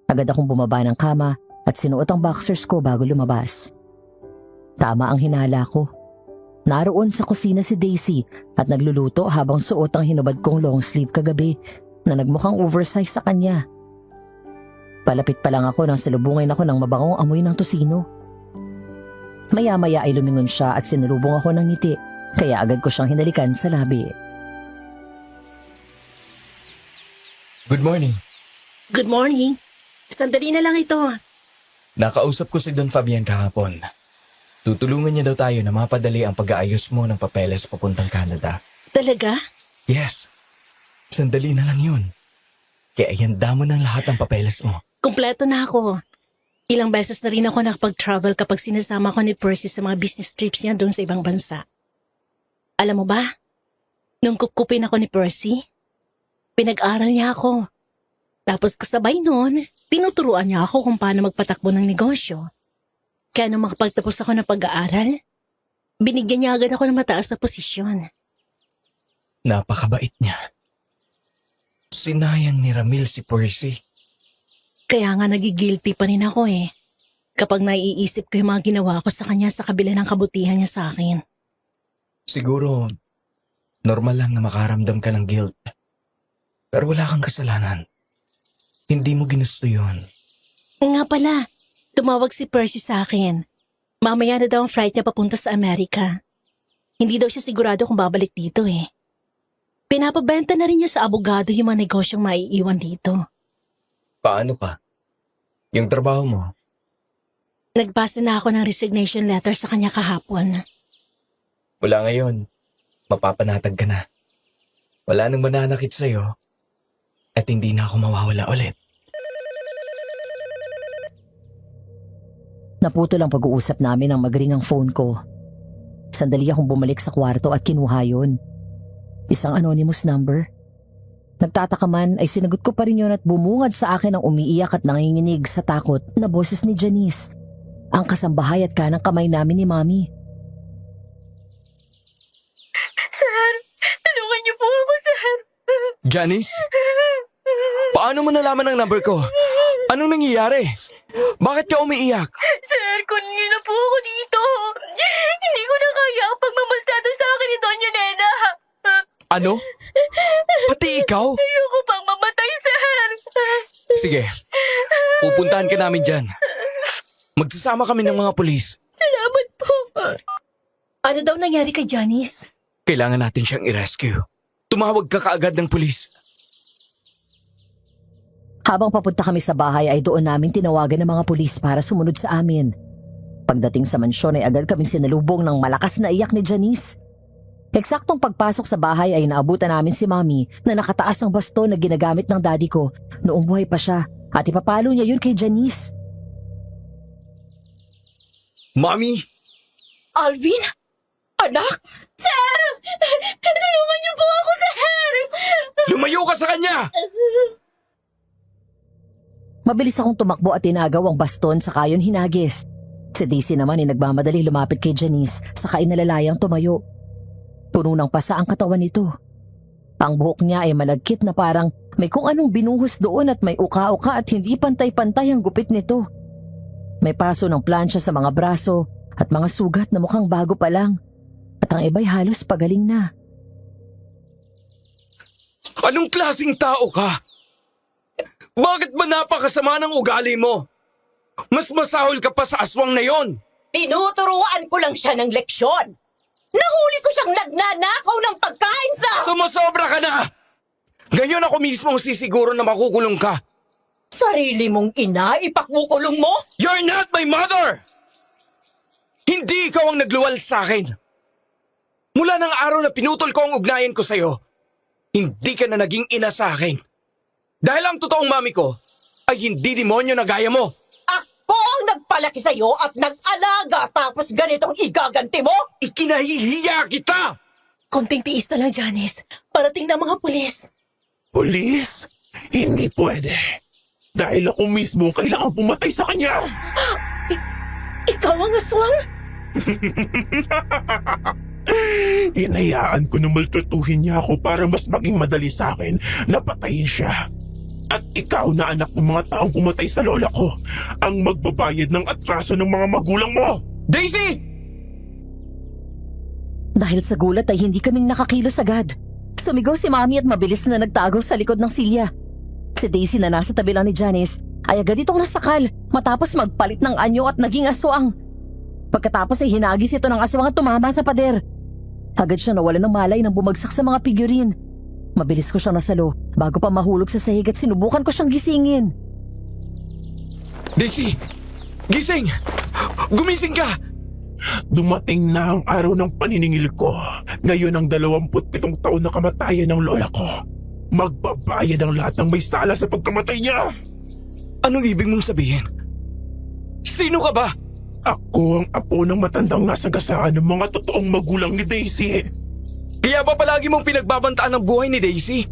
Agad akong bumaba ng kama at sinuot ang boxers ko bago lumabas. Tama ang hinala ko. Naroon sa kusina si Daisy at nagluluto habang suot ang hinubad kong long sleeve kagabi na nagmukhang oversize sa kanya. Palapit pa lang ako nang salubungin ako ng mabangong amoy ng tosino. Maya-maya ay lumingon siya at sinalubong ako ng ngiti, kaya agad ko siyang hinalikan sa labi. Good morning. Good morning. Sandali na lang ito. Nakausap ko si Don Fabian kahapon. Tutulungan niya daw tayo na mapadali ang pag-aayos mo ng papeles papuntang Canada. Talaga? Yes. Sandali na lang yun. Kaya ihanda mo ng lahat ng papeles mo. Kumpleto na ako. Ilang beses na rin ako nakapag-travel kapag sinasama ko ni Percy sa mga business trips niya doon sa ibang bansa. Alam mo ba, nung kupkupin ako ni Percy, pinag-aral niya ako. Tapos kasabay noon, tinuturuan niya ako kung paano magpatakbo ng negosyo. Kaya nung makapagtapos ako ng pag-aaral, binigyan niya agad ako ng mataas na posisyon. Napakabait niya. Sinayang ni Ramil si Percy. Kaya nga nagigilty pa rin ako eh. Kapag naiisip ko yung mga ginawa ko sa kanya sa kabila ng kabutihan niya sa akin. Siguro, normal lang na makaramdam ka ng guilt. Pero wala kang kasalanan. Hindi mo ginusto yun. Nga pala, tumawag si Percy sa akin. Mamaya na daw ang flight niya papunta sa Amerika. Hindi daw siya sigurado kung babalik dito eh. Pinapabenta na rin niya sa abogado yung mga negosyong maiiwan dito. Paano ka? Yung trabaho mo? Nagpasa na ako ng resignation letter sa kanya kahapon. Wala ngayon. Mapapanatag ka na. Wala nang mananakit sa'yo. At hindi na ako mawawala ulit. Naputol ang pag-uusap namin nang magring ang phone ko. Sandali akong bumalik sa kwarto at kinuha yun. Isang anonymous number. Nagtataka man ay sinagot ko pa rin yun at bumungad sa akin ang umiiyak at nanginginig sa takot na boses ni Janice, ang kasambahay at kanang kamay namin ni Mami. Sir, tulungan niyo po ako, sir. Janice? Paano mo nalaman ang number ko? Anong nangyayari? Bakit ka umiiyak? Sir, kunin niyo na po ako dito. Hindi ko na kaya ang pagmamaltrato sa akin ni Doña Nena. Ano? Pati ikaw? Ayoko pang mamatay, sir. Sige, pupuntahan ka namin dyan. Magsasama kami ng mga pulis. Salamat po. Ano daw nangyari kay Janice? Kailangan natin siyang i-rescue. Tumawag ka kaagad ng pulis. Habang papunta kami sa bahay ay doon namin tinawagan ng mga pulis para sumunod sa amin. Pagdating sa mansyon ay agad kaming sinalubong ng malakas na iyak ni Janice. Eksaktong pagpasok sa bahay ay naabutan namin si Mami na nakataas ang baston na ginagamit ng daddy ko noong buhay pa siya at ipapalo niya yun kay Janice. Mami! Alvin? Anak? Sir! Tulungan niyo po ako, sir! Lumayo ka sa kanya! Mabilis akong tumakbo at tinagaw ang baston sa kayon hinagis. Si Daisy naman ay nagmamadali lumapit kay Janice saka inalalayang tumayo. Puno ng pasa ang katawan nito. Ang buhok niya ay malagkit na parang may kung anong binuhos doon at may uka-uka at hindi pantay-pantay ang gupit nito. May paso ng plancha sa mga braso at mga sugat na mukhang bago pa lang. At ang iba'y halos pagaling na. Anong klaseng tao ka? Bakit ba napakasama ng ugali mo? Mas masahol ka pa sa aswang na yon. Tinuturuan ko lang siya ng leksyon. Nahuli ko siyang nagnanakaw ng pagkain sa... Sumusobra ka na! Ngayon ako mismo ang sisiguro na makukulong ka. Sarili mong ina, ipakbukulong mo? You're not my mother! Hindi ikaw ang nagluwal sa akin. Mula ng araw na pinutol ko ang ugnayan ko sa'yo, hindi ka na naging ina sa akin. Dahil ang totoong mami ko ay hindi demonyo na gaya mo. Ako ang nagpalaki sa'yo at nag-alaga tapos ganitong igaganti mo? Ikinahihiya kita! Konting tiis na lang, Janice. Parating na mga pulis. Pulis? Hindi pwede. Dahil ako mismo kailangan pumatay sa kanya. Ikaw ang aswang? Hinayaan ko na maltratuhin niya ako para mas maging madali sa akin na patayin siya. At ikaw na anak ng mga taong pumatay sa lola ko ang magbabayad ng atraso ng mga magulang mo. Daisy! Dahil sa gulat ay hindi kaming nakakilos agad. Sumigaw si Mami at mabilis na nagtago sa likod ng silya. Si Daisy na nasa tabi lang ni Janice ay agad itong nasakal matapos magpalit ng anyo at naging aswang. Pagkatapos ay hinagis ito ng aswang at tumama sa pader. Agad siya nawala ng malay nang bumagsak sa mga figurine. Mabilis ko siyang nasalo bago pa mahulog sa sahig at sinubukan ko siyang gisingin. Daisy! Gising! Gumising ka! Dumating na ang araw ng paniningil ko. Ngayon ang 27 taon na kamatayan ng lola ko. Magbabayad ang lahat ng may sala sa pagkamatay niya. Anong ibig mong sabihin? Sino ka ba? Ako ang apo ng matandang nasagasaan ng mga totoong magulang ni Daisy. Kaya ba palagi mong pinagbabantaan ang buhay ni Daisy?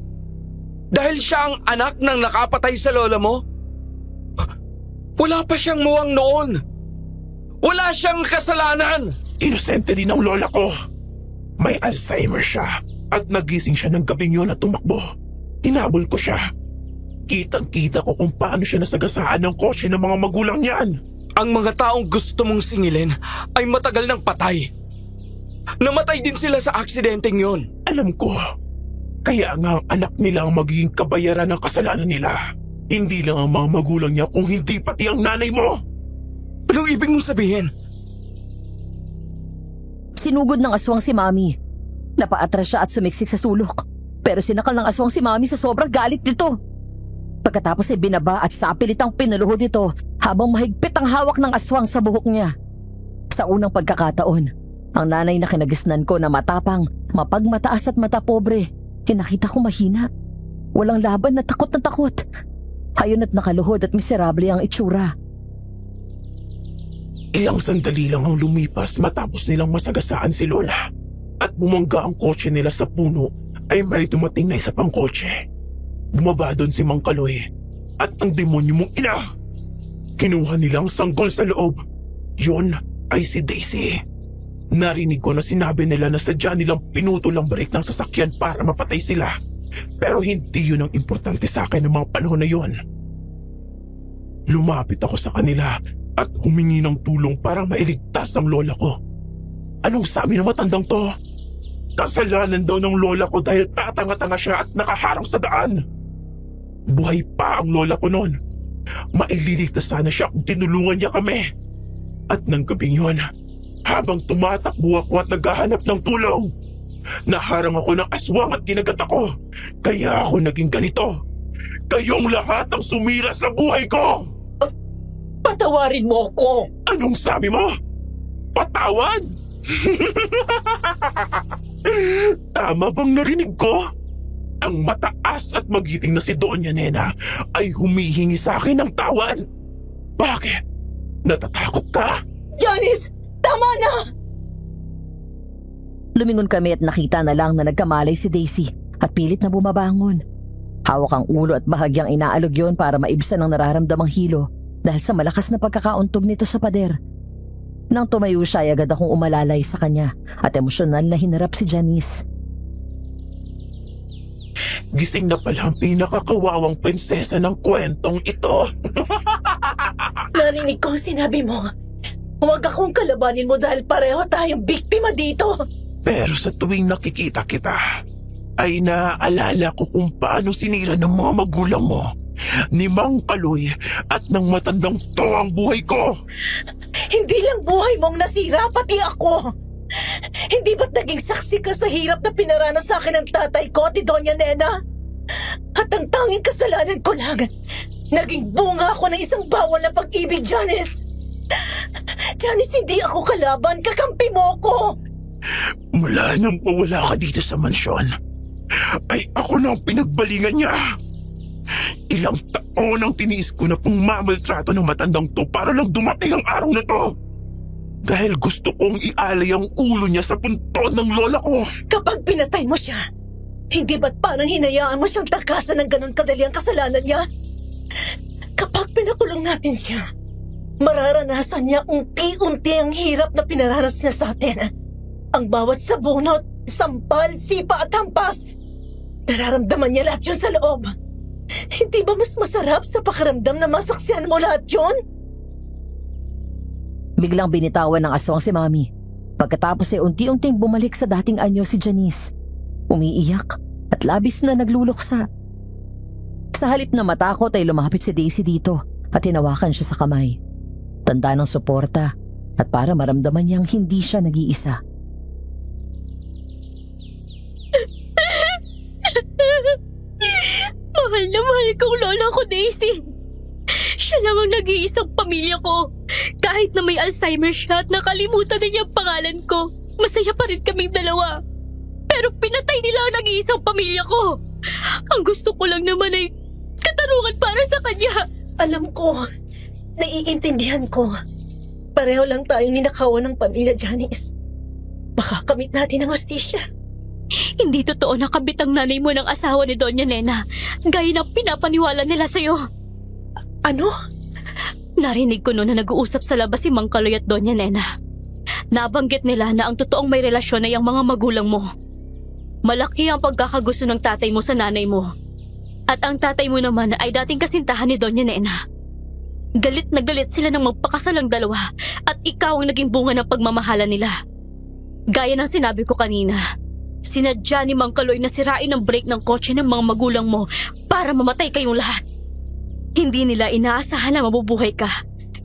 Dahil siya ang anak ng nakapatay sa lola mo? Wala pa siyang muwang noon. Wala siyang kasalanan. Inosente din ang lola ko. May Alzheimer siya at nagising siya ng gabing yun at tumakbo. Hinabol ko siya. Kitang-kita ko kung paano siya nasagasaan ng kotse ng mga magulang niyan. Ang mga taong gusto mong singilin ay matagal nang patay. Namatay din sila sa aksidenteng yon. Alam ko. Kaya nga ang anak nila ang magiging kabayaran ng kasalanan nila. Hindi lang ang mga magulang niya kung hindi pati ang nanay mo. Anong ibig mong sabihin? Sinugod ng aswang si Mami. Napaatras siya at sumiksik sa sulok. Pero sinakal ng aswang si Mami sa sobrang galit nito. Pagkatapos ay binaba at sapilitang pinuluhod ito habang mahigpit ang hawak ng aswang sa buhok niya. Sa unang pagkakataon, ang nanay na kinagisnan ko na matapang, mapagmataas at matapobre, nakita ko mahina. Walang laban na takot. Hayon at nakaluhod at miserable ang itsura. Ilang sandali lang ang lumipas matapos nilang masagasaan si Lola. At bumangga ang kotse nila sa puno ay may dumating na isa pang kotse. Bumaba doon si Mang Kaloy at ang demonyo mong ina. Kinuha nilang sanggol sa loob. Yun ay si Daisy. Narinig ko na sinabi nila na sadya nilang pinutol ang brake ng sasakyan para mapatay sila. Pero hindi yun ang importante sa akin ng mga panahon na yun. Lumapit ako sa kanila at humingi ng tulong para mailigtas ang lola ko. Anong sabi ng matandang to? Kasalanan daw ng lola ko dahil tatanga-tanga siya at nakaharang sa daan. Buhay pa ang lola ko noon. Maililigtas sana siya kung tinulungan niya kami. At nang gabing yun, habang tumatakbo ako at naghahanap ng tulong, naharang ako ng aswang at ginagat ako. Kaya ako naging ganito. Kayong lahat ang sumira sa buhay ko. Patawarin mo ko! Anong sabi mo? Patawad? Tama bang narinig ko? Ang mataas at magiting na si Doña Nena ay humihingi sa akin ng tawad. Bakit? Natatakot ka? Janice! Tama na! Lumingon kami at nakita na lang na nagkamalay si Daisy at pilit na bumabangon. Hawak ang ulo at bahagyang inaalog yon para maibsan ang nararamdamang hilo dahil sa malakas na pagkakauntog nito sa pader. Nang tumayo siya ay agad akong umalalay sa kanya at emosyonal na hinarap si Janice. Gising na pala ang pinakakawawang prinsesa ng kwentong ito. Narinig ko ang sinabi mo. Huwag akong kalabanin mo dahil pareho tayong biktima dito. Pero sa tuwing nakikita kita, ay naaalala ko kung paano sinira ng mga magulang mo, ni Mang Kaloy at ng matandang to ang buhay ko. Hindi lang buhay mong nasira, pati ako. Hindi ba't naging saksi ka sa hirap na pinaranas sa akin ng tatay ko at ni Doña Nena? At ang tanging kasalanan ko lang, naging bunga ako ng isang bawal na pag-ibig, Janice. Janice, hindi ako kalaban, kakampi mo ko. Mula nang mawala ka dito sa mansyon, ay ako na ang pinagbalingan niya. Ilang taon ang tiniis ko na pong mamaltrato ng matandang to para lang dumating ang araw na to. Dahil gusto kong ialay ang ulo niya sa puntod ng lola ko. Kapag pinatay mo siya, hindi ba't parang hinayaan mo siyang takasan ng ganun kadali ang kasalanan niya? Kapag pinakulong natin siya, mararanasan niya unti-unti ang hirap na pinaranas niya sa atin. Ang bawat sabunot, sampal, sipa at hampas. Nararamdaman niya lahat yun sa loob. Hindi ba mas masarap sa pakiramdam na masaksihan mo lahat yun? Biglang binitawan ng aswang si Mami. Pagkatapos ay unti-unting bumalik sa dating anyo si Janice. Umiiyak at labis na nagluluksa. Sa halip na matakot ay lumapit si Daisy dito at hinawakan siya sa kamay. Tanda ng suporta, at para maramdaman niyang hindi siya nag-iisa. Mahal na mahal kong lola ko, Daisy. Siya lang ang nag-iisang pamilya ko. Kahit na may Alzheimer siya at nakalimutan na niya ang pangalan ko, masaya pa rin kaming dalawa. Pero pinatay nila ang nag-iisang pamilya ko. Ang gusto ko lang naman ay katarungan para sa kanya. Alam ko, naiintindihan ko. Pareho lang tayong ninakawan ng pamilya Janice. Baka kamit natin ang hostisya. Hindi totoo na kabit ang nanay mo ng asawa ni Doña Nena, gaya ng pinapaniwala nila sa'yo. Ano? Narinig ko noon na nag-uusap sa labas si Mang Kaloy at Doña Nena. Nabanggit nila na ang totoong may relasyon ay ang mga magulang mo. Malaki ang pagkakagusto ng tatay mo sa nanay mo. At ang tatay mo naman ay dating kasintahan ni Doña Nena. Galit na galit sila ng magpakasalang dalawa at ikaw ang naging bunga ng pagmamahala nila. Gaya ng sinabi ko kanina, sinadya ni Mang Kaloy na sirain ang brake ng kotse ng mga magulang mo para mamatay kayong lahat. Hindi nila inaasahan na mabubuhay ka,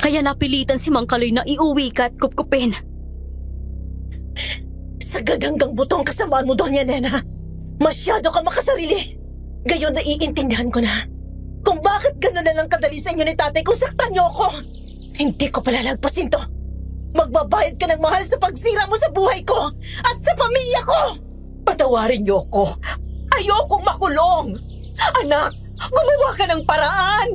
kaya napilitan si Mang Kaloy na iuwi ka at kupkupin. Sa gaganggang butong kasamaan mo, Doña Nena. Masyado ka makasarili. Gayon naiintindihan ko na kung bakit gano'n na lang kadali sa inyo ni tatay kung saktan niyo ako. Hindi ko palalagpasin to. Magbabayad ka ng mahal sa pagsira mo sa buhay ko at sa pamilya ko. Patawarin niyo ko. Ayokong makulong. Anak, gumawa ka ng paraan.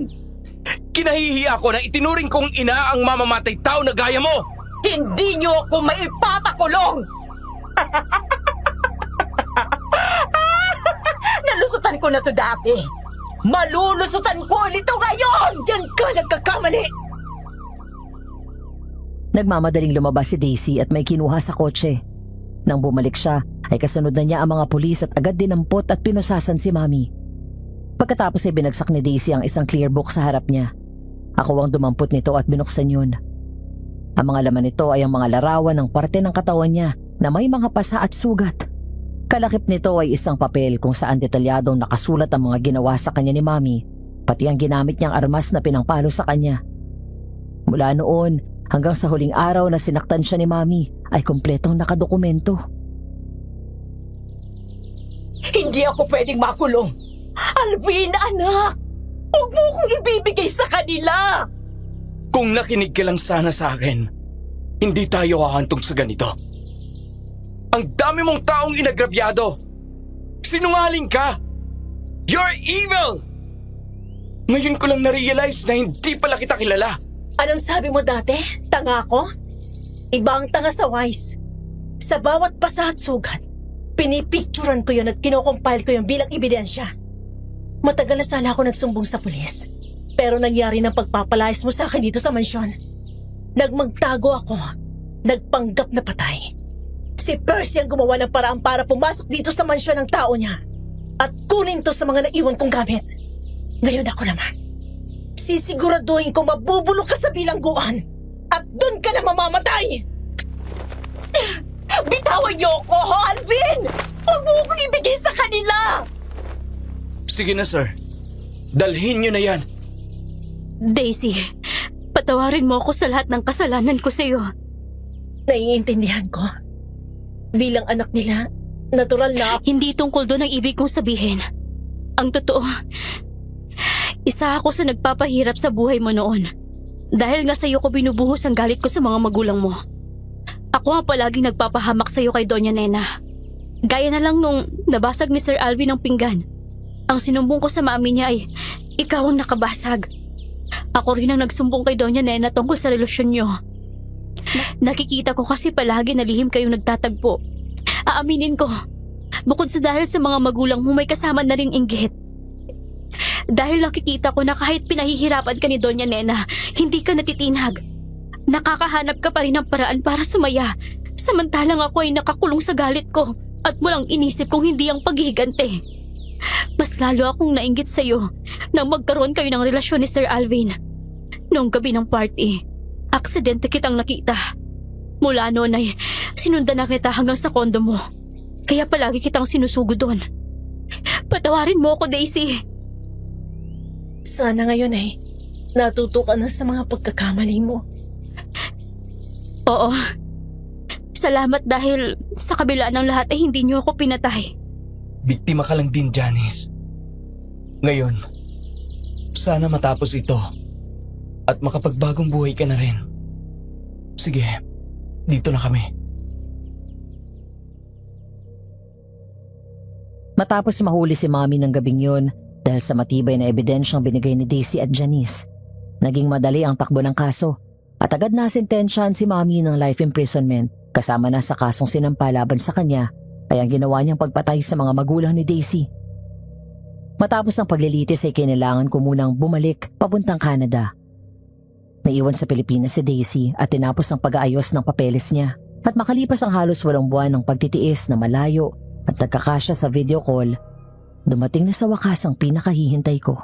Kinahihiya ko na itinuring kong ina ang mamamatay tao na gaya mo! Hindi niyo ako maipapakulong. Nalusutan ko na to dati. Malulusutan ko ulit ito ngayon! Diyan ka nagkakamali. Nagmamadaling lumabas si Daisy at may kinuha sa kotse. Nang bumalik siya, ay kasunod na niya ang mga pulis at agad dinampot at pinusasan si Mami. Pagkatapos ay binagsak ni Daisy ang isang clear book sa harap niya. Ako ang dumampot nito at binuksan yun. Ang mga laman nito ay ang mga larawan ng parte ng katawan niya na may mga pasa at sugat. Kalakip nito ay isang papel kung saan detalyadong nakasulat ang mga ginawa sa kanya ni Mami, pati ang ginamit niyang armas na pinangpalo sa kanya. Mula noon hanggang sa huling araw na sinaktan siya ni Mami ay kumpletong nakadokumento. Hindi ako pwedeng makulong. Alvin, anak! Huwag mo akong ibibigay sa kanila! Kung nakinig ka lang sana sa akin, hindi tayo hahantong sa ganito. Ang dami mong taong inagrabyado. Sinungaling ka. You're evil! Ngayon ko lang na-realize na hindi pala kita kilala. Anong sabi mo dati? Tanga ako? Iba ang tanga sa wise. Sa bawat pasa at sugat, pinipicturan ko yun at kinocompile ko yun bilang ebidensya. Matagal na sana ako nagsumbong sa pulis. Pero nangyari ng pagpapalayas mo sa akin dito sa mansyon. Nagmagtago ako. Nagpanggap na patay. Si Percy ang gumawa ng paraan para pumasok dito sa mansyon ng tao niya at kunin to sa mga naiwan kong gamit. Ngayon ako naman. Sisiguraduhin ko mabubulok ka sa bilangguan at doon ka na mamamatay! Bitawan niyo ako, Alvin! Huwag mo akong ibigay sa kanila! Sige na, sir. Dalhin niyo na yan. Daisy, patawarin mo ako sa lahat ng kasalanan ko sa iyo. Naiintindihan ko. Bilang anak nila, natural na ako. Hindi tungkol doon ang ibig kong sabihin. Ang totoo, isa ako sa nagpapahirap sa buhay mo noon. Dahil nga sa iyo ko binubuhos ang galit ko sa mga magulang mo. Ako ang palaging nagpapahamak sa iyo kay Doña Nena. Gaya na lang nung nabasag ni Sir Alvin ang pinggan. Ang sinumbong ko sa mami niya ay ikaw ang nakabasag. Ako rin ang nagsumbong kay Doña Nena tungkol sa relasyon niyo. Nakikita ko kasi palagi na lihim kayong nagtatagpo. Aaminin ko, bukod sa dahil sa mga magulang mo may kasama na ring inggit. Dahil nakikita ko na kahit pinahihirapan ka ni Doña Nena, hindi ka natitinag. Nakakahanap ka pa rin ng paraan para sumaya, samantalang ako ay nakakulong sa galit ko at walang inisip kung hindi ang paghihigante. Mas lalo akong nainggit sa iyo nang magkaroon kayo ng relasyon ni Sir Alvin. Noong gabi ng party, aksidente kitang nakita. Mula noon ay sinundan na kita hanggang sa kondo mo. Kaya palagi kitang sinusugod doon. Patawarin mo ako, Daisy. Sana ngayon ay natuto ka na sa mga pagkakamali mo. Oo. Salamat dahil sa kabila ng lahat ay hindi niyo ako pinatay. Biktima ka lang din, Janice. Ngayon, sana matapos ito at makapagbagong buhay ka na rin. Sige, dito na kami. Matapos mahuli si Mommy ng gabing yun dahil sa matibay na ebidensyang binigay ni Daisy at Janice, naging madali ang takbo ng kaso at agad nasintensyahan si Mommy ng life imprisonment kasama na sa kasong sinampa laban sa kanya ay ang ginawa niyang pagpatay sa mga magulang ni Daisy. Matapos ang paglilitis ay kailangan ko munang bumalik papuntang Canada. Naiwan sa Pilipinas si Daisy at tinapos ang pag-aayos ng papeles niya at makalipas ang halos 8 buwan ng pagtitiis na malayo at nagkakasya sa video call, dumating na sa wakas ang pinakahihintay ko.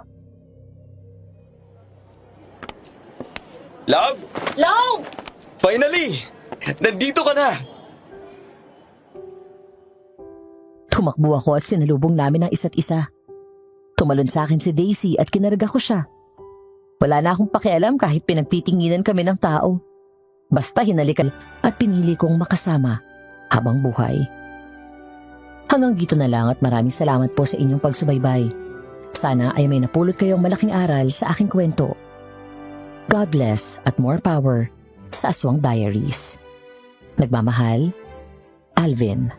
Love? Love! Finally! Nandito ka na! Tumakbo ako at sinalubong namin ang isa't isa. Tumalon sa akin si Daisy at kinarga ko siya. Wala na akong pakialam kahit pinagtitinginan kami ng tao. Basta hinalikan at pinili kong makasama habang buhay. Hanggang dito na lang at maraming salamat po sa inyong pagsubaybay. Sana ay may napulot kayong malaking aral sa aking kwento. God bless at more power sa Aswang Diaries. Nagmamahal, Alvin.